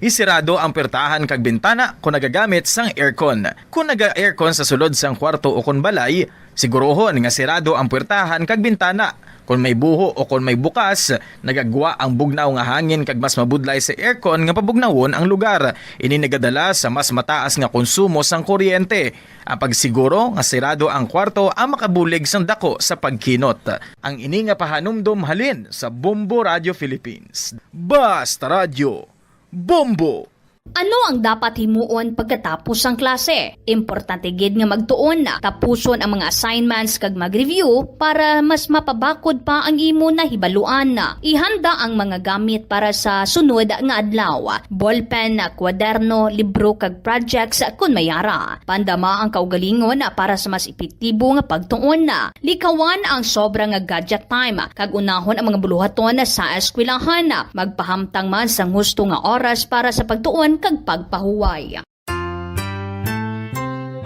S1: Isirado ang pertahan kag bintana kung nagagamit sang aircon. Kung naga-aircon sa sulod sang kwarto o kung balay, sigurohon nga sirado ang pertahan kag bintana. Kung may buho o kung may bukas, nagagwa ang bugnaw nga hangin kag mas mabudlay sa aircon nga pabugnawon ang lugar. Ini nagadala sa mas mataas nga konsumo sang kuryente. Ang pagsiguro nga sirado ang kwarto ang makabulig sang dako sa pagkinot. Ang ini nga pahanumdom halin sa Bombo Radyo Philippines. Basta Radio Bombo!
S3: Ano ang dapat himuon pagkatapos ang klase? Importante gid nga magtuon na tapuson ang mga assignments kag mag-review para mas mapabakod pa ang imo na hibaluan na. Ihanda ang mga gamit para sa sunod nga adlaw. Ballpen, kwaderno, libro kag projects kun mayara. Pandama ang kaugalingon para sa mas epektibo nga pagtuon na. Likawan ang sobra nga gadget time kag unahon ang mga buluhaton sa eskwelahan. Magpahamtang man sa gusto nga oras para sa pagtuon kag pagpahuway.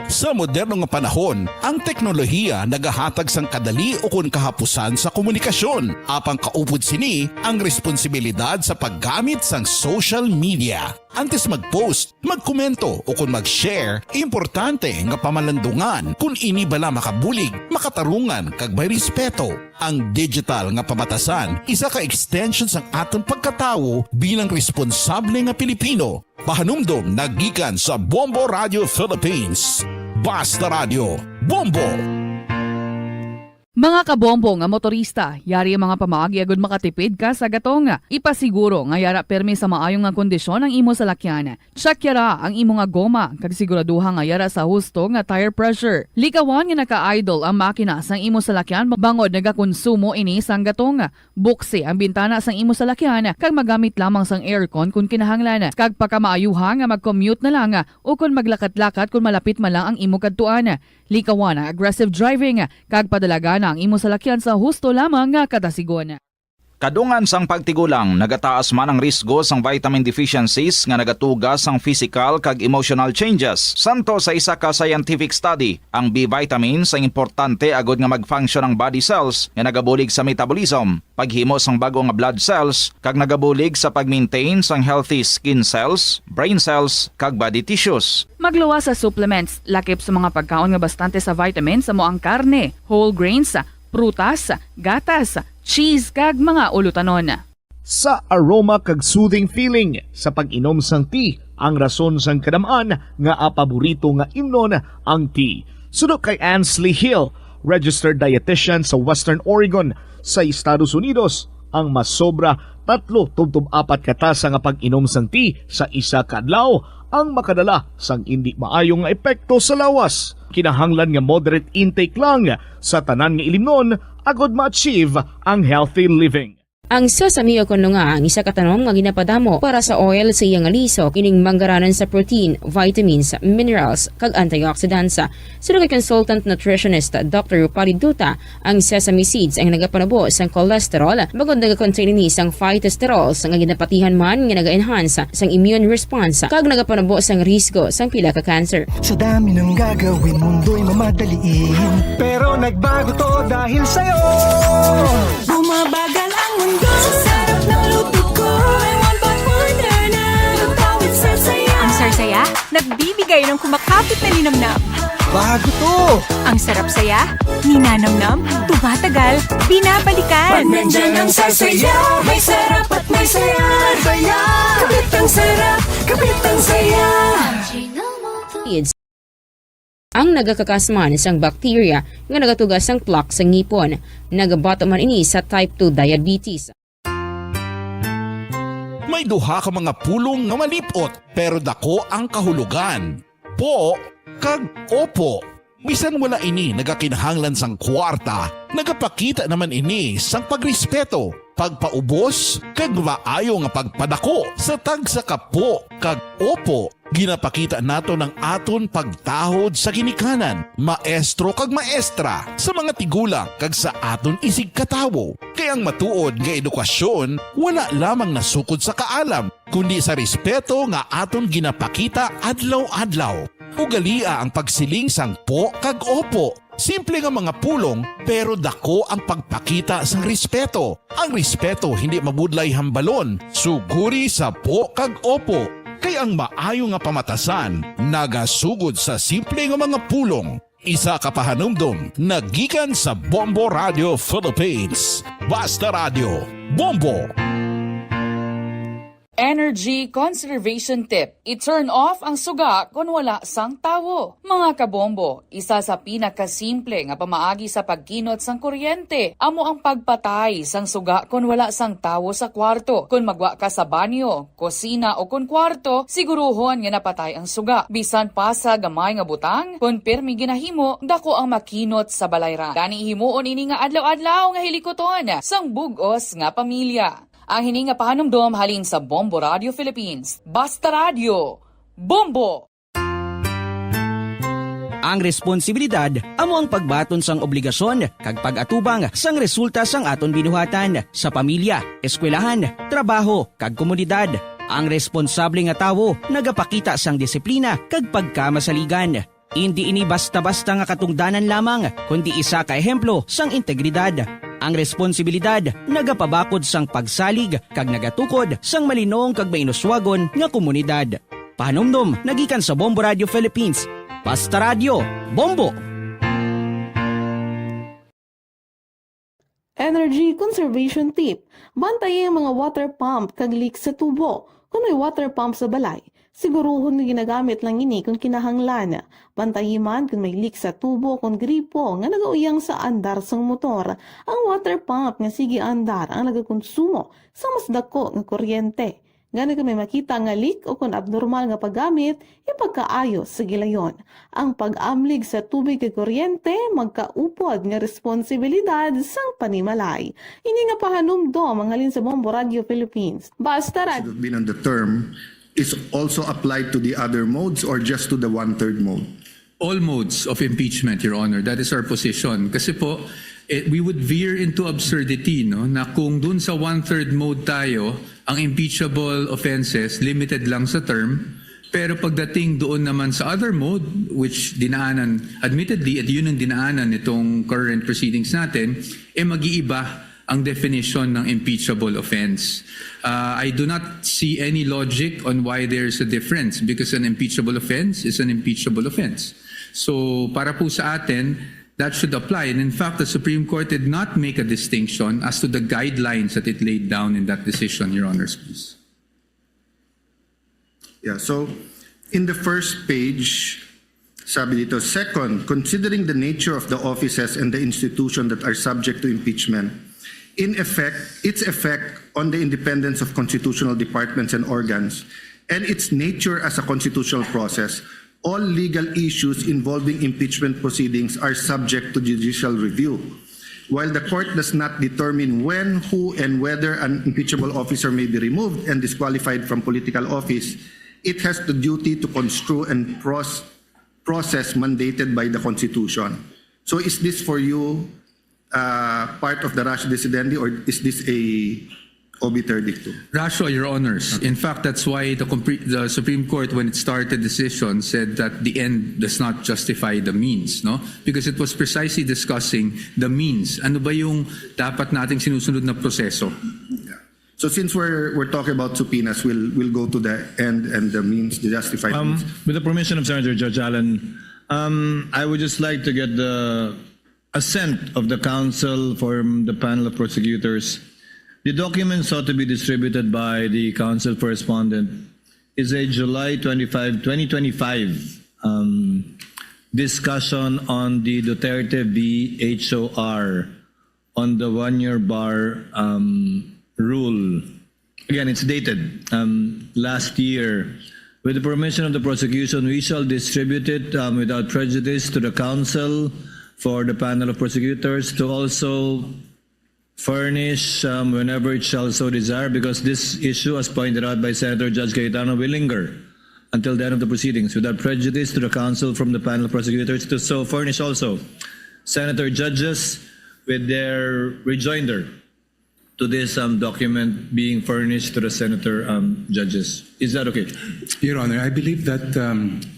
S24: Sa moderno nga panahon, ang teknolohiya nagahatag sang kadali o kun kahapusan sa komunikasyon. Apang kaupod sini ang responsibilidad sa paggamit sang social media. Antes mag-post, magkomento o kung mag-share, importante nga pamalandungan kung ini bala makabulig, makatarungan kag may respeto. Ang digital nga pamatasan, isa ka extension sang aton pagkatawo bilang responsable nga Pilipino. Pahanumdom nagikan sa Bombo Radio Philippines. Basta Radio Bombo!
S8: Mga kabombo nga motorista, yari ang mga pamaagi agud makatipid ka sa gatong. Ipasiguro nga yara permi sa maayong nga kondisyon ang imo salakyan. Check yara ang imo nga goma kag siguraduha nga yara sa husto nga tire pressure. Likawan nga naka-idle ang makina sang imo salakyan bangod nagakonsumo ini sang gatong. Buksi ang bintana sang imo salakyan kag magamit lamang sang aircon kung kinahanglan. Kag pagkamaayuha nga mag-commute na lang o kung maglakat-lakat kung malapit man lang ang imo kadtuan. Likawan ang aggressive driving kag padalaga na ang imo salakyan sa husto lamang nga katasigon.
S5: Kadungan sang pagtigulang, nagataas man ang risgo sang vitamin deficiencies nga nagatugas sang physical kag emotional changes. Santo sa isa ka scientific study, ang B vitamins ang importante agod nga mag-function ang body cells nga nagabulig sa metabolism, paghimo sang bago nga blood cells kag nagabulig sa pag-maintain sang healthy skin cells, brain cells kag body tissues.
S8: Magluwas sa supplements, lakip sa mga pagkaon nga bastante sa vitamins sa moang karne, whole grains, prutas, gatas, cheese kag mga ulutanon.
S2: Sa aroma kag soothing feeling sa pag-inom sang tea, ang rason sang kadamaan nga paborito nga imnon ang tea. Sunod kay Ansley Hill, registered dietitian sa Western Oregon sa Estados Unidos, ang mas sobra 3-4 katasa nga pag-inom sang tea sa isa ka adlaw ang makadala sang hindi maayong nga epekto sa lawas. Kinahanglan nga moderate intake lang sa tanan nga ilimnon agod ma-achieve ang healthy living.
S23: Ang sesame o kuno nga ang isa ka tanom nga ginapadamo para sa oil sa iyang alisok ining manggaranan sa protein, vitamins, minerals kag antioxidants. Sino kay consultant nutritionist Dr. Sara Duterte, ang sesame seeds ang nagapanabo sa cholesterol bagod nagakontain ni sang phytosterols nga ginapatihan man nga naga-enhance sang immune response kag nagapanabo sang risgo sang pila ka cancer.
S6: Sa dami ng gagawin mundo'y mamadaliin, pero nagbago to dahil sa'yo. Bumabagal ang mundo. Sa sarap ng luto ko, may one pot wonder na lutawid sarsaya.
S7: Ang sarsaya, nagbibigay ng kumakapit na linamnam.
S6: Bago to!
S7: Ang sarap saya, ninanamnam, tumatagal, binabalikan.
S6: Pag nandyan ang sarsaya, may sarap at may saya. Saya! Kapit ang sarap, kapit ang saya.
S23: Ang nagakakasman sang bakterya nga nagatugas sang plaque sa ngipon. Nagabato man ini sa type 2 diabetes.
S24: May duha ka mga pulong nga malipot pero dako ang kahulugan. Po kag opo. Bisan wala ini nagakinahanglan sang kwarta, nagapakita naman ini sang pagrespeto, pagpaubos kag maayo nga pagpadako sa tagsa ka po kag opo. Ginapakita nato ng aton pagtahod sa ginikanan, maestro kag maestra, sa mga tigulang kag sa aton isig katawo. Kaya ang matuod nga edukasyon, wala lamang nasukod sa kaalam, kundi sa respeto nga aton ginapakita adlaw-adlaw. Ugalia ang pagsiling sang po kag opo. Simple nga mga pulong pero dako ang pagpakita sang respeto. Ang respeto hindi mabudlay hambalon, suguri sa po kag opo. Kaya ang maayo nga pamatasan, nagasugod sa simple nga mga pulong. Isa ka pahanumdom, nagikan sa Bombo Radio Philippines. Basta Radio, Bombo!
S8: Energy conservation tip. I-turn off ang suga kung wala sang tawo. Mga kabombo, isa sa pinakasimple nga pamaagi sa pagkinot sang kuryente, amo ang pagpatay sang suga kung wala sang tawo sa kwarto. Kung magwa ka sa banyo, kusina o kung kwarto, siguruhon nga napatay ang suga. Bisan pa sa gamay nga butang, kung pirmi ginahimo, dako ang makinot sa balayran. Dani himuon ini nga adlaw-adlaw nga hilikoton sang bugos nga pamilya. Ang hininga pahanumdom halin sa Bombo Radio Philippines. Basta Radio, Bombo!
S4: Ang responsibilidad amo ang pagbaton sang obligasyon kag pag-atubang sang resulta sang aton binuhatan sa pamilya, eskwelahan, trabaho kag komunidad. Ang responsable nga tawo nagapakita sang disiplina kag pagkamasaligan. Hindi ini basta-basta nga katungdanan lamang, kundi isa ka ehemplo sang integridad. Ang responsibilidad nagapabakod sang pagsalig kag nagatukod sang malinong kag mainuswagon nga komunidad. Pahanumdom nagikan sa Bombo Radio Philippines. Basta Radio, Bombo!
S13: Energy conservation tip. Bantayin ang mga water pump kag leak sa tubo. Kung may water pump sa balay, siguruhon na ginagamit lang ini kung kinahanglan. Bantayin man kung may leak sa tubo kung gripo nga nagauyang sa andar sang motor. Ang water pump nga sige andar ang nagakonsumo sa mas dako nga kuryente. Gani kung may makita nga leak o kung abnormal nga paggamit, ipagkaayos sa gilayon. Ang pag-amlig sa tubig kay kuryente, magkaupod nga responsibilidad sang panimalay. Ini nga pahanumdom ang halin sa Bombo Radio Philippines. Basta Radio.
S12: Been on the term is also applied to the other modes or just to the 1/3 mode?
S19: All modes of impeachment, Your Honor. That is our position. Kasi po, we would veer into absurdity, no? Na kung dun sa 1/3 mode tayo, ang impeachable offenses limited lang sa term, pero pagdating doon naman sa other mode, which dinaanan, admittedly, at yun ang dinaanan itong current proceedings natin, mag-iiba ang definition ng impeachable offense. I do not see any logic on why there's a difference because an impeachable offense is an impeachable offense. So para po sa atin, that should apply. And in fact, the Supreme Court did not make a distinction as to the guidelines that it laid down in that decision, Your Honors, please.
S12: Yeah, so in the first page, sabi dito, second, considering the nature of the offices and the institution that are subject to impeachment, in effect, its effect on the independence of constitutional departments and organs, and its nature as a constitutional process, all legal issues involving impeachment proceedings are subject to judicial review. While the court does not determine when, who, and whether an impeachable officer may be removed and disqualified from political office, it has the duty to construe and process mandated by the Constitution. So is this for you part of the ratio decidendi, or is this a obiter dictum?
S19: Ratio, Your Honors. In fact, that's why the Supreme Court, when it started decision, said that the end does not justify the means, no? Because it was precisely discussing the means. Ano ba yung dapat nating sinusunod na proseso?
S12: Yeah. So since we're talking about subpoenas, we'll go to the end and the means, the justified means.
S11: With the permission of Senator Judge Allen, I would just like to get the assent of the counsel from the panel of prosecutors. The document sought to be distributed by the counsel for respondent is a July 25, 2025 discussion on the Duterte v. HOR on the 1-year bar rule. Again, it's dated last year. With the permission of the prosecution, we shall distribute it without prejudice to the counsel for the panel of prosecutors to also furnish whenever it shall so desire, because this issue, as pointed out by Senator Judge Cayetano, will linger until the end of the proceedings without prejudice to the counsel from the panel of prosecutors to so furnish also senator judges with their rejoinder to this document being furnished to the senator judges. Is that okay?
S18: Your Honor, I believe that,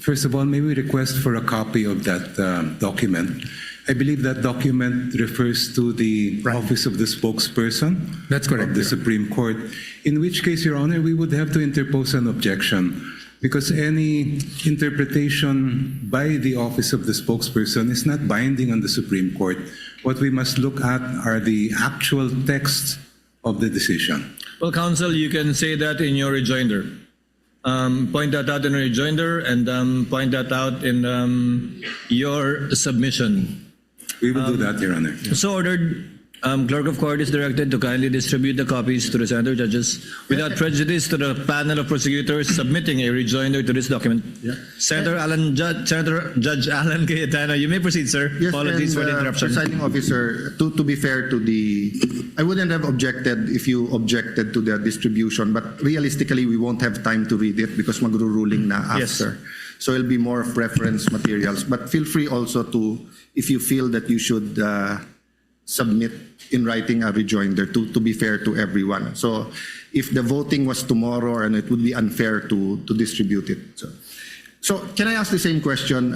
S18: first of all, may we request for a copy of that document. I believe that document refers to the office of the spokesperson.
S19: That's correct,
S18: Of the
S19: Your
S18: Supreme Court, in which case, Your Honor, we would have to interpose an objection because any interpretation by the office of the spokesperson is not binding on the Supreme Court. What we must look at are the actual texts of the decision.
S11: Well, counsel, you can say that in your rejoinder. Point that out in your rejoinder and point that out in your submission.
S18: We will do that, Your Honor.
S11: So ordered. Clerk of Court is directed to kindly distribute the copies to the senator judges without prejudice to the panel of prosecutors submitting a rejoinder to this document. Senator Judge Alan Cayetano, you may proceed, sir.
S12: Yes,
S11: Apologies for the interruption.
S12: Presiding officer, to be fair to the, I wouldn't have objected if you objected to the distribution, but realistically, we won't have time to read it because magruruling na after. So it'll be more of reference materials. But feel free also to, if you feel that you should submit in writing a rejoinder to be fair to everyone. So if the voting was tomorrow, and it would be unfair to distribute it. So can I ask the same question,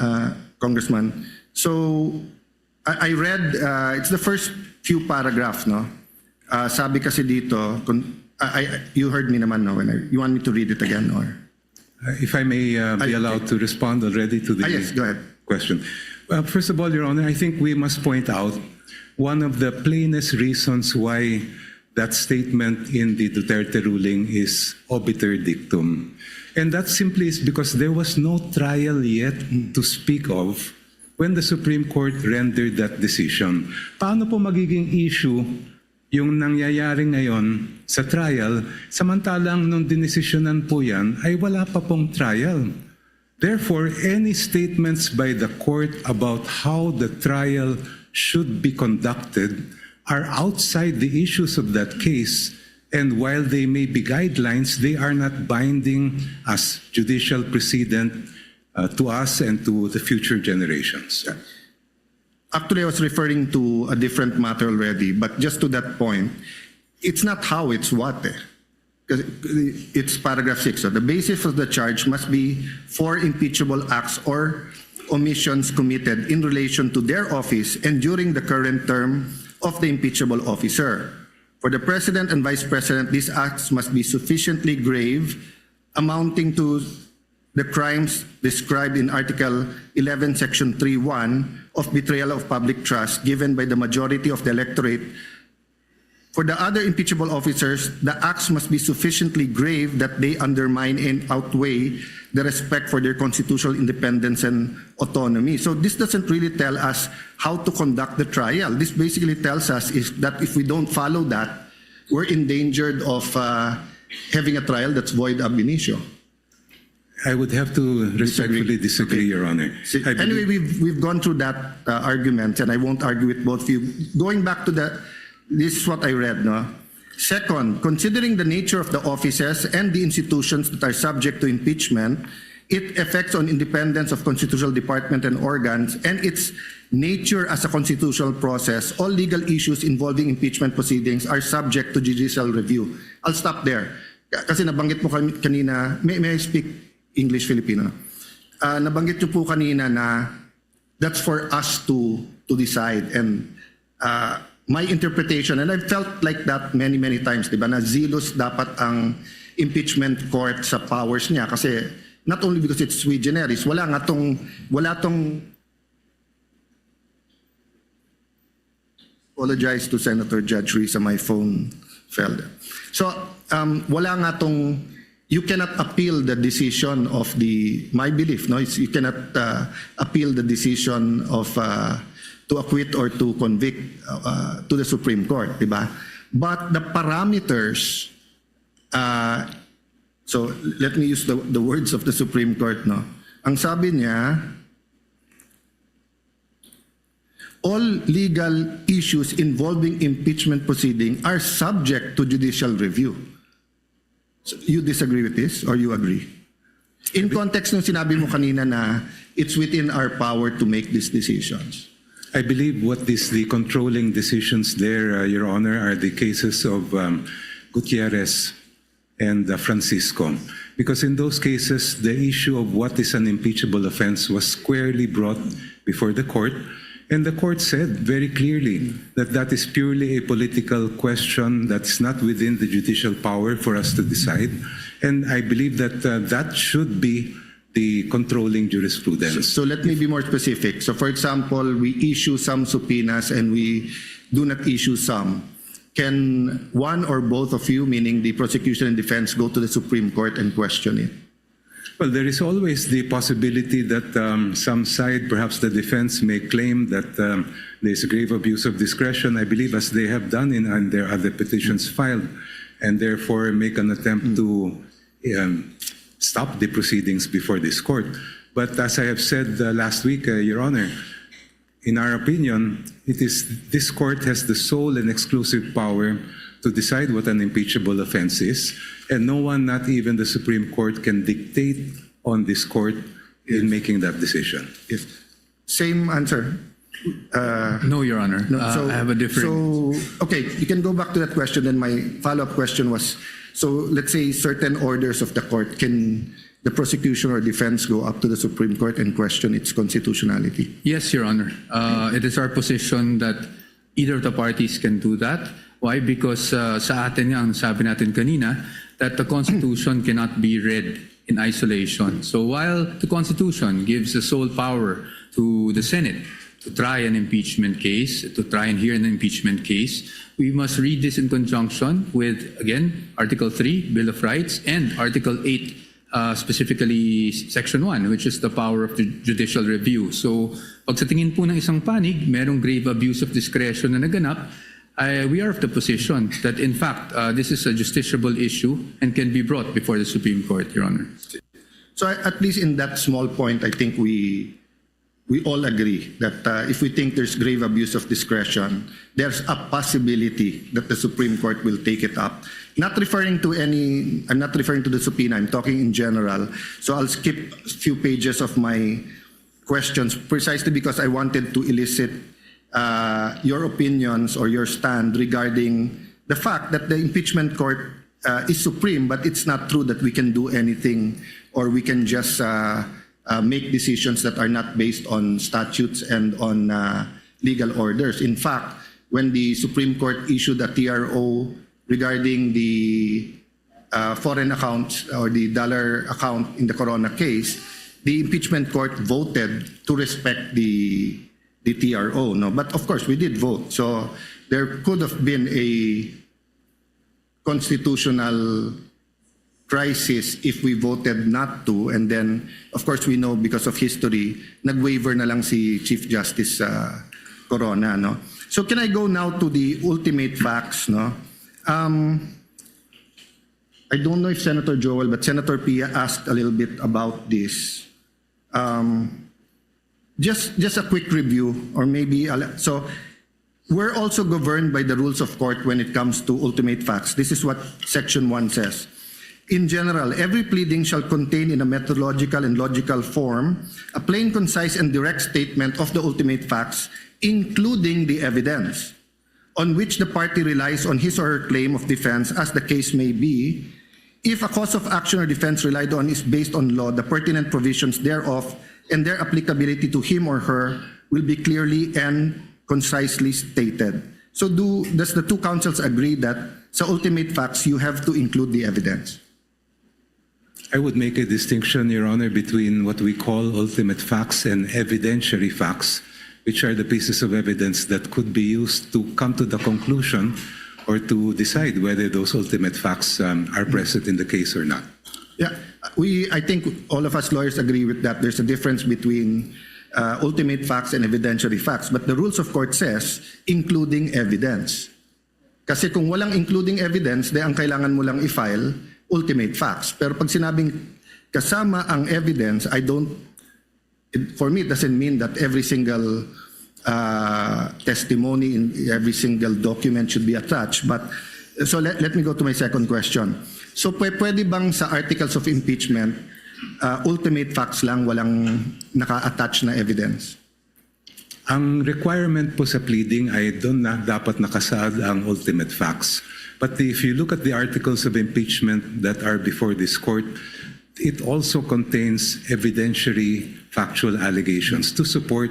S12: Congressman? So I read, it's the first few paragraphs, no? Sabi kasi dito, you heard me naman, no? You want me to read it again, or?
S18: If I may be allowed to respond already to the
S12: yes, go ahead.
S18: question. First of all, Your Honor, I think we must point out one of the plainest reasons why that statement in the Duterte ruling is obiter dictum. And that simply is because there was no trial yet to speak of when the Supreme Court rendered that decision. Paano po magiging issue yung nangyayari ngayon sa trial, samantalang nung dinesisyonan po yan ay wala pa pong trial. Therefore, any statements by the court about how the trial should be conducted are outside the issues of that case, and while they may be guidelines, they are not binding as judicial precedent to us and to the future generations.
S12: Actually, I was referring to a different matter already, but just to that point, it's not how, it's what. It's paragraph 6. So the basis of the charge must be for impeachable acts or omissions committed in relation to their office and during the current term of the impeachable officer. For the President and Vice President, these acts must be sufficiently grave, amounting to the crimes described in Article 11, Section 3.1 of betrayal of public trust given by the majority of the electorate. For the other impeachable officers, the acts must be sufficiently grave that they undermine and outweigh the respect for their constitutional independence and autonomy. So this doesn't really tell us how to conduct the trial. This basically tells us is that if we don't follow that, we're endangered of having a trial that's void ab initio.
S18: I would have to respectfully disagree, Your Honor.
S12: Anyway, we've gone through that argument, and I won't argue with both of you. Going back to this is what I read, no? Second, considering the nature of the offices and the institutions that are subject to impeachment, its effects on independence of constitutional department and organs, and its nature as a constitutional process, all legal issues involving impeachment proceedings are subject to judicial review. I'll stop there. Kasi nabanggit mo kanina, may I speak English Filipino? Nabanggit nyo po kanina na that's for us to decide, and my interpretation, and I've felt like that many times, di ba, na zealous dapat ang impeachment court sa powers niya kasi not only because it's sui generis, wala tong apologize to Senator Judge Risa, my phone fell there. So wala nga tong, you cannot appeal the decision of my belief, no, you cannot appeal the decision of to acquit or to convict to the Supreme Court, diba? But the parameters, so let me use the words of the Supreme Court, no? Ang sabi niya, all legal issues involving impeachment proceeding are subject to judicial review. So you disagree with this, or you agree? In context ng sinabi mo kanina na it's within our power to make these decisions.
S18: I believe what is the controlling decisions there, Your Honor, are the cases of Gutierrez and Francisco. Because in those cases, the issue of what is an impeachable offense was squarely brought before the court. And the court said very clearly that that is purely a political question that's not within the judicial power for us to decide. And I believe that that should be the controlling jurisprudence.
S12: So let me be more specific. So for example, we issue some subpoenas and we do not issue some. Can one or both of you, meaning the prosecution and defense, go to the Supreme Court and question it?
S18: Well, there is always the possibility that some side, perhaps the defense, may claim that there's a grave abuse of discretion, I believe, as they have done in their other petitions filed, and therefore make an attempt to stop the proceedings before this court. But as I have said last week, Your Honor, in our opinion, it is this court has the sole and exclusive power to decide what an impeachable offense is, and no one, not even the Supreme Court, can dictate on this court in making that decision.
S12: Yes. Same answer.
S19: No, Your Honor.
S12: So,
S19: I have a different...
S12: okay, you can go back to that question. Then my follow-up question was, so let's say certain orders of the court, can the prosecution or defense go up to the Supreme Court and question its constitutionality?
S19: Yes, Your Honor. It is our position that either of the parties can do that. Why? Because sa atin nga, sabi natin kanina, that the Constitution cannot be read in isolation. So while the Constitution gives the sole power to the Senate to try an impeachment case, to try and hear an impeachment case, we must read this in conjunction with, again, Article 3, Bill of Rights, and Article 8, specifically Section 1, which is the power of the judicial review. So pag sa tingin po ng isang panig, merong grave abuse of discretion na naganap, we are of the position that, in fact, this is a justiciable issue and can be brought before the Supreme Court, Your Honor.
S12: So at least in that small point, I think we all agree that if we think there's grave abuse of discretion, there's a possibility that the Supreme Court will take it up. I'm not referring to the subpoena, I'm talking in general. So I'll skip a few pages of my questions precisely because I wanted to elicit your opinions or your stand regarding the fact that the impeachment court is supreme, but it's not true that we can do anything or we can just make decisions that are not based on statutes and on legal orders. In fact, when the Supreme Court issued a TRO regarding the foreign accounts or the dollar account in the Corona case, the impeachment court voted to respect the TRO, no? But of course, we did vote. So there could have been a constitutional crisis if we voted not to. And then, of course, we know because of history, nag-waiver na lang si Chief Justice Corona, no? So can I go now to the ultimate facts, no? I don't know if Senator Joel, but Senator Pia asked a little bit about this. Just a quick review, or maybe so. We're also governed by the rules of court when it comes to ultimate facts. This is what Section 1 says. In general, every pleading shall contain in a methodological and logical form a plain, concise, and direct statement of the ultimate facts, including the evidence, on which the party relies on his or her claim of defense, as the case may be. If a cause of action or defense relied on is based on law, the pertinent provisions thereof and their applicability to him or her will be clearly and concisely stated. So does the two councils agree that sa ultimate facts you have to include the evidence?
S18: I would make a distinction, Your Honor, between what we call ultimate facts and evidentiary facts, which are the pieces of evidence that could be used to come to the conclusion or to decide whether those ultimate facts are present in the case or not.
S12: Yeah, I think all of us lawyers agree with that. There's a difference between ultimate facts and evidentiary facts. But the rules of court says, including evidence. Kasi kung walang including evidence, de ang kailangan mo lang i-file ultimate facts. Pero pag sinabing kasama ang evidence, for me, it doesn't mean that every single testimony in every single document should be attached. But so let me go to my second question. So pwede bang sa articles of impeachment ultimate facts lang, walang naka-attach na evidence?
S18: Ang requirement po sa pleading ay doon na dapat nakasaad ang ultimate facts. But if you look at the articles of impeachment that are before this court, it also contains evidentiary factual allegations to support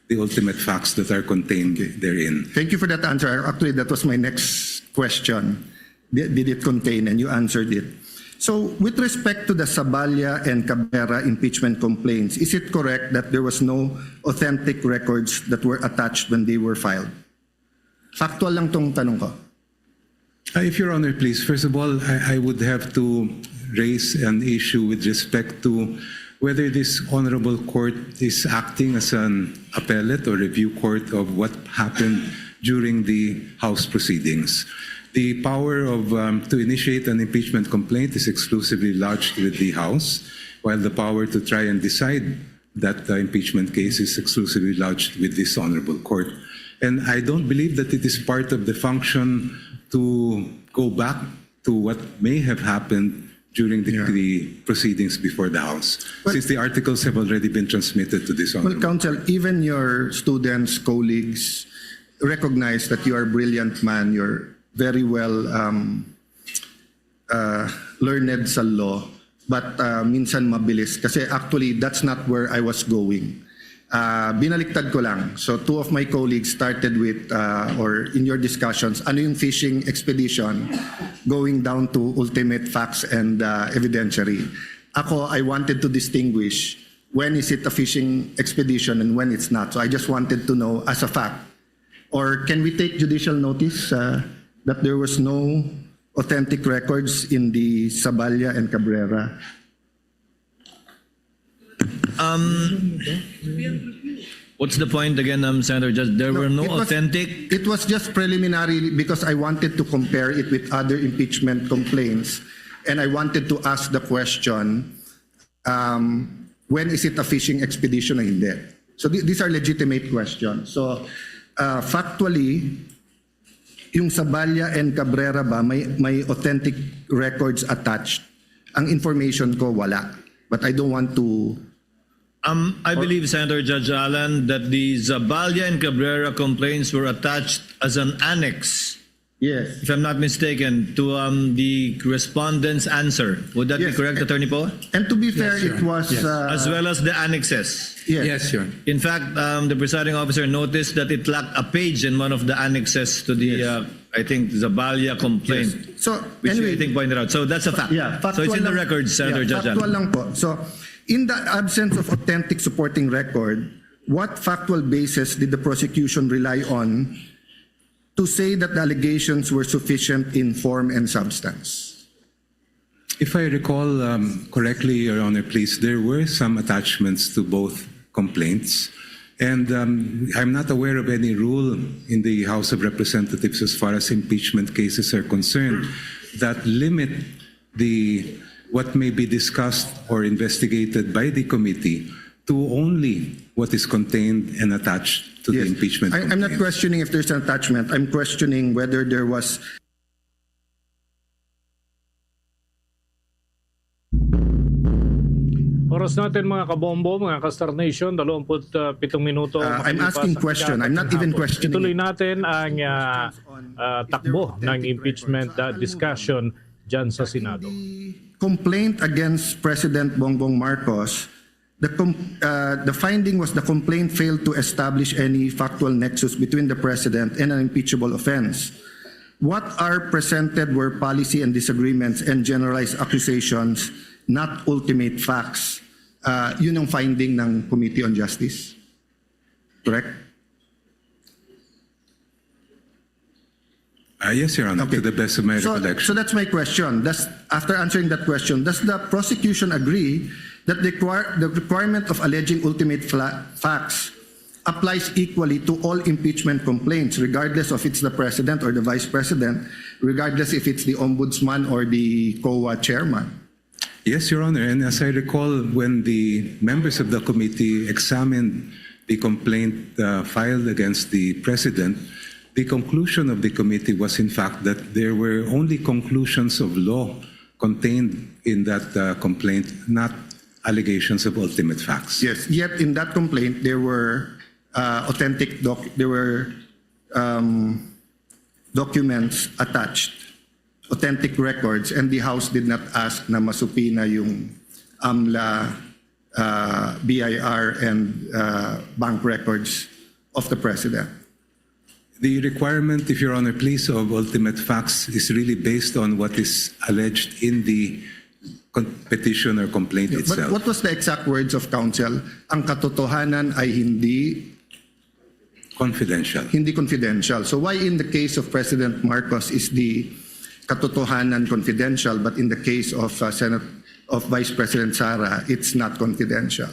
S18: the ultimate facts that are contained therein.
S12: Thank you for that answer. Actually, that was my next question. Did it contain? And you answered it. So, with respect to the Saballa and Cabrera impeachment complaints, is it correct that there was no authentic records that were attached when they were filed? Factual lang tong tanong ko.
S18: If Your Honor, please, first of all, I would have to raise an issue with respect to whether this honorable court is acting as an appellate or review court of what happened during the House proceedings. The power of to initiate an impeachment complaint is exclusively lodged with the House, while the power to try and decide that impeachment case is exclusively lodged with this honorable court. And I don't believe that it is part of the function to go back to what may have happened during the proceedings before the House, since the articles have already been transmitted to this honorable.
S12: Well, Counsel, even your students, colleagues, recognize that you are a brilliant man. You're very well learned sa law, but minsan mabilis. Kasi actually, that's not where I was going. Binaliktad ko lang. So two of my colleagues started with, or in your discussions, ano yung fishing expedition going down to ultimate facts and evidentiary. Ako, I wanted to distinguish when is it a fishing expedition and when it's not. So I just wanted to know as a fact. Or can we take judicial notice that there was no authentic records in the Saballa and Cabrera?
S11: What's the point again, Senator Judge? There were no authentic...
S12: It was just preliminary because I wanted to compare it with other impeachment complaints. And I wanted to ask the question, when is it a fishing expedition or hindi? So these are legitimate questions. So factually, yung Saballa and Cabrera ba, may authentic records attached. Ang information ko, wala. But I don't want to...
S11: I believe, Senator Judge Allen, that the Zaballa and Cabrera complaints were attached as an annex,
S12: yes,
S11: if I'm not mistaken, to the respondent's answer. Would that be correct, Attorney Poe?
S12: And to be fair, it was...
S11: as well as the annexes.
S12: Yes,
S19: Your Honor.
S11: In fact, the presiding officer noticed that it lacked a page in one of the annexes to the, I think, Zaballa complaint,
S12: So,
S11: which
S12: anyway,
S11: I think pointed out. So that's a fact.
S12: Yeah,
S11: so it's in the
S12: lang-
S11: records, Senator Judge
S12: factual
S11: Allen.
S12: lang po. So, in the absence of authentic supporting record, what factual basis did the prosecution rely on to say that the allegations were sufficient in form and substance?
S18: If I recall correctly, Your Honor, please, there were some attachments to both complaints. And I'm not aware of any rule in the House of Representatives as far as impeachment cases are concerned that limit what may be discussed or investigated by the committee to only what is contained and attached to the impeachment
S12: I'm not
S18: complaint.
S12: questioning if there's an attachment. I'm questioning whether there was...
S21: Oras natin mga kabombo, mga ka-Star Nation, 27 minuto.
S12: I'm asking question. I'm not even questioning.
S21: Ituloy natin ang takbo ng impeachment discussion dyan sa Senado.
S12: Complaint against President Bongbong Marcos, the finding was the complaint failed to establish any factual nexus between the president and an impeachable offense. What are presented were policy and disagreements and generalized accusations, not ultimate facts. Yun ang finding ng Committee on Justice. Correct?
S18: Yes, Your Honor, to the best of my recollection.
S12: So that's my question. After answering that question, does the prosecution agree that the requirement of alleging ultimate facts applies equally to all impeachment complaints, regardless of it's the president or the vice president, regardless if it's the ombudsman or the COA chairman?
S18: Yes, Your Honor, and as I recall, when the members of the committee examined the complaint filed against the president, the conclusion of the committee was in fact that there were only conclusions of law contained in that complaint, not allegations of ultimate facts.
S12: Yes, yet in that complaint there were documents attached, authentic records, and the House did not ask na masupina yung AMLA, BIR, and bank records of the President.
S18: The requirement, if Your Honor, please, of ultimate facts is really based on what is alleged in the petition or complaint
S12: But
S18: itself.
S12: what was the exact words of counsel? Ang katotohanan ay hindi
S18: confidential.
S12: Hindi confidential. So why in the case of President Marcos is the katotohanan confidential, but in the case of Vice President Sara, it's not confidential?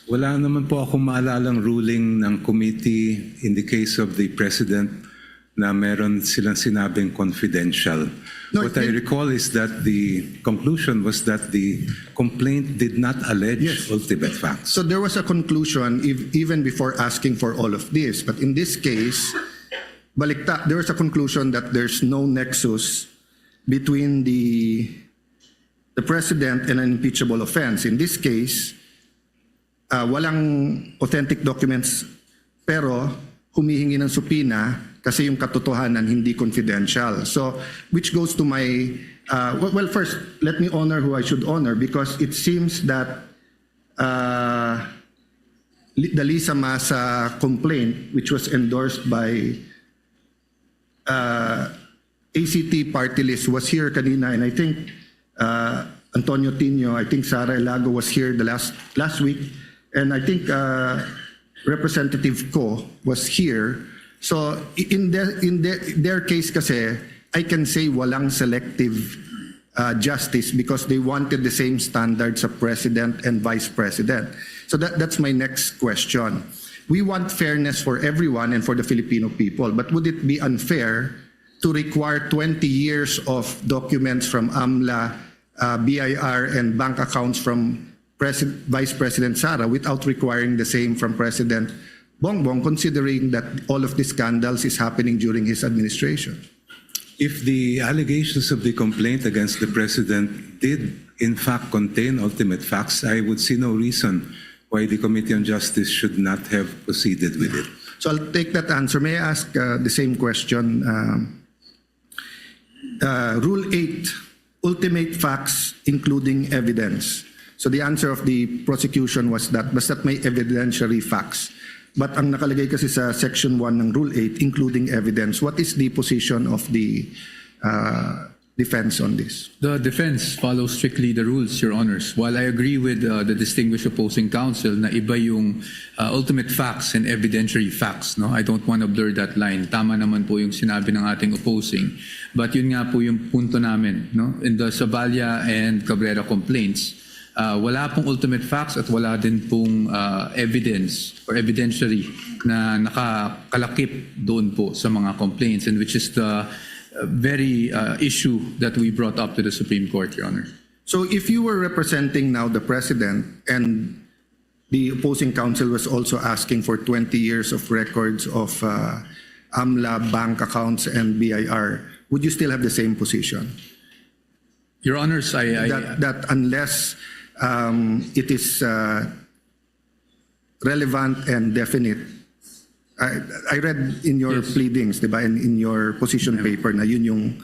S18: Wala naman po akong maalalang ruling ng committee in the case of the President na meron silang sinabing confidential. What I recall is that the conclusion was that the complaint did not allege ultimate facts.
S12: So there was a conclusion even before asking for all of this. But in this case, balikta, there was a conclusion that there's no nexus between the President and an impeachable offense. In this case, walang authentic documents pero humihingi ng supina kasi yung katotohanan hindi confidential. So, which goes to my, well, first, let me honor who I should honor because it seems that the Lisa Masa complaint, which was endorsed by ACT party list, was here kanina, and I think Antonio Tino, I think Sara Elago was here the last week, and I think Representative Ko was here. So in their case kasi, I can say walang selective justice because they wanted the same standards of President and Vice President. So that's my next question. We want fairness for everyone and for the Filipino people, but would it be unfair to require 20 years of documents from AMLA, BIR, and bank accounts from Vice President Sara without requiring the same from President Bongbong, considering that all of these scandals is happening during his administration?
S18: If the allegations of the complaint against the President did in fact contain ultimate facts, I would see no reason why the Committee on Justice should not have proceeded with it.
S12: So I'll take that answer. May I ask the same question? Rule 8, ultimate facts including evidence. So the answer of the prosecution was that basta't may evidentiary facts. But ang nakalagay kasi sa Section 1 ng Rule 8, including evidence, what is the position of the defense on this?
S19: The defense follows strictly the rules, Your Honors. While I agree with the distinguished opposing counsel na iba yung ultimate facts and evidentiary facts, no? I don't want to blur that line. Tama naman po yung sinabi ng ating opposing. But yun nga po yung punto namin, no? In the Saballa and Cabrera complaints, wala pong ultimate facts at wala din pong evidence or evidentiary na nakakalakip doon po sa mga complaints, and which is the very issue that we brought up to the Supreme Court, Your Honor.
S12: So if you were representing now the President and the opposing counsel was also asking for 20 years of records of AMLA, bank accounts, and BIR, would you still have the same position?
S19: Your Honors,
S12: that unless it is relevant and definite. I read in your pleadings, diba, in your position paper na yun yung.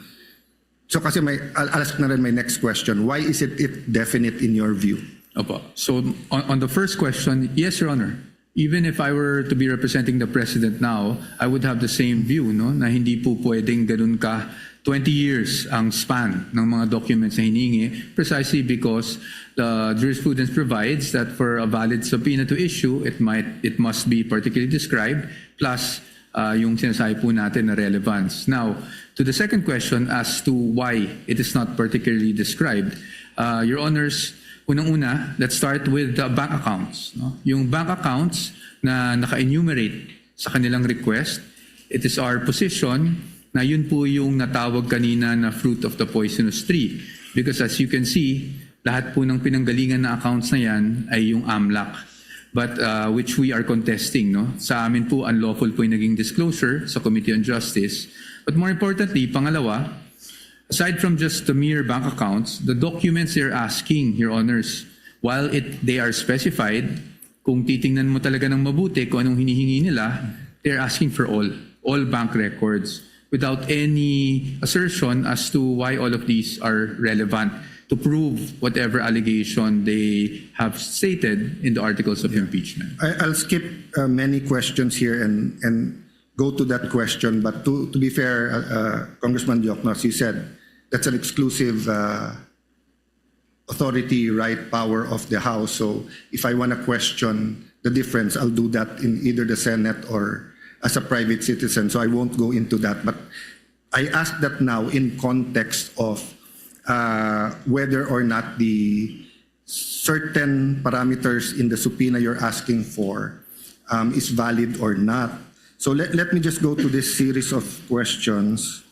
S12: So kasi I'll ask na rin my next question. Why is it definite in your view?
S19: Opo. So on the first question, yes, Your Honor. Even if I were to be representing the President now, I would have the same view, no? Na hindi po pwedeng ganun ka 20 years ang span ng mga documents na hiningi, precisely because the jurisprudence provides that for a valid subpoena to issue, it must be particularly described, plus yung sinasabi po natin na relevance. Now, to the second question as to why it is not particularly described, Your Honors, unang-una, let's start with the bank accounts. No? Yung bank accounts na naka-enumerate sa kanilang request, it is our position na yun po yung natawag kanina na fruit of the poisonous tree. Because as you can see, lahat po ng pinanggalingan na accounts na yan ay yung AMLAC. But which we are contesting. No? Sa amin po, unlawful po yung naging disclosure sa Committee on Justice. But more importantly, pangalawa, aside from just the mere bank accounts, the documents they're asking, Your Honors, while they are specified, kung titingnan mo talaga ng mabuti kung anong hinihingi nila, they're asking for all bank records without any assertion as to why all of these are relevant to prove whatever allegation they have stated in the articles of impeachment.
S12: I'll skip many questions here and go to that question. But to be fair, Congressman Dioknos, you said that's an exclusive authority, right, power of the House. So if I want to question the difference, I'll do that in either the Senate or as a private citizen. So I won't go into that. But I ask that now in context of whether or not the certain parameters in the subpoena you're asking for is valid or not. So let me just go to this series of questions.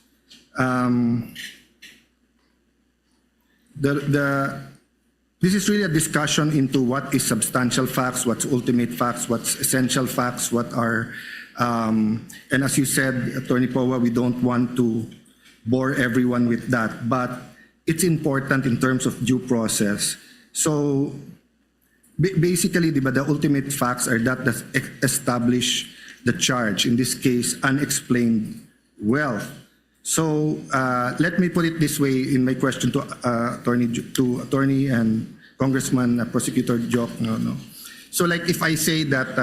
S12: This is really a discussion into what is substantial facts, what's ultimate facts, what's essential facts, what are, and as you said, Attorney Powa, we don't want to bore everyone with that, but it's important in terms of due process. So basically, diba, the ultimate facts are that establish the charge, in this case, unexplained wealth. So let me put it this way in my question to Attorney and Congressman Prosecutor Joke. No. So like if I say that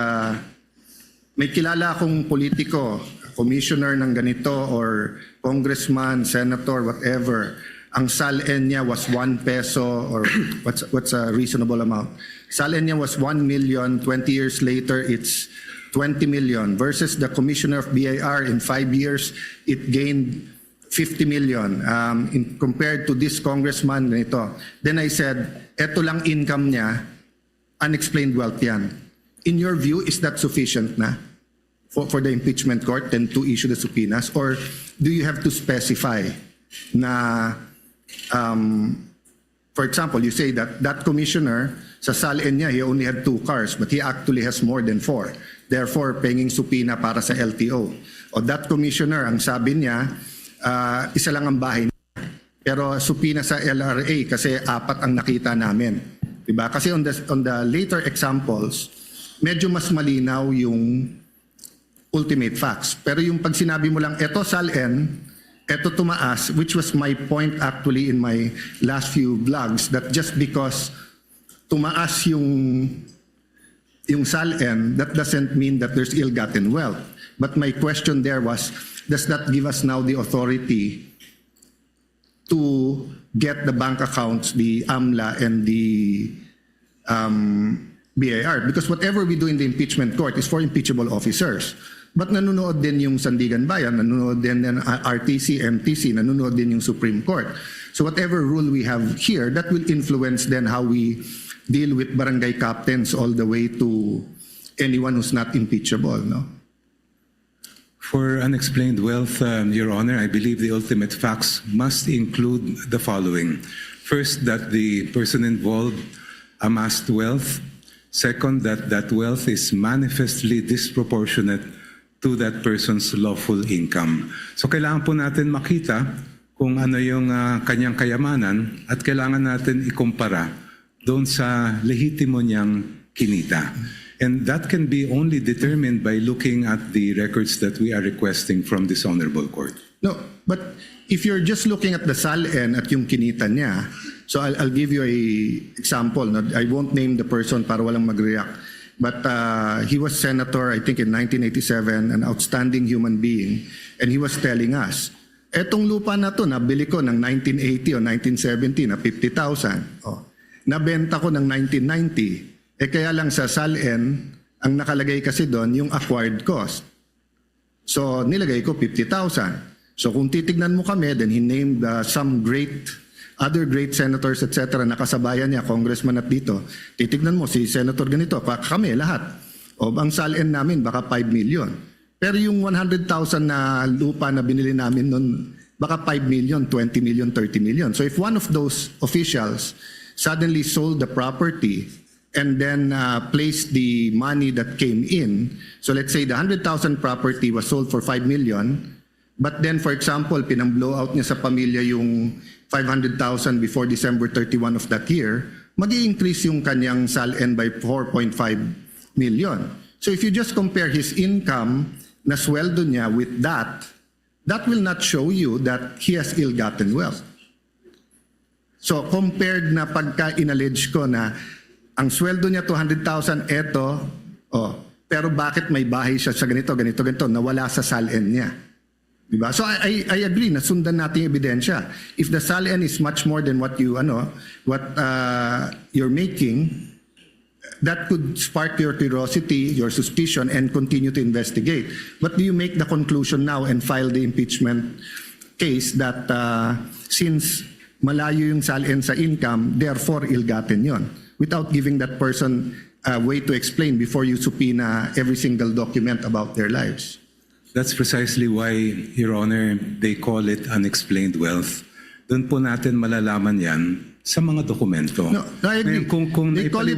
S12: may kilala akong politiko, commissioner ng ganito or congressman, senator, whatever, ang SALN niya was 1 peso or what's a reasonable amount. SALN niya was 1 million, 20 years later it's 20 million versus the commissioner of BIR in 5 years, it gained 50 million compared to this congressman ganito. Then I said, eto lang income niya, unexplained wealth yan. In your view, is that sufficient na for the impeachment court then to issue the subpoenas? Or do you have to specify na, for example, you say that that commissioner, sa SALN niya, he only had 2 cars, but he actually has more than 4. Therefore, penging subpoena para sa LTO. O that commissioner, ang sabi niya, isa lang ang bahay niya. Pero subpoena sa LRA kasi 4 ang nakita namin. Diba? Kasi on the later examples, medyo mas malinaw yung ultimate facts. Pero yung pag sinabi mo lang, eto SALN, eto tumaas, which was my point actually in my last few vlogs, that just because tumaas yung SALN, that doesn't mean that there's ill-gotten wealth. But my question there was, does that give us now the authority to get the bank accounts, the AMLA and the BIR? Because whatever we do in the impeachment court is for impeachable officers. But nanonood din yung Sandigan Bayan, nanonood din ng RTC, MTC, nanonood din yung Supreme Court. So whatever rule we have here, that will influence then how we deal with barangay captains all the way to anyone who's not impeachable, no?
S18: For unexplained wealth, Your Honor, I believe the ultimate facts must include the following. First, that the person involved amassed wealth. Second, that wealth is manifestly disproportionate to that person's lawful income. So kailangan po natin makita kung ano yung kanyang kayamanan at kailangan natin ikumpara doon sa lehitimo niyang kinita. And that can be only determined by looking at the records that we are requesting from this honorable court.
S12: No, but if you're just looking at the SALN at yung kinita niya, so I'll give you a example. No? I won't name the person para walang mag-react. But he was senator, I think in 1987, an outstanding human being. And he was telling us, etong lupa na to, nabili ko ng 1980 o 1970 na 50,000. Oh, nabenta ko ng 1990. Kaya lang sa SALN, ang nakalagay kasi doon yung acquired cost. So nilagay ko 50,000. So kung titignan mo kami, then he named some other great senators, etc. Nakasabayan niya, congressman at dito. Titignan mo, si senator ganito, kami lahat. O ang SALN namin, baka 5 million. Pero yung 100,000 na lupa na binili namin noon, baka 5 million, 20 million, 30 million. So if one of those officials suddenly sold the property and then placed the money that came in, so let's say the 100,000 property was sold for 5 million, but then for example, pinang-blow out niya sa pamilya yung 500,000 before December 31 of that year, mag-i-increase yung kanyang SALN by 4.5 million. So if you just compare his income na sweldo niya with that will not show you that he has ill-gotten wealth. So compared na pagka inallege ko na ang sweldo niya 200,000 pero bakit may bahay siya sa ganito, nawala sa SALN niya. Diba? So I agree na sundan natin yung ebidensya. If the SALN is much more than what you're making, that could spark your curiosity, your suspicion, and continue to investigate. But do you make the conclusion now and file the impeachment case that since malayo yung SALN sa income, therefore ill-gotten yon, without giving that person a way to explain before you subpoena every single document about their lives?
S18: That's precisely why, Your Honor, they call it unexplained wealth. Doon po natin malalaman yan sa mga dokumento.
S12: No, I agree.
S18: Kung
S12: they call it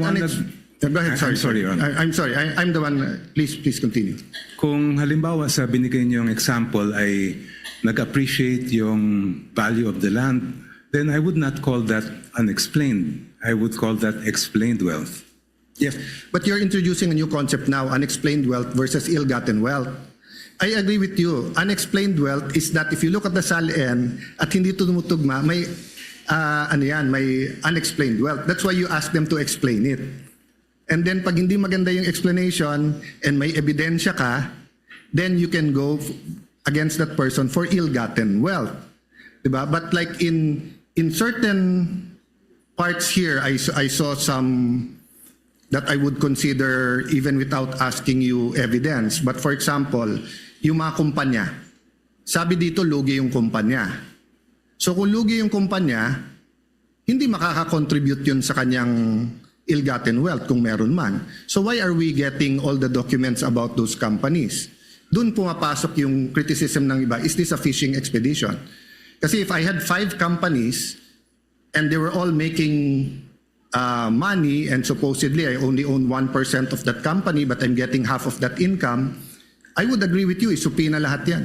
S12: Go ahead, sorry.
S18: I'm sorry, Your Honor.
S12: I'm sorry. I'm the one. Please continue.
S18: Kung halimbawa sa binigay niyong example ay nag-appreciate yung value of the land, then I would not call that unexplained. I would call that explained wealth.
S12: Yes, but you're introducing a new concept now, unexplained wealth versus ill-gotten wealth. I agree with you. Unexplained wealth is that if you look at the SALN at hindi tumutugma, may may unexplained wealth. That's why you ask them to explain it. And then pag hindi maganda yung explanation and may ebidensya ka, then you can go against that person for ill-gotten wealth. Diba? But like in certain parts here, I saw some that I would consider even without asking you evidence. But for example, yung mga kumpanya, sabi dito lugi yung kumpanya. So kung lugi yung kumpanya, hindi makaka-contribute yun sa kanyang ill-gotten wealth kung meron man. So why are we getting all the documents about those companies? Doon pumapasok yung criticism ng iba, is this a fishing expedition? Kasi if I had 5 companies and they were all making money and supposedly I only own 1% of that company but I'm getting half of that income, I would agree with you, isupina lahat yan.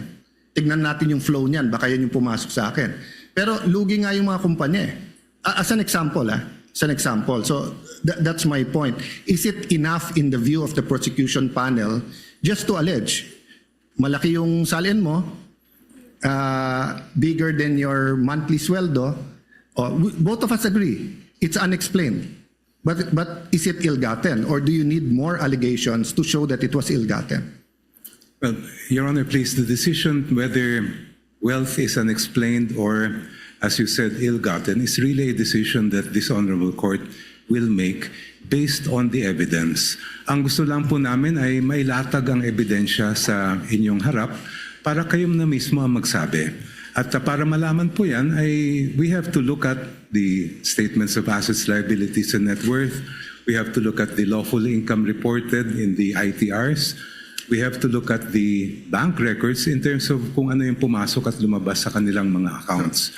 S12: Tignan natin yung flow niyan, baka yan yung pumasok sa akin. Pero lugi nga yung mga kumpanya eh. As an example, So that's my point. Is it enough in the view of the prosecution panel just to allege, malaki yung SALN mo, bigger than your monthly sweldo? Both of us agree, it's unexplained. But is it ill-gotten? Or do you need more allegations to show that it was ill-gotten?
S18: Well, Your Honor, please, the decision whether wealth is unexplained or, as you said, ill-gotten is really a decision that this Honorable Court will make based on the evidence. Ang gusto lang po namin ay mailatag ang ebidensya sa inyong harap para kayong na mismo ang magsabi. At para malaman po yan, we have to look at the statements of assets, liabilities, and net worth. We have to look at the lawful income reported in the ITRs. We have to look at the bank records in terms of kung ano yung pumasok at lumabas sa kanilang mga accounts.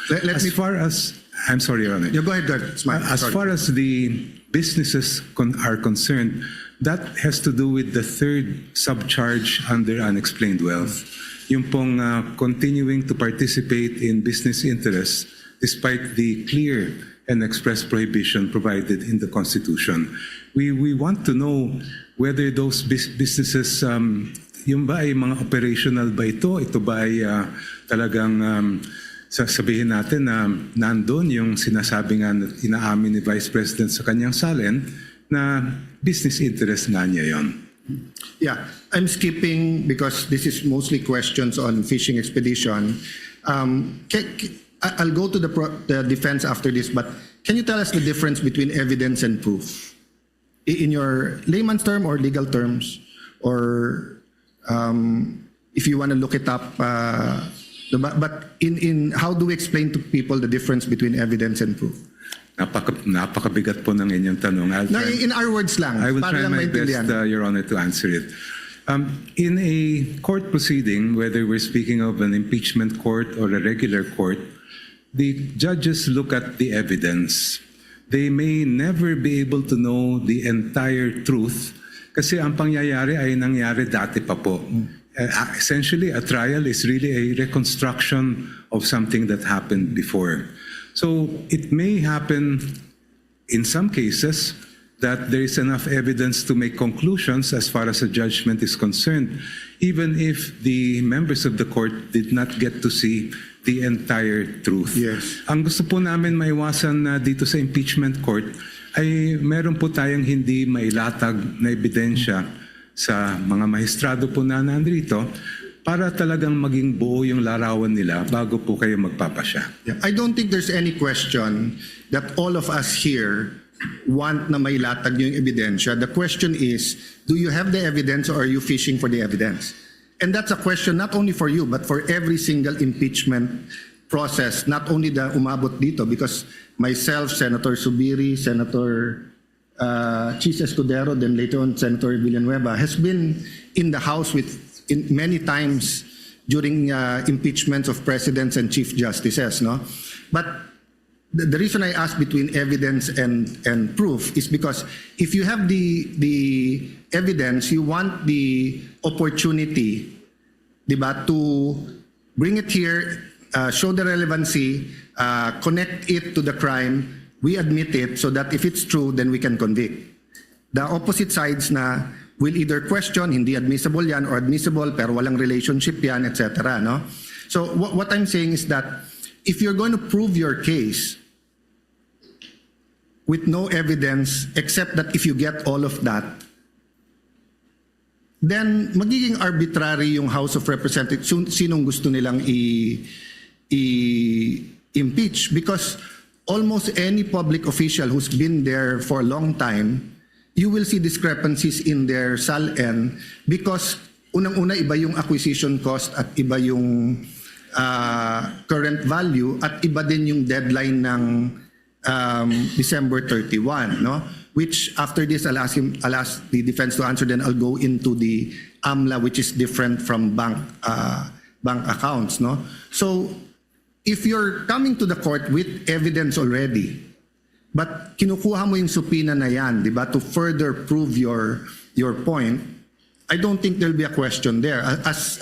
S18: I'm sorry, Your Honor.
S12: Yeah, go ahead, Gert.
S18: As far as the businesses are concerned, that has to do with the third subcharge under unexplained wealth. Yung pong continuing to participate in business interests despite the clear and express prohibition provided in the Constitution. We want to know whether those businesses, yung ba ay mga operational ba ito? Ito ba ay talagang sasabihin natin na nandun yung sinasabi nga inaamin ni Vice President sa kanyang SALN na business interest nga niya yon.
S12: Yeah, I'm skipping because this is mostly questions on fishing expedition. I'll go to the defense after this, but can you tell us the difference between evidence and proof? In your layman's term or legal terms, or if you want to look it up, but in how do we explain to people the difference between evidence and proof?
S18: Napakabigat po ng inyong tanong.
S12: In our words lang.
S18: I will
S12: para
S18: try
S12: lang
S18: my best, Your Honor, to answer it. In a court proceeding, whether we're speaking of an impeachment court or a regular court, the judges look at the evidence. They may never be able to know the entire truth kasi ang pangyayari ay nangyari dati pa po. Essentially, a trial is really a reconstruction of something that happened before. So it may happen in some cases, that there is enough evidence to make conclusions as far as a judgment is concerned, even if the members of the court did not get to see the entire truth.
S12: Yes.
S18: Ang gusto po namin maiwasan dito sa impeachment court ay meron po tayong hindi mailatag na ebidensya sa mga maestrado po na nandito para talagang maging buo yung larawan nila bago po kayo magpapasya.
S12: Yeah. I don't think there's any question that all of us here want na mailatag yung ebidensya. The question is, do you have the evidence or are you fishing for the evidence? And that's a question not only for you but for every single impeachment process, not only the umabot dito, because myself, Senator Subiri, Senator Chis Escudero, then later on Senator Villanueva, has been in the House many times during impeachments of presidents and chief justices. No? But the reason I ask between evidence and proof is because if you have the evidence, you want the opportunity, diba, to bring it here, show the relevancy, connect it to the crime, we admit it so that if it's true, then we can convict. The opposite sides na will either question, hindi admissible yan, or admissible pero walang relationship yan, etc. No? So what I'm saying is that if you're going to prove your case with no evidence except that if you get all of that, then magiging arbitrary yung House of Representatives sinong gusto nilang i-impeach, because almost any public official who's been there for a long time, you will see discrepancies in their SALN because unang-una iba yung acquisition cost at iba yung current value at iba din yung deadline ng December 31, no? Which after this I'll ask the defense to answer, then I'll go into the AMLA, which is different from bank accounts, no? So if you're coming to the court with evidence already, but kinukuha mo yung subpoena na yan, di ba, to further prove your point, I don't think there'll be a question there. As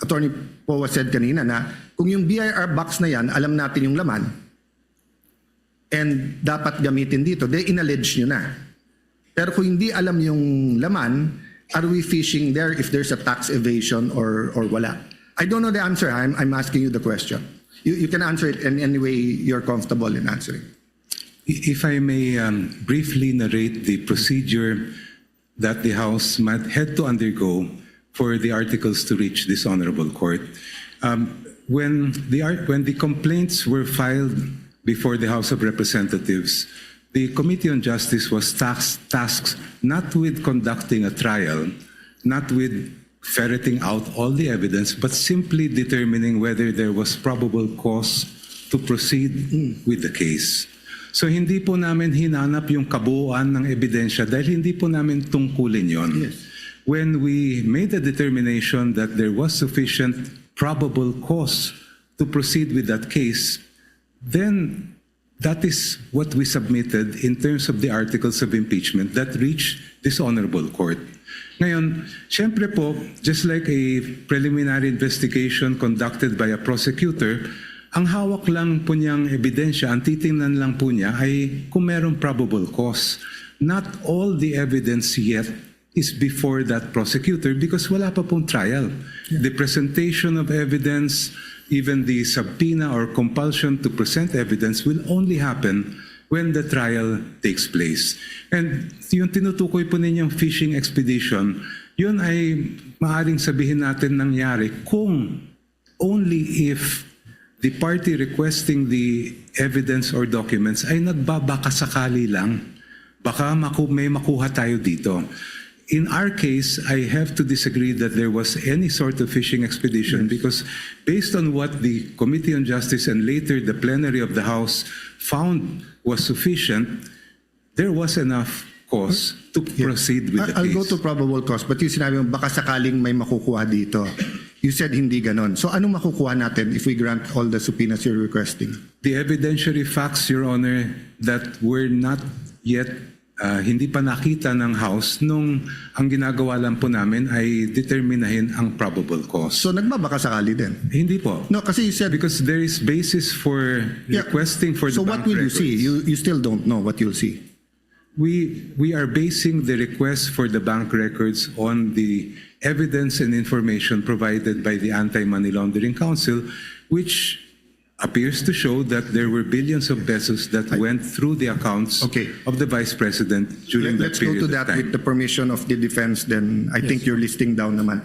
S12: Attorney Powa said kanina na kung yung BIR box na yan, alam natin yung laman, and dapat gamitin dito, they inallege nyo na. Pero kung hindi alam yung laman, are we fishing there if there's a tax evasion or wala? I don't know the answer. I'm asking you the question. You can answer it in any way you're comfortable in answering.
S18: If I may briefly narrate the procedure that the House might had to undergo for the articles to reach this honorable court. When the complaints were filed before the House of Representatives, the Committee on Justice was tasked not with conducting a trial, not with ferreting out all the evidence, but simply determining whether there was probable cause to proceed with the case. So hindi po namin hinanap yung kabuuan ng ebidensya dahil hindi po namin tungkulin yon.
S12: Yes.
S18: When we made the determination that there was sufficient probable cause to proceed with that case, then that is what we submitted in terms of the articles of impeachment that reached this honorable court. Ngayon, syempre po, just like a preliminary investigation conducted by a prosecutor, ang hawak lang po niyang ebidensya, ang titingnan lang po niya ay kung merong probable cause. Not all the evidence yet is before that prosecutor because wala pa pong trial. The presentation of evidence, even the subpoena or compulsion to present evidence will only happen when the trial takes place. And yung tinutukoy po ninyong fishing expedition, yun ay maaring sabihin natin nangyari kung only if the party requesting the evidence or documents ay nagbabakasakali lang. Baka may makuha tayo dito. In our case, I have to disagree that there was any sort of fishing expedition because based on what the Committee on Justice and later the plenary of the House found was sufficient, there was enough cause to proceed with the case.
S12: I'll go to probable cause, but yung sinabi mo, baka sakaling may makukuha dito. You said hindi ganon. So anong makukuha natin if we grant all the subpoenas you're requesting?
S18: The evidentiary facts, Your Honor, that were not yet hindi pa nakita ng House nung ang ginagawa lang po namin ay determinahin ang probable cause.
S12: So nagbabaka sakali din?
S18: Hindi po.
S12: No, kasi you said...
S18: Because there is basis for requesting for the
S12: So
S18: bank
S12: what will
S18: records.
S12: you see? You still don't know what you'll see?
S18: We are basing the request for the bank records on the evidence and information provided by the Anti-Money Laundering Council, which appears to show that there were billions of pesos that went through the accounts of the Vice President during that
S12: Let's go
S18: period
S12: to that
S18: of time.
S12: with the permission of the defense then. I think you're listing down naman.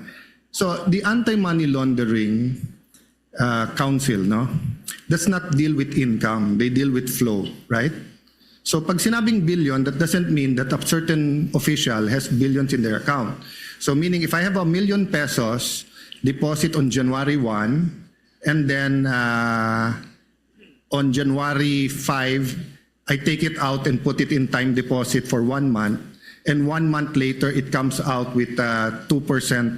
S12: So the Anti-Money Laundering Council, no, does not deal with income. They deal with flow, right? So pag sinabing billion, that doesn't mean that a certain official has billions in their account. So meaning if I have 1 million pesos deposit on January 1, and then on January 5, I take it out and put it in time deposit for 1 month. And 1 month later, it comes out with 2%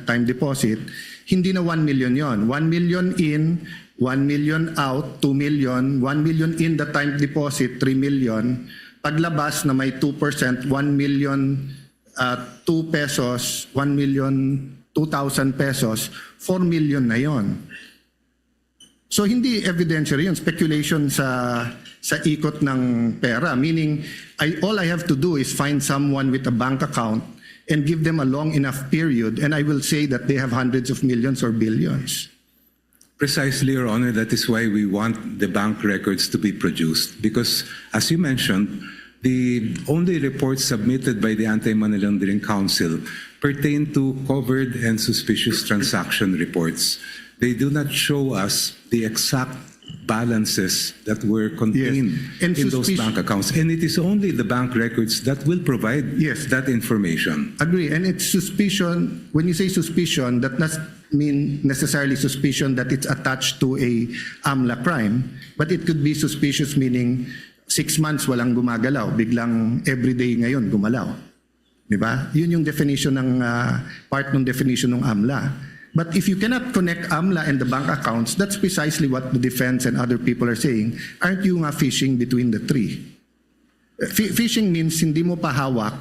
S12: time deposit. Hindi na 1 million yon. 1 million in, 1 million out, 2 million, 1 million in the time deposit, 3 million. Paglabas na may 2%, 1 million 2 pesos, 1 million 2,000 pesos, 4 million na yon. So hindi evidentiary yun, speculation sa ikot ng pera. Meaning, all I have to do is find someone with a bank account and give them a long enough period, and I will say that they have hundreds of millions or billions.
S18: Precisely, Your Honor, that is why we want the bank records to be produced. Because, as you mentioned, the only reports submitted by the Anti-Money Laundering Council pertain to covered and suspicious transaction reports. They do not show us the exact balances that were contained in those bank accounts. And it is only the bank records that will provide that information.
S12: Agree. And it's suspicion. When you say suspicion, that does mean necessarily suspicion that it's attached to a AMLA crime. But it could be suspicious meaning 6 months walang gumagalaw. Biglang everyday ngayon gumalaw. Diba? Yun yung definition ng part ng definition ng AMLA. But if you cannot connect AMLA and the bank accounts, that's precisely what the defense and other people are saying. Aren't you nga fishing between the three? Fishing means hindi mo pa hawak,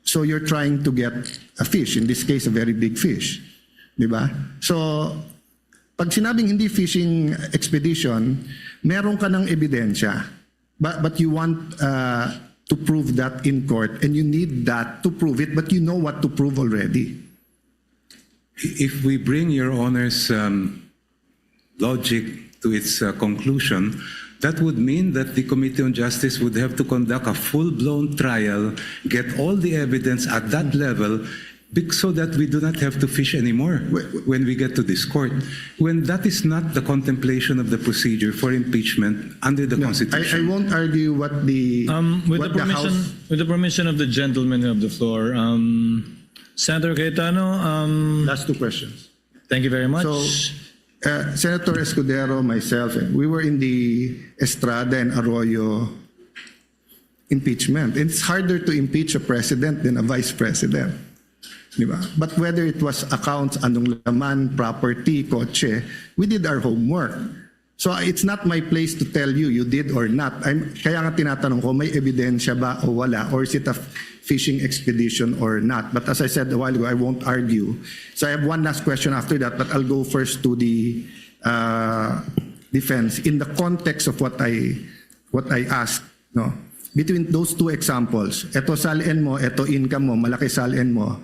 S12: so you're trying to get a fish, in this case, a very big fish. Diba? So, pag sinabing hindi fishing expedition, meron ka ng ebidensya, but you want to prove that in court, and you need that to prove it, but you know what to prove already.
S18: If we bring Your Honor's logic to its conclusion, that would mean that the Committee on Justice would have to conduct a full-blown trial, get all the evidence at that level, so that we do not have to fish anymore when we get to this court. When that is not the contemplation of the procedure for impeachment under the Constitution.
S12: I won't argue what the
S11: with
S12: what
S11: the permission with the permission of the gentleman of the floor, Senator Cayetano.
S12: Last 2 questions.
S11: Thank you very much.
S12: So, Senator Escudero, myself, we were in the Estrada and Arroyo impeachment. It's harder to impeach a president than a vice president. Diba? But whether it was accounts, anong laman, property, kotse, we did our homework. So it's not my place to tell you did or not. Kaya nga tinatanong ko, may ebidensya ba o wala? Or is it a fishing expedition or not? But as I said a while ago, I won't argue. So I have one last question after that, but I'll go first to the defense. In the context of what I asked, no? Between those 2 examples, eto salin mo, eto income mo, malaki salin mo,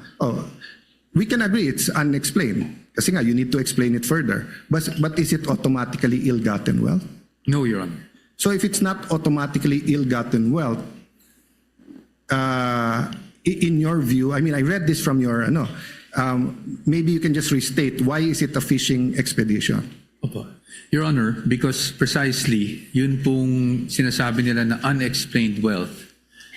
S12: we can agree it's unexplained. Kasi nga, you need to explain it further. But is it automatically ill-gotten wealth?
S19: No, Your Honor.
S12: So if it's not automatically ill-gotten wealth, in your view, I mean, I read this from your, maybe you can just restate, why is it a fishing expedition?
S19: Opo. Your Honor, because precisely, yun pong sinasabi nila na unexplained wealth,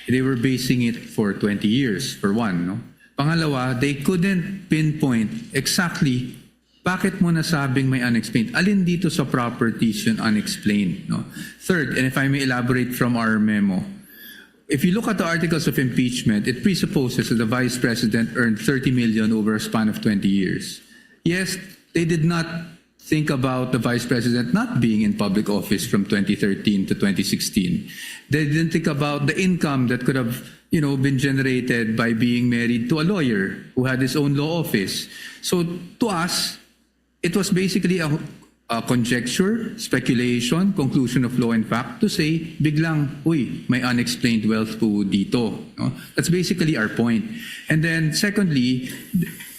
S19: they were basing it for 20 years, for one, no? Pangalawa, they couldn't pinpoint exactly bakit mo nasabing may unexplained. Alin dito sa properties yun unexplained, no? Third, and if I may elaborate from our memo, if you look at the articles of impeachment, it presupposes that the Vice President earned 30 million over a span of 20 years. Yes, they did not think about the vice president not being in public office from 2013 to 2016. They didn't think about the income that could have, been generated by being married to a lawyer who had his own law office. So to us, it was basically a conjecture, speculation, conclusion of law and fact to say, biglang, uy, may unexplained wealth po dito. No? That's basically our point. And then secondly,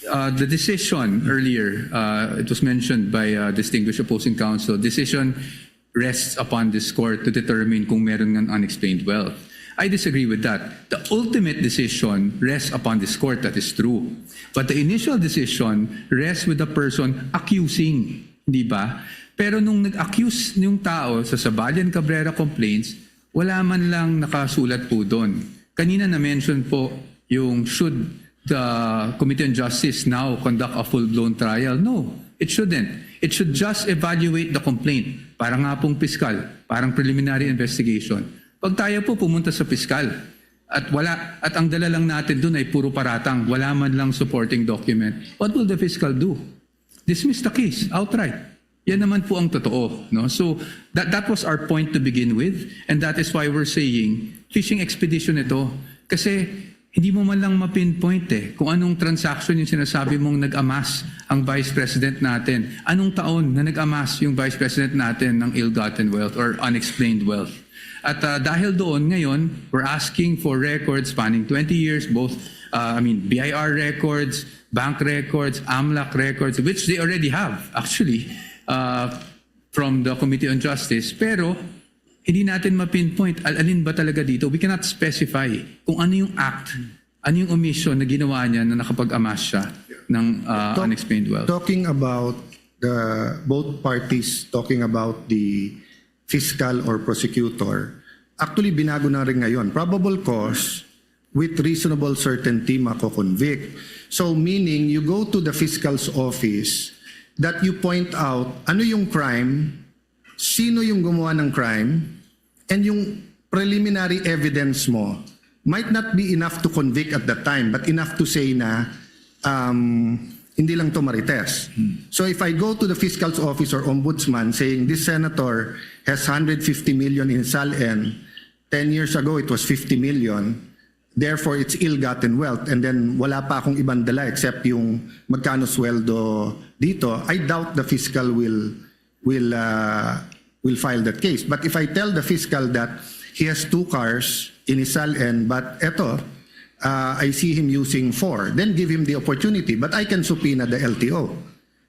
S19: the decision earlier, it was mentioned by distinguished opposing counsel, decision rests upon this court to determine kung meron ng unexplained wealth. I disagree with that. The ultimate decision rests upon this court, that is true. But the initial decision rests with the person accusing, di ba? Pero nung nag-accuse yung tao sa Sabalian Cabrera complaints, wala man lang nakasulat po doon. Kanina na-mention po yung should the Committee on Justice now conduct a full-blown trial? No, it shouldn't. It should just evaluate the complaint. Parang nga pong piskal, parang preliminary investigation. Pag tayo po pumunta sa piskal at ang dala lang natin doon ay puro paratang, wala man lang supporting document, what will the fiscal do? Dismiss the case outright. Yan naman po ang totoo. No? So that was our point to begin with, and that is why we're saying fishing expedition ito. Kasi hindi mo man lang mapinpoint kung anong transaction yung sinasabi mong nag-amass ang Vice President natin. Anong taon na nag-amass yung Vice President natin ng ill-gotten wealth or unexplained wealth. At dahil doon ngayon, we're asking for records spanning 20 years, both BIR records, bank records, AMLAC records, which they already have actually from the Committee on Justice. Pero hindi natin mapinpoint alin ba talaga dito. We cannot specify kung ano yung act, ano yung omission na ginawa niya na nakapag-amass siya ng unexplained wealth.
S12: Talking about both parties talking about the fiscal or prosecutor, actually binago na rin ngayon. Probable cause with reasonable certainty mako-convict. So meaning you go to the fiscal's office that you point out ano yung crime, sino yung gumawa ng crime, and yung preliminary evidence mo might not be enough to convict at that time, but enough to say na hindi lang to marites. So if I go to the fiscal's office or ombudsman saying this senator has 150 million in SALN, 10 years ago it was 50 million, therefore it's ill-gotten wealth, and then wala pa akong ibang dala except yung magkano sweldo dito, I doubt the fiscal will file that case. But if I tell the fiscal that he has 2 cars in his SALN, but eto, I see him using 4, then give him the opportunity. But I can subpoena the LTO.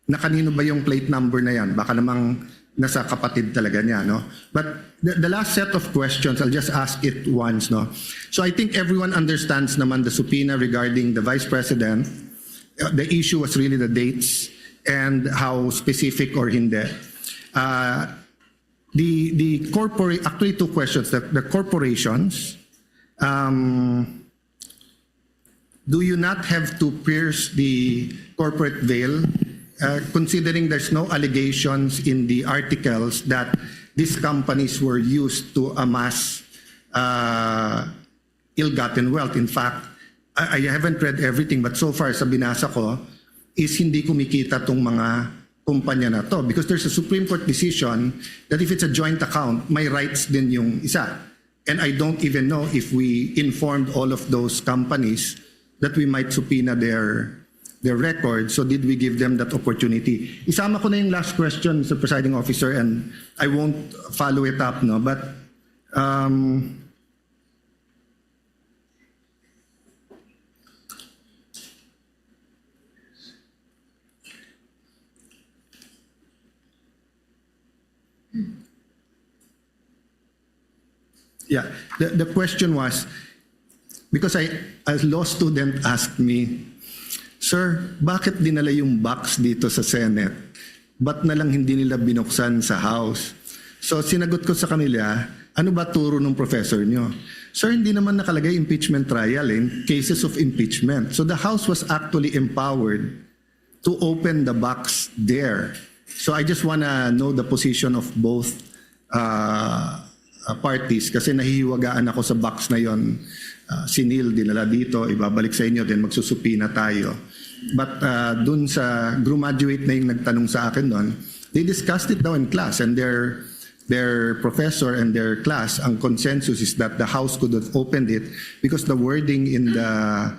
S12: Na kanino ba yung plate number na yan? Baka namang nasa kapatid talaga niya, no? But the last set of questions, I'll just ask it once, no? So I think everyone understands naman the subpoena regarding the Vice President. The issue was really the dates and how specific or hindi. Actually 2 questions. The corporations, do you not have to pierce the corporate veil, considering there's no allegations in the articles that these companies were used to amass ill-gotten wealth? In fact, I haven't read everything, but so far sa binasa ko is hindi kumikita tong mga kumpanya na to, because there's a Supreme Court decision that if it's a joint account, may rights din yung isa. And I don't even know if we informed all of those companies that we might subpoena their records. So did we give them that opportunity? Isama ko na yung last question, Mr. Presiding Officer, and I won't follow it up, no? But yeah, the question was, because a law student asked me, Sir, bakit dinala yung box dito sa Senate? Ba't na lang hindi nila binuksan sa House? So sinagot ko sa kanila, ano ba turo ng professor nyo? Sir, hindi naman nakalagay impeachment trial in cases of impeachment. So the House was actually empowered to open the box there. So I just wanna know the position of both parties, kasi nahihiwagaan ako sa box na yon. Sinil, dinala dito, ibabalik sa inyo, then magsusupina tayo. But dun sa graduate na yung nagtanong sa akin doon, They discussed it daw in class, and their professor and their class, ang consensus is that the House could have opened it because the wording in the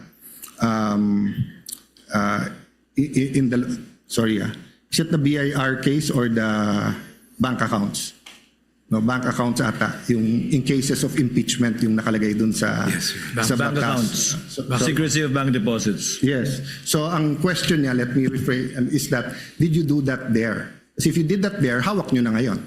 S12: is it the BIR case or the bank accounts? No, bank accounts ata, yung in cases of impeachment yung nakalagay dun sa sa
S11: Bank
S12: batas.
S11: accounts. Secrecy of bank deposits.
S12: Yes. So ang question niya, let me rephrase, is that did you do that there? Kasi if you did that there, hawak nyo na ngayon.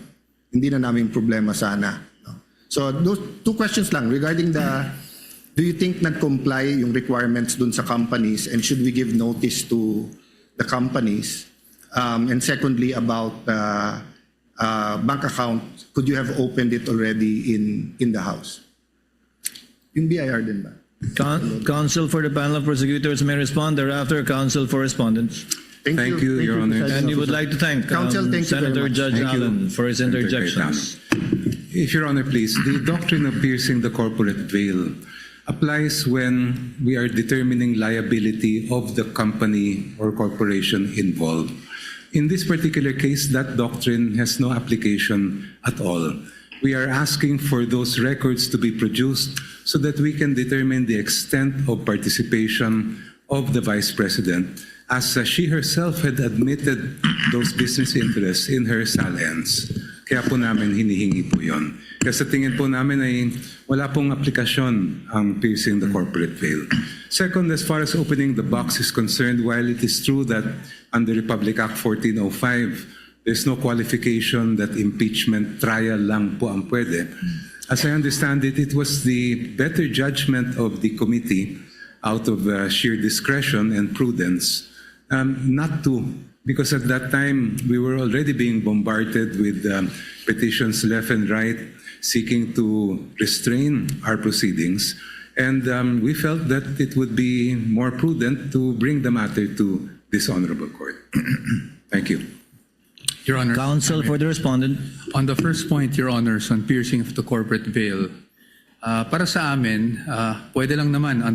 S12: Hindi na namin problema sana. No? So those two questions lang regarding do you think nag-comply yung requirements dun sa companies, and should we give notice to the companies? And secondly, about bank account, could you have opened it already in the House? Yung BIR din ba?
S11: Counsel for the panel of prosecutors may respond. Thereafter, counsel for respondents.
S12: Thank you, Your Honor.
S11: And we would like to thank
S12: Counsel, thank you very
S11: Senator
S12: much.
S11: Judge
S18: Thank you,
S11: Allen for his
S18: Senator
S11: interjections.
S18: If Your Honor, please, the doctrine of piercing the corporate veil applies when we are determining liability of the company or corporation involved. In this particular case, that doctrine has no application at all. We are asking for those records to be produced so that we can determine the extent of participation of the Vice President, as she herself had admitted those business interests in her salience. Kaya po namin hinihingi po yun. Kasi sa tingin po namin ay wala pong aplikasyon ang piercing the corporate veil. Second, as far as opening the box is concerned, while it is true that under Republic Act 1405, there's no qualification that impeachment trial lang po ang pwede. As I understand it, it was the better judgment of the committee out of sheer discretion and prudence not to, because at that time we were already being bombarded with petitions left and right seeking to restrain our proceedings, and we felt that it would be more prudent to bring the matter to this honorable court. Thank you.
S19: Your Honor.
S11: Counsel for the respondent.
S19: On the first point, Your Honors, on piercing of the corporate veil, para sa amin, pwede lang naman under